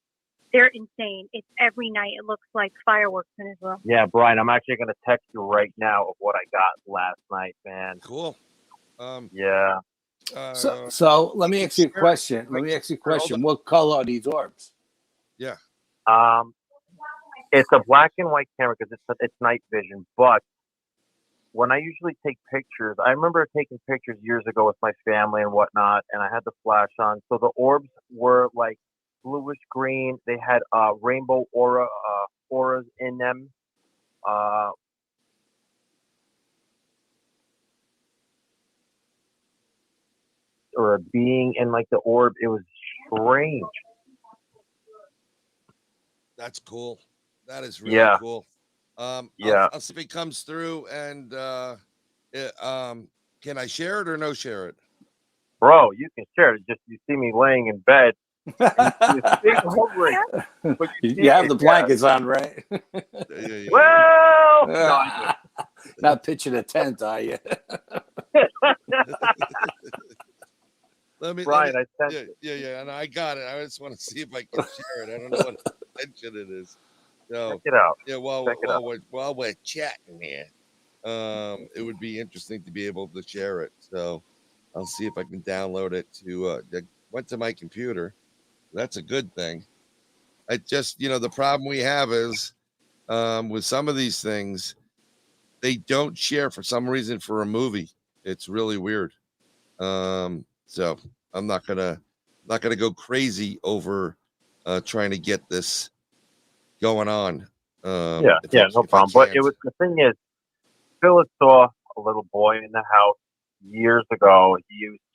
they're insane. It's every night. It looks like fireworks in his room. Yeah, Brian, I'm actually going to text you right now of what I got last night, man. Cool. Yeah. So let me ask you a question. What color are these orbs? Yeah. It's a black and white camera because it's night vision. But when I usually take pictures, I remember taking pictures years ago with my family and whatnot, and I had the flash on. So the orbs were like bluish green. They had rainbow auras in them. Or a being in like the orb. It was strange. That's cool. That is really cool. I'll see if it comes through, and can I share it or no share it? Bro, you can share it. Just you see me laying in bed. You have the blankets on, right? Well, not pitching a tent, are you? Brian, I sent it. Yeah, and I got it. I just want to see if I can share it. I don't know what extension it is. So, check it out. Yeah, while we're chatting here, it would be interesting to be able to share it. So I'll see if I can download it to went to my computer. That's a good thing. I just, the problem we have is with some of these things, they don't share for some reason for a movie. It's really weird. So I'm not gonna go crazy over trying to get this going on. No problem. But the thing is, Phyllis saw a little boy in the house years ago.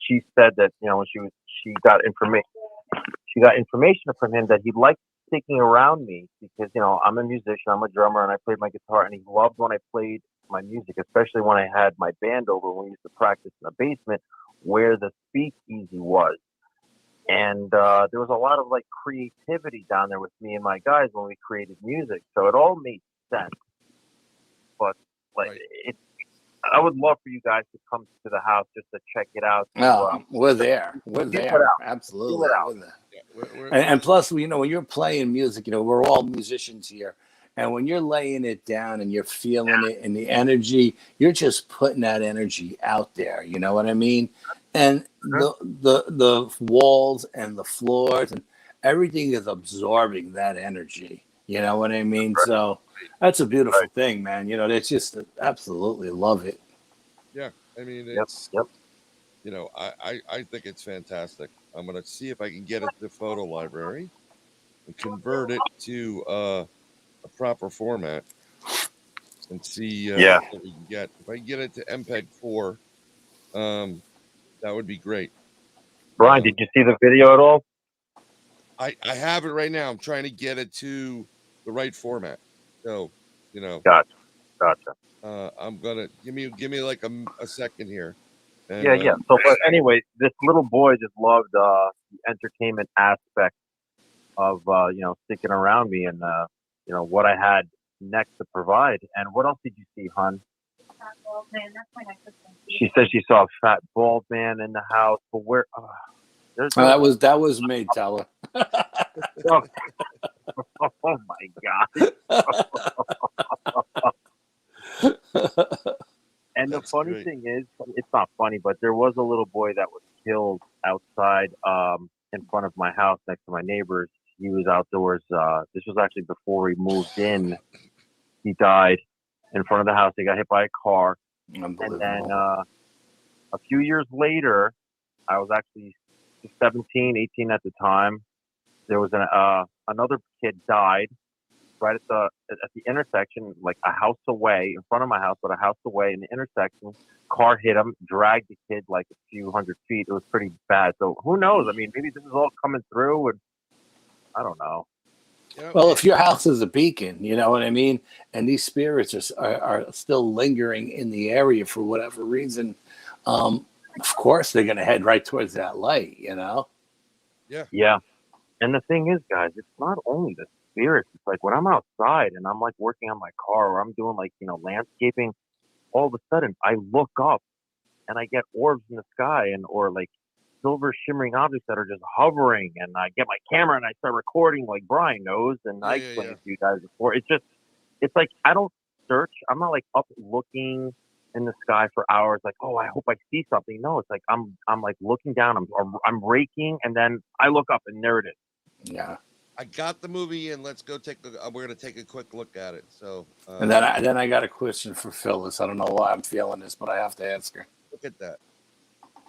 She said that when she got information from him that he liked sticking around me because I'm a musician, I'm a drummer, and I played my guitar, and he loved when I played my music, especially when I had my band over when we used to practice in the basement where the speakeasy was. And there was a lot of creativity down there with me and my guys when we created music. So it all made sense. But I would love for you guys to come to the house just to check it out. We're there. Absolutely. And plus, when you're playing music, we're all musicians here. And when you're laying it down and you're feeling it and the energy, you're just putting that energy out there. You know what I mean? And the walls and the floors and everything is absorbing that energy. You know what I mean? Right. So that's a beautiful thing, man. It's just absolutely love it. Yeah. I mean, it's, I think it's fantastic. I'm going to see if I can get it to the photo library and convert it to a proper format and see what we can get. If I can get it to MPEG 4, That would be great. Brian, did you see the video at all? I have it right now. I'm trying to get it to the right format. So, Gotcha. I'm gonna give me like a second here. And, Yeah. So, but anyway, this little boy just loved the entertainment aspect of sticking around me and what I had next to provide. And what else did you see, hon? She said she saw a fat bald man in the house, but where? That was me, tell her. Oh my god! And the funny thing is, it's not funny, but there was a little boy that was killed outside in front of my house next to my neighbors. He was outdoors. This was actually before we moved in. He died in front of the house. He got hit by a car. And then a few years later, I was actually 17, 18 at the time. There was another kid died right at the intersection, like a house away, in front of my house, but a house away in the intersection. Car hit him, dragged the kid like a few hundred feet. It was pretty bad. So who knows? I mean, maybe this is all coming through, and I don't know. Well, if your house is a beacon, you know what I mean, and these spirits are still lingering in the area for whatever reason, of course they're going to head right towards that light, Yeah. And the thing is, guys, it's not only the spirits. It's like when I'm outside and I'm like working on my car or I'm doing like, landscaping, all of a sudden I look up and I get orbs in the sky or like silver shimmering objects that are just hovering, and I get my camera and I start recording like Brian knows, and I explained it to you guys before. It's like I don't search. I'm not like up looking in the sky for hours like, oh, I hope I see something. No, it's like I'm like looking down, I'm raking, and then I look up and there it is. Yeah. I got the movie and let's go we're gonna take a quick look at it. So And then I got a question for Phyllis. I don't know why I'm feeling this, but I have to ask her. Look at that.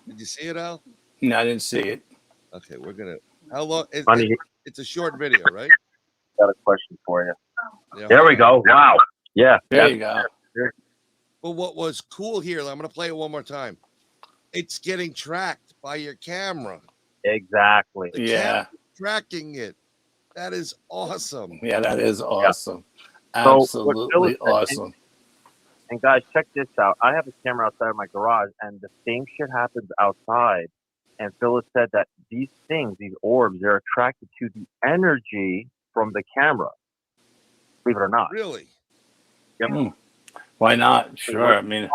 Did you see it, Al? No, I didn't see it. Okay, how long is Honey, it's a short video, right? Got a question for you. Yeah, there we go. Wow. Yeah. There you go. Well, what was cool here, I'm gonna play it one more time. It's getting tracked by your camera. Exactly. The camera's tracking it. That is awesome. Yeah, that is awesome. Yeah. Absolutely awesome. And guys, check this out. I have a camera outside of my garage, and the same shit happens outside. And Phyllis said that these things, these orbs, they're attracted to the energy from the camera. Believe it or not. Really? Yep. Why not? Sure. I mean,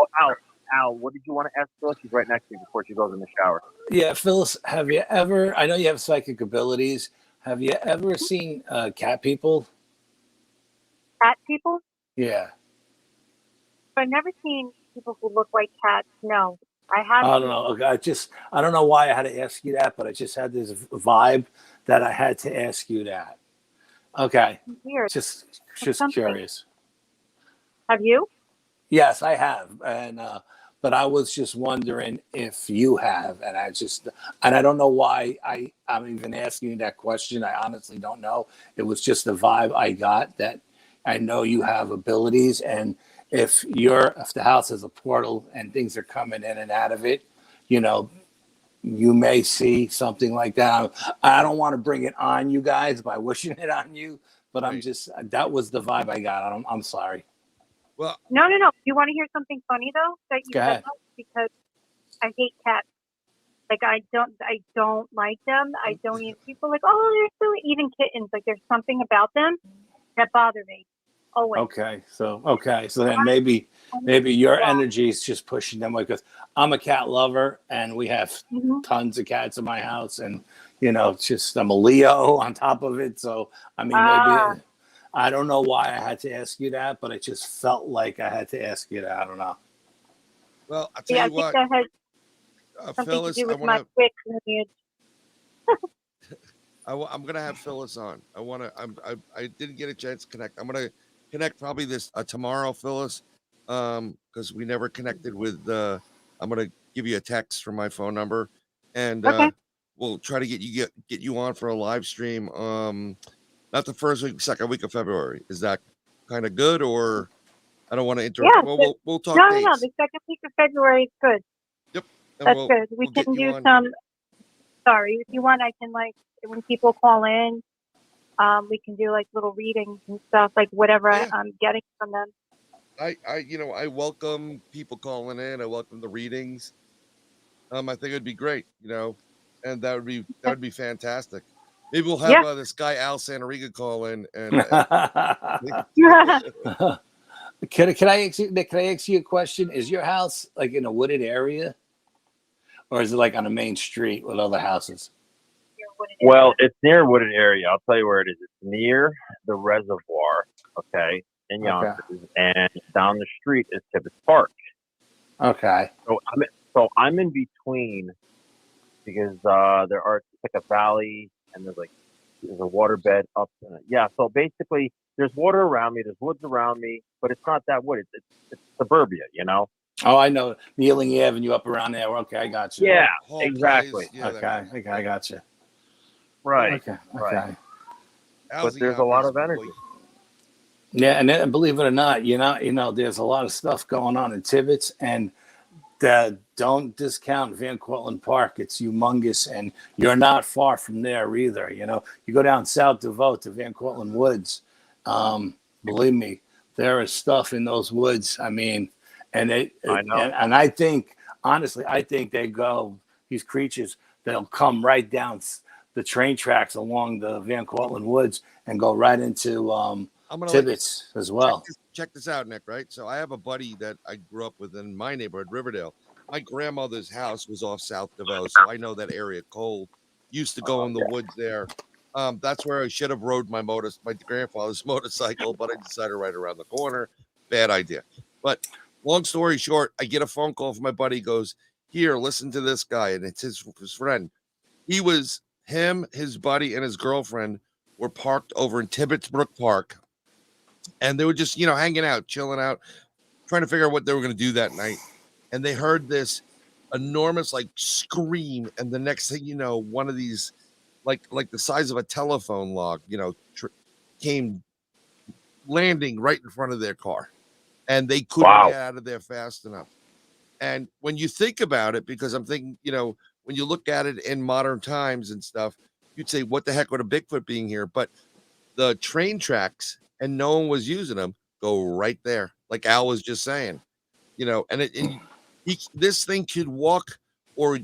Al, what did you want to ask Phyllis? She's right next to you before she goes in the shower. Yeah, Phyllis, have you ever? I know you have psychic abilities. Have you ever seen cat people? Cat people? Yeah. I've never seen people who look like cats. No, I haven't. I don't know. I don't know why I had to ask you that, but I just had this vibe that I had to ask you that. Okay. Weird. Just curious. Have you? Yes, I have, and but I was just wondering if you have, and I don't know why I'm even asking you that question. I honestly don't know. It was just the vibe I got that I know you have abilities, and if the house has a portal and things are coming in and out of it, you may see something like that. I don't want to bring it on you guys by wishing it on you, but Right. that was the vibe I got. I'm sorry. Well, No. You want to hear something funny though? That you Go said ahead. that? Because I hate cats. Like I don't like them. I don't even people like, oh, they're so even kittens. Like there's something about them that bother me. Always. Okay, so then maybe your energy is just pushing them, because I'm a cat lover and we have tons of cats in my house, and it's just I'm a Leo on top of it. So I mean, maybe I don't know why I had to ask you that, but it just felt like I had to ask you that. I don't know. Well, I'll tell you what. I think that has something Phyllis, to do with my quick lineage. I'm gonna have Phyllis on. I didn't get a chance to connect. I'm gonna connect probably this tomorrow, Phyllis, because we never connected with. I'm gonna give you a text from my phone number, and we'll try to get you on for a live stream. Not the first week, second week of February. Is that kind of good, or I don't want to interrupt? Yeah, well, we'll talk. No. dates. The second week of February is good. Yep. And That's good. We we'll get can you do on. some. Sorry, if you want, I can like when people call in, we can do like little readings and stuff, like whatever Yeah. I'm getting from them. I welcome people calling in. I welcome the readings. I think it'd be great, and that would be fantastic. Maybe we'll have Yeah. this guy Al Santariga call in and Can I ask you, Nick? Can I ask you a question? Is your house like in a wooded area, or is it like on a main street with other houses? Well, it's near a wooded area. I'll tell you where it is. It's near the reservoir, okay, in Yonkers, and down the street is Tibbetts Park. Okay. So I'm in between because it's like a valley and there's a waterbed up. So basically, there's water around me. There's woods around me, but it's not that wood. It's suburbia, Oh, I know. Kneeling Avenue up around there. Okay, I got you. Yeah, Whole exactly. place. Yeah, Okay, I got you. Right. Okay. Right. Al's But there's a lot of energy. Yeah, and then, believe it or not, there's a lot of stuff going on in Tibbetts, and don't discount Van Cortlandt Park. It's humongous, and you're not far from there either. You go down South DeVoe to Van Cortlandt Woods. Believe me, there is stuff in those woods. I mean, I know. And I think, honestly, these creatures, they'll come right down the train tracks along the Van Cortlandt Woods and go right into Tibbetts as well. Check this out, Nick, right? So I have a buddy that I grew up with in my neighborhood, Riverdale. My grandmother's house was off South DeVoe, so I know that area cold. Used to go in the woods there. That's where I should have rode my grandfather's motorcycle, but I decided right around the corner. Bad idea. But long story short, I get a phone call from my buddy. He goes, "Here, listen to this guy," and it's his friend. Him, his buddy, and his girlfriend were parked over in Tibbetts Brook Park, and they were just, hanging out, chilling out, trying to figure out what they were going to do that night. And they heard this enormous scream, and the next thing you know, one of these like the size of a telephone log, came landing right in front of their car, and they couldn't get out of there fast enough. And when you think about it, because I'm thinking, when you look at it in modern times and stuff, you'd say, what the heck with a Bigfoot being here? But the train tracks, and no one was using them, go right there. Like Al was just saying, and this thing could walk or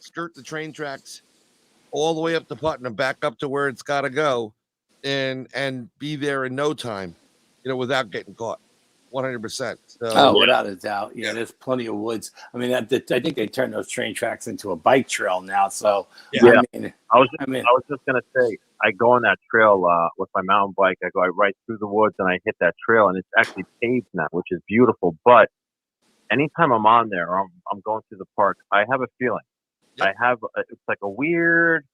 skirt the train tracks all the way up to Putnam, back up to where it's got to go, and be there in no time, without getting caught. 100%. So, without a doubt. Yeah, there's plenty of woods. I mean, I think they turned those train tracks into a bike trail now. So I was just gonna say, I go on that trail with my mountain bike. I go right through the woods and I hit that trail, and it's actually paved now, which is beautiful. But anytime I'm on there, or I'm going through the park, I have a feeling. Yep. It's like a weird,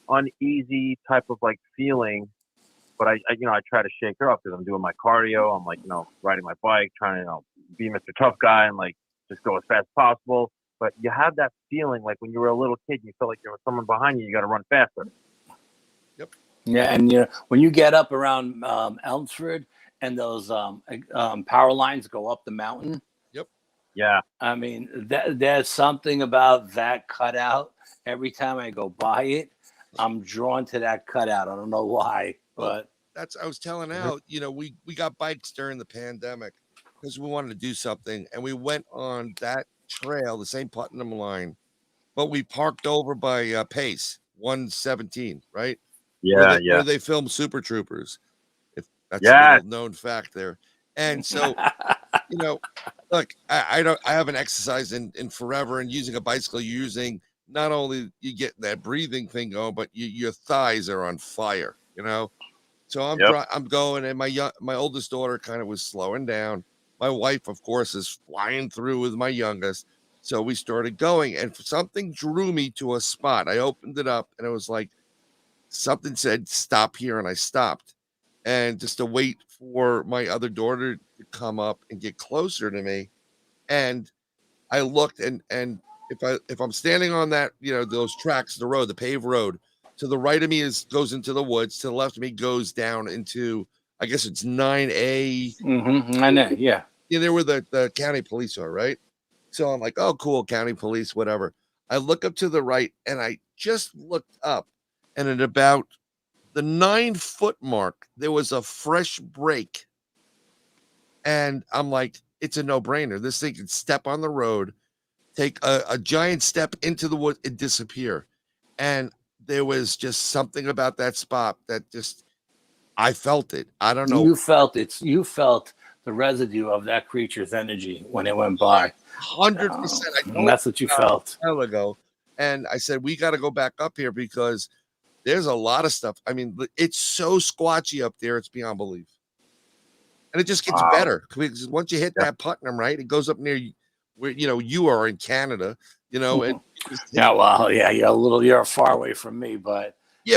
uneasy type of feeling. But I try to shake her off because I'm doing my cardio. I'm riding my bike, trying to, be Mr. Tough Guy and just go as fast as possible. But you have that feeling when you were a little kid, you felt like there was someone behind you. You got to run faster. Yep. Yeah, and when you get up around Elmsford and those power lines go up the mountain. Yep. Yeah. I mean, there's something about that cutout. Every time I go by it, I'm drawn to that cutout. I don't know why, but I was telling Al, we got bikes during the pandemic because we wanted to do something, and we went on that trail, the same Putnam line, but we parked over by Pace 117, right? Yeah, where they filmed Super Troopers. If that's a little known fact there. And so, look, I haven't exercised in forever, and using a bicycle, you're using not only you get that breathing thing going, but your thighs are on fire, So I'm going, and my oldest daughter kind of was slowing down. My wife, of course, is flying through with my youngest. So we started going, and something drew me to a spot. I opened it up, and it was like something said, "Stop here," and I stopped. And just to wait for my other daughter to come up and get closer to me. And I looked, and if I'm standing on that, those tracks, the road, the paved road, to the right of me goes into the woods. To the left of me goes down into, I guess it's 9A. I know, yeah. There where the county police are, right? So I'm like, oh, cool, county police, whatever. I look up to the right, and I just looked up, and at about the 9-foot mark, there was a fresh break. And I'm like, it's a no-brainer. This thing can step on the road, take a giant step into the woods, and disappear. And there was just something about that spot that just, I felt it. I don't know. You felt the residue of that creature's energy when it went by. 100%. And that's what you felt. A while ago. And I said, we got to go back up here because there's a lot of stuff. I mean, it's so squatchy up there. It's beyond belief. And it just gets better because once you hit that Putnam, right, it goes up near where, you are in Canada, and you're far away from me, but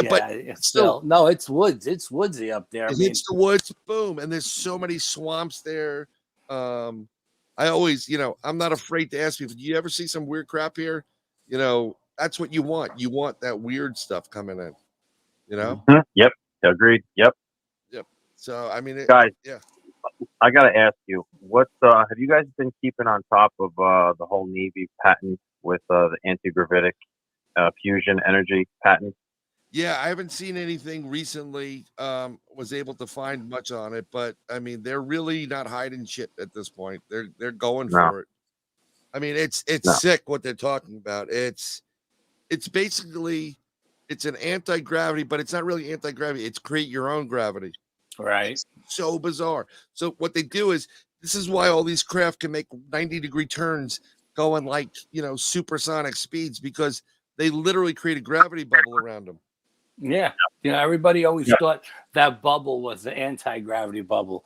but it's still, no, it's woods. It's woodsy up there. It hits the woods, boom. And there's so many swamps there. I always, I'm not afraid to ask people, do you ever see some weird crap here? That's what you want. You want that weird stuff coming in, Yep. Agreed. Yep. So, I mean, guys, yeah. I got to ask you, have you guys been keeping on top of the whole Navy patent with the anti-gravitic fusion energy patent? Yeah, I haven't seen anything recently. Was able to find much on it, but I mean, they're really not hiding shit at this point. They're going for it. I mean, it's sick what they're talking about. It's basically an anti-gravity, but it's not really anti-gravity. It's create your own gravity. Right. It's so bizarre. So what they do is, this is why all these craft can make 90-degree turns going like, supersonic speeds, because they literally create a gravity bubble around them. Yeah. Everybody always thought that bubble was the anti-gravity bubble.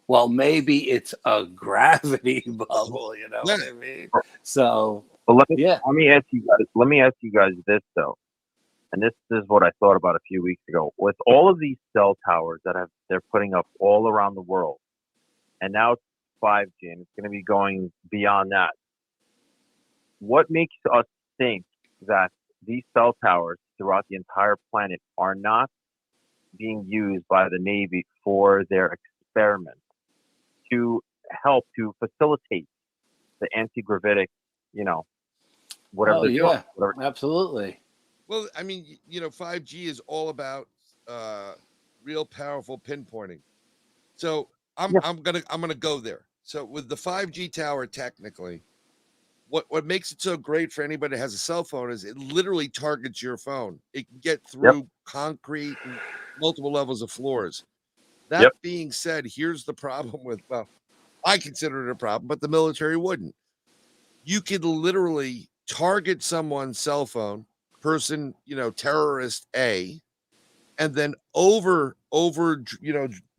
Well, maybe it's a gravity bubble, you know what I mean? So, let me ask you guys this though. And this is what I thought about a few weeks ago. With all of these cell towers that they're putting up all around the world, and now it's 5G, and it's going to be going beyond that. What makes us think that these cell towers throughout the entire planet are not being used by the Navy for their experiments to help to facilitate the anti-gravitic, whatever they're doing? Whatever. Absolutely. Well, I mean, 5G is all about real powerful pinpointing. So I'm gonna go there. So with the 5G tower, technically, what makes it so great for anybody that has a cell phone is it literally targets your phone. It can get through concrete and multiple levels of floors. That being said, here's the problem with, well, I consider it a problem, but the military wouldn't. You could literally target someone's cell phone, person, terrorist A, and then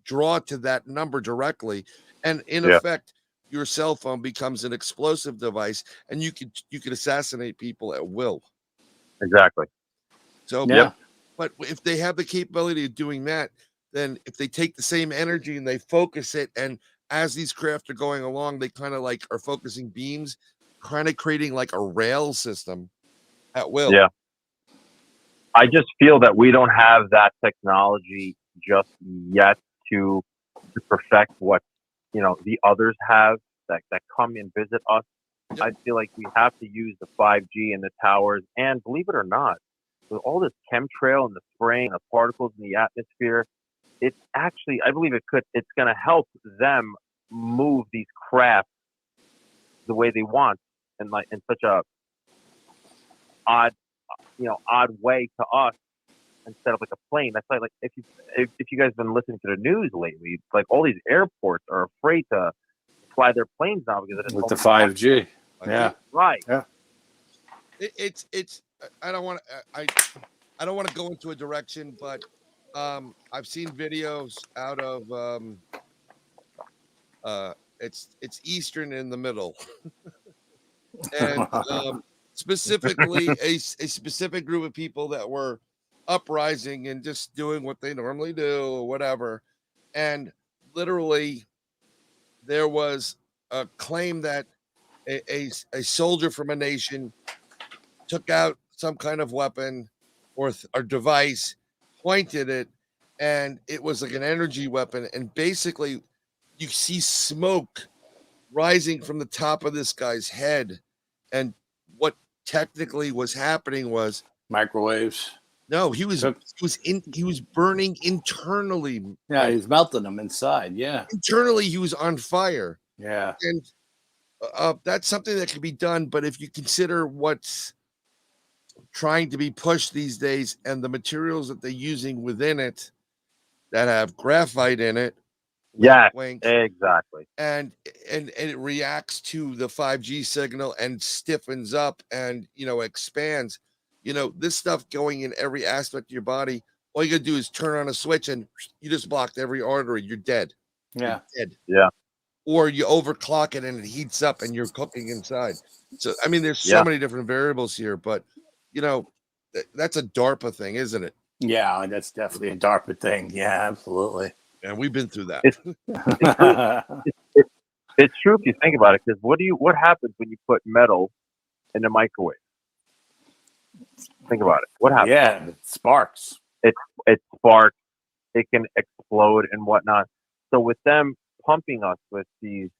draw to that number directly, and in effect, your cell phone becomes an explosive device, and you could assassinate people at will. Exactly. So, but if they have the capability of doing that, then if they take the same energy and they focus it, and as these craft are going along, they kind of like are focusing beams, kind of creating like a rail system at will. Yeah. I just feel that we don't have that technology just yet to perfect what the others have that come and visit us. I feel like we have to use the 5G and the towers, and believe it or not, with all this chemtrail and the spraying and the particles in the atmosphere, it's actually, I believe it's going to help them move these craft the way they want, and like in such a odd way to us, instead of like a plane. That's like if you guys have been listening to the news lately, it's like all these airports are afraid to fly their planes now because it's with the 5G. Yeah. Right. Yeah. It's I don't want to go into a direction, but I've seen videos out of it's Eastern in the middle. And specifically a specific group of people that were uprising and just doing what they normally do or whatever. And literally there was a claim that a soldier from a nation took out some kind of weapon or device, pointed it, and it was like an energy weapon. And basically you see smoke rising from the top of this guy's head. And what technically was happening was microwaves. no, he was burning internally. Yeah, he's melting them inside. Yeah, internally he was on fire. Yeah, and that's something that can be done. But if you consider what's trying to be pushed these days and the materials that they're using within it that have graphite in it, yeah, wink, exactly, and it reacts to the 5G signal and stiffens up and expands. This stuff going in every aspect of your body. All you gotta do is turn on a switch and you just blocked every artery. You're dead. Yeah. You're dead. Yeah. Or you overclock it and it heats up and you're cooking inside. So I mean, there's so many different variables here, but that's a DARPA thing, isn't it? Yeah, that's definitely a DARPA thing. Yeah, absolutely. And we've been through that. It's true if you think about it, because what happens when you put metal in the microwave? Think about it. What happens? Yeah, it sparks. It sparks. It can explode and whatnot. So with them pumping us with these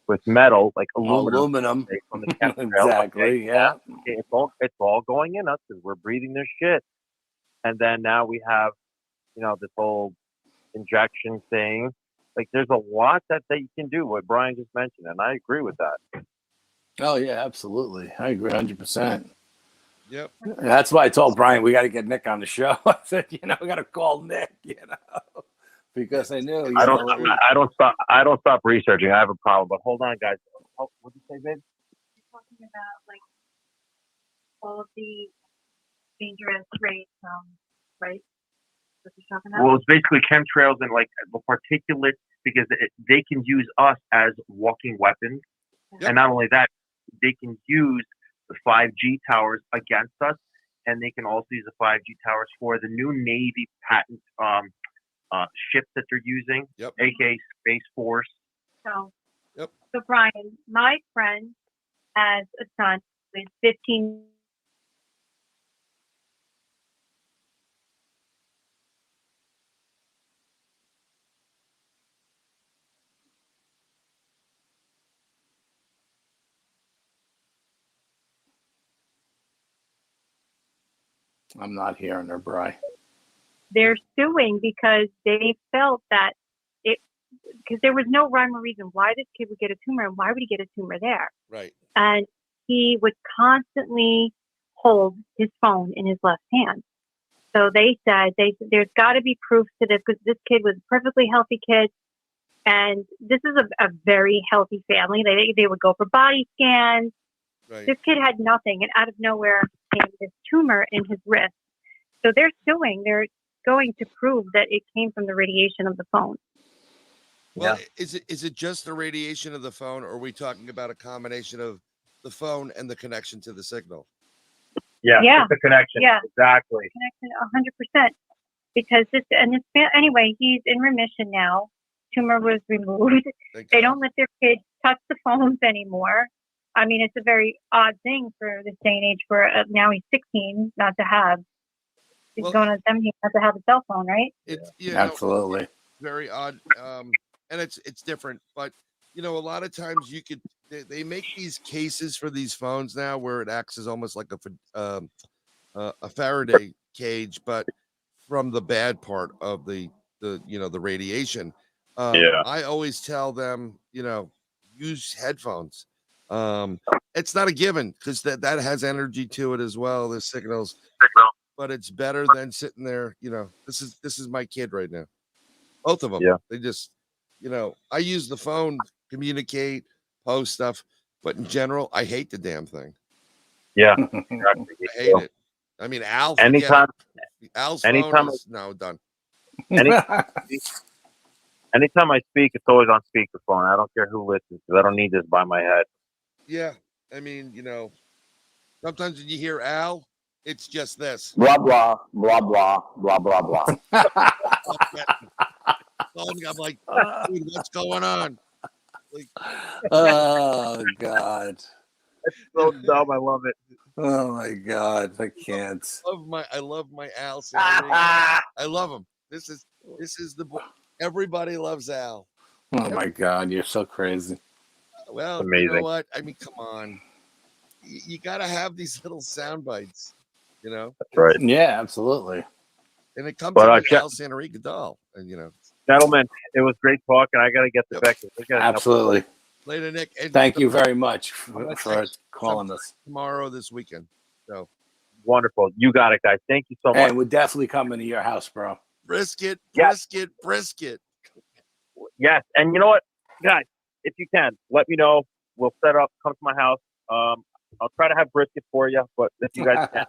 with metal like aluminum from the chemtrail, exactly. Yeah, it's all going in us because we're breathing this shit. And then now we have this whole injection thing. Like there's a lot that you can do, what Brian just mentioned, and I agree with that. Oh yeah, absolutely. I agree 100%. Yep. That's why I told Brian we got to get Nick on the show. I said, we got to call Nick, because I knew. I don't stop researching. I have a problem, but hold on, guys. Oh, what did you say, babe? You're talking about like all of the dangerous rays, right? What you're talking about? Well, it's basically chemtrails and like the particulates, because they can use us as walking weapons, and not only that, they can use the 5G towers against us, and they can also use the 5G towers for the new Navy patent ships that they're using, aka Space Force. So Brian, my friend has a son who is 15. I'm not hearing her, Bri. They're suing because they felt that because there was no rhyme or reason why this kid would get a tumor and why would he get a tumor there. Right. And he would constantly hold his phone in his left hand. So they said there's got to be proof to this, because this kid was a perfectly healthy kid. And this is a very healthy family. They would go for body scans. Right. This kid had nothing, and out of nowhere came this tumor in his wrist. So they're suing. They're going to prove that it came from the radiation of the phone. Well, is it just the radiation of the phone, or are we talking about a combination of the phone and the connection to the signal? Yeah, it's the connection. Yeah, exactly. Connection, 100%. Because anyway, he's in remission now. Tumor was removed. They don't let their kids touch the phones anymore. I mean, it's a very odd thing for this day and age. For now, he's 16, not to have. He's going on 17, not to have a cell phone, right? Absolutely. Very odd. And it's different, but a lot of times they make these cases for these phones now where it acts as almost like a Faraday cage, but from the bad part of the radiation. I always tell them, use headphones. It's not a given, because that has energy to it as well. There's signals, but it's better than sitting there. This is my kid right now. Both of them. Yeah. They just, I use the phone, communicate, post stuff, but in general, I hate the damn thing. Yeah. I hate it. I mean, Al's phone is now done. Anytime I speak, it's always on speakerphone. I don't care who listens, because I don't need this by my head. Yeah. I mean, sometimes when you hear Al, it's just this. Blah, blah, blah, blah, blah, blah, blah. I'm like, dude, what's going on? Like, oh, God. That's so dumb. I love it. Oh, my God. I can't. I love my Al. I love him. This is the boy. Everybody loves Al. Oh, my God. You're so crazy. Well, you know Amazing. what? I mean, come on. You got to have these little sound bites, you know? That's right. Yeah, absolutely. And it comes But, from Jeff- Al Santa Rica doll. And, you know. Gentlemen, it was great talking. I got to get to Yep. Becky. Absolutely. Later, Nick. And Thank you very much I'm gonna for text calling us. tomorrow this weekend. So Wonderful. You got it, guys. Thank you so much. And we're definitely coming to your house, bro. brisket, Yes. brisket. Yes. And you know what, guys, if you can, let me know. We'll set up, come to my house. I'll try to have brisket for you, but if you guys can,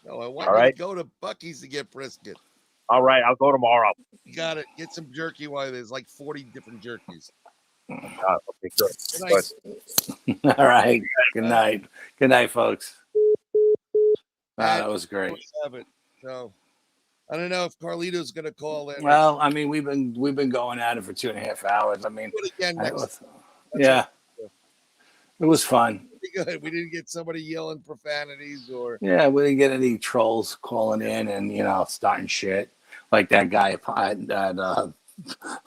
No, I want All you right. to go to Bucky's to get brisket. all right, I'll go tomorrow. You got it. Get some jerky while there's like 40 different jerkies. Okay, good. Good night. All right. Good night. Good night, folks. Wow, that was great. Have it. So I don't know if Carlito's gonna call in. Well, I mean, we've been going at it for 2.5 hours. I mean, Do it again next. yeah, it was fun. Pretty good. We didn't get somebody yelling profanities or Yeah, we didn't get any trolls calling in and starting shit like that guy at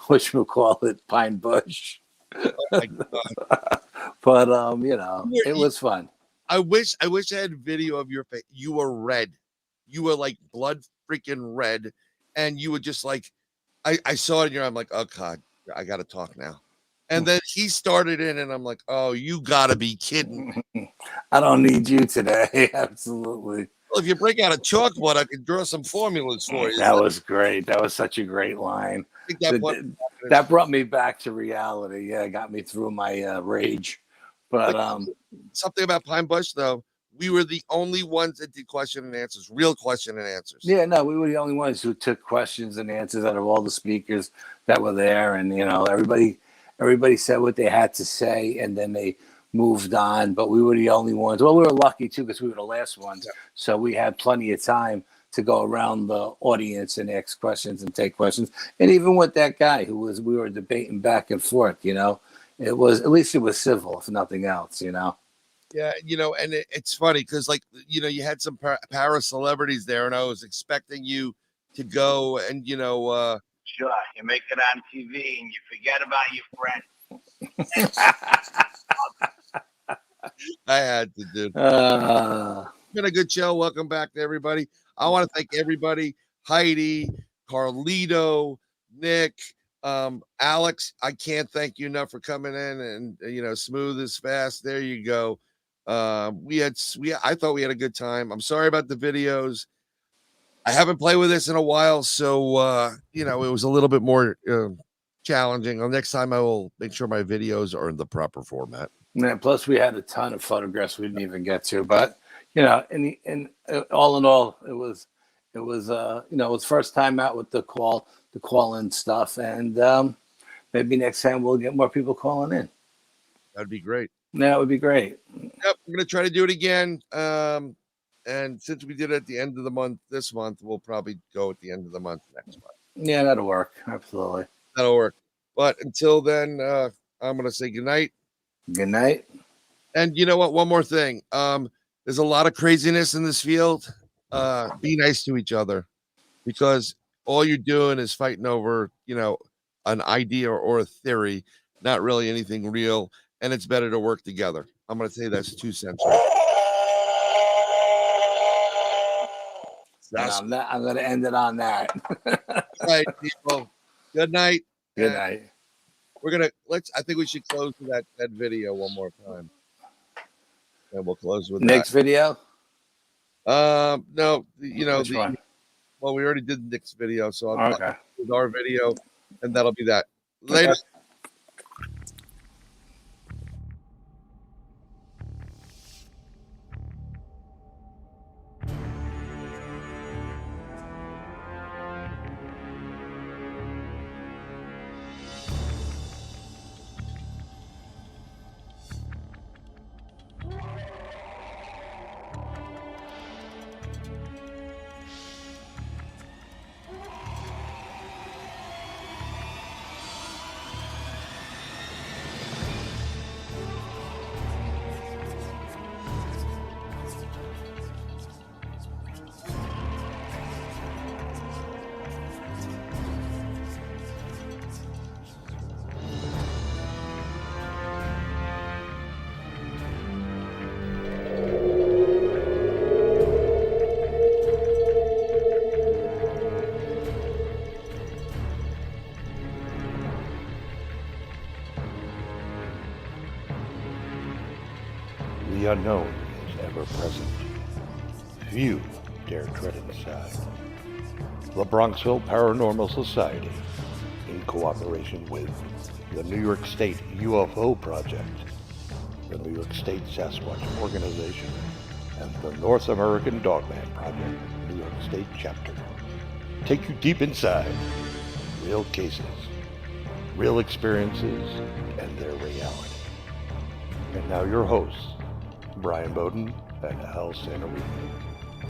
whatchamacallit, Pine Bush. oh my God. But it was fun. I wish I had video of your face. You were red. You were like blood freaking red. And you were just like, I saw it in your eye. I'm like, oh God, I gotta talk now. And then he started in, and I'm like, oh, you gotta be kidding. I don't need you today. Absolutely. Well, if you break out a chalkboard, I could draw some formulas for you. That was great. That was such a great line. I think That brought me back to reality. Yeah, it got me through my rage. But something about Pine Bush, though, we were the only ones that did question and answers, real question and answers. yeah, no, we were the only ones who took questions and answers out of all the speakers that were there, and everybody said what they had to say, and then they moved on. But we were the only ones. Well, we were lucky too because we were the last ones, so we had plenty of time to go around the audience and ask questions and take questions. And even with that guy we were debating back and forth. It was, at least it was civil, if nothing else. Yeah, and it's funny because, like, you had some para celebrities there, and I was expecting you to go and, Sure, you make it on TV and you forget about your friend. I had to, dude. It's been a good show. Welcome back to everybody. I want to thank everybody: Heidi, Carlito, Nick, Alex. I can't thank you enough for coming in and smooth as fast. There you go. I thought we had a good time. I'm sorry about the videos. I haven't played with this in a while, so it was a little bit more challenging. Next time I will make sure my videos are in the proper format. Yeah, plus we had a ton of photographs we didn't even get to, but in all in all, it was it was first time out with the call-in stuff, and maybe next time we'll get more people calling in. That'd be great. That would be great. Yep, we're gonna try to do it again. And since we did it at the end of the month this month, we'll probably go at the end of the month next month. Yeah, that'll work. Absolutely. That'll work. But until then, I'm gonna say good night. Good night. And you know what? One more thing. There's a lot of craziness in this field. Be nice to each other, because all you're doing is fighting over, an idea or a theory, not really anything real. And it's better to work together. I'm going to say that's 2 cents. I'm going to end it on that. All right, people. Good night. Good night. We're going to I think we should close with that video one more time. And we'll close with Nick's video? No, Which one? Well, we already did Nick's video, so I'll okay. with our video, and that'll be that. Later. Okay. the unknown is ever present. Few dare tread inside. The Bronxville Paranormal Society, in cooperation with the New York State UFO Project, the New York State Sasquatch Organization, and the North American Dogman Project, New York State Chapter, take you deep inside real cases, real experiences, and their reality. And now your hosts, Brian Bowden and Al Santarino.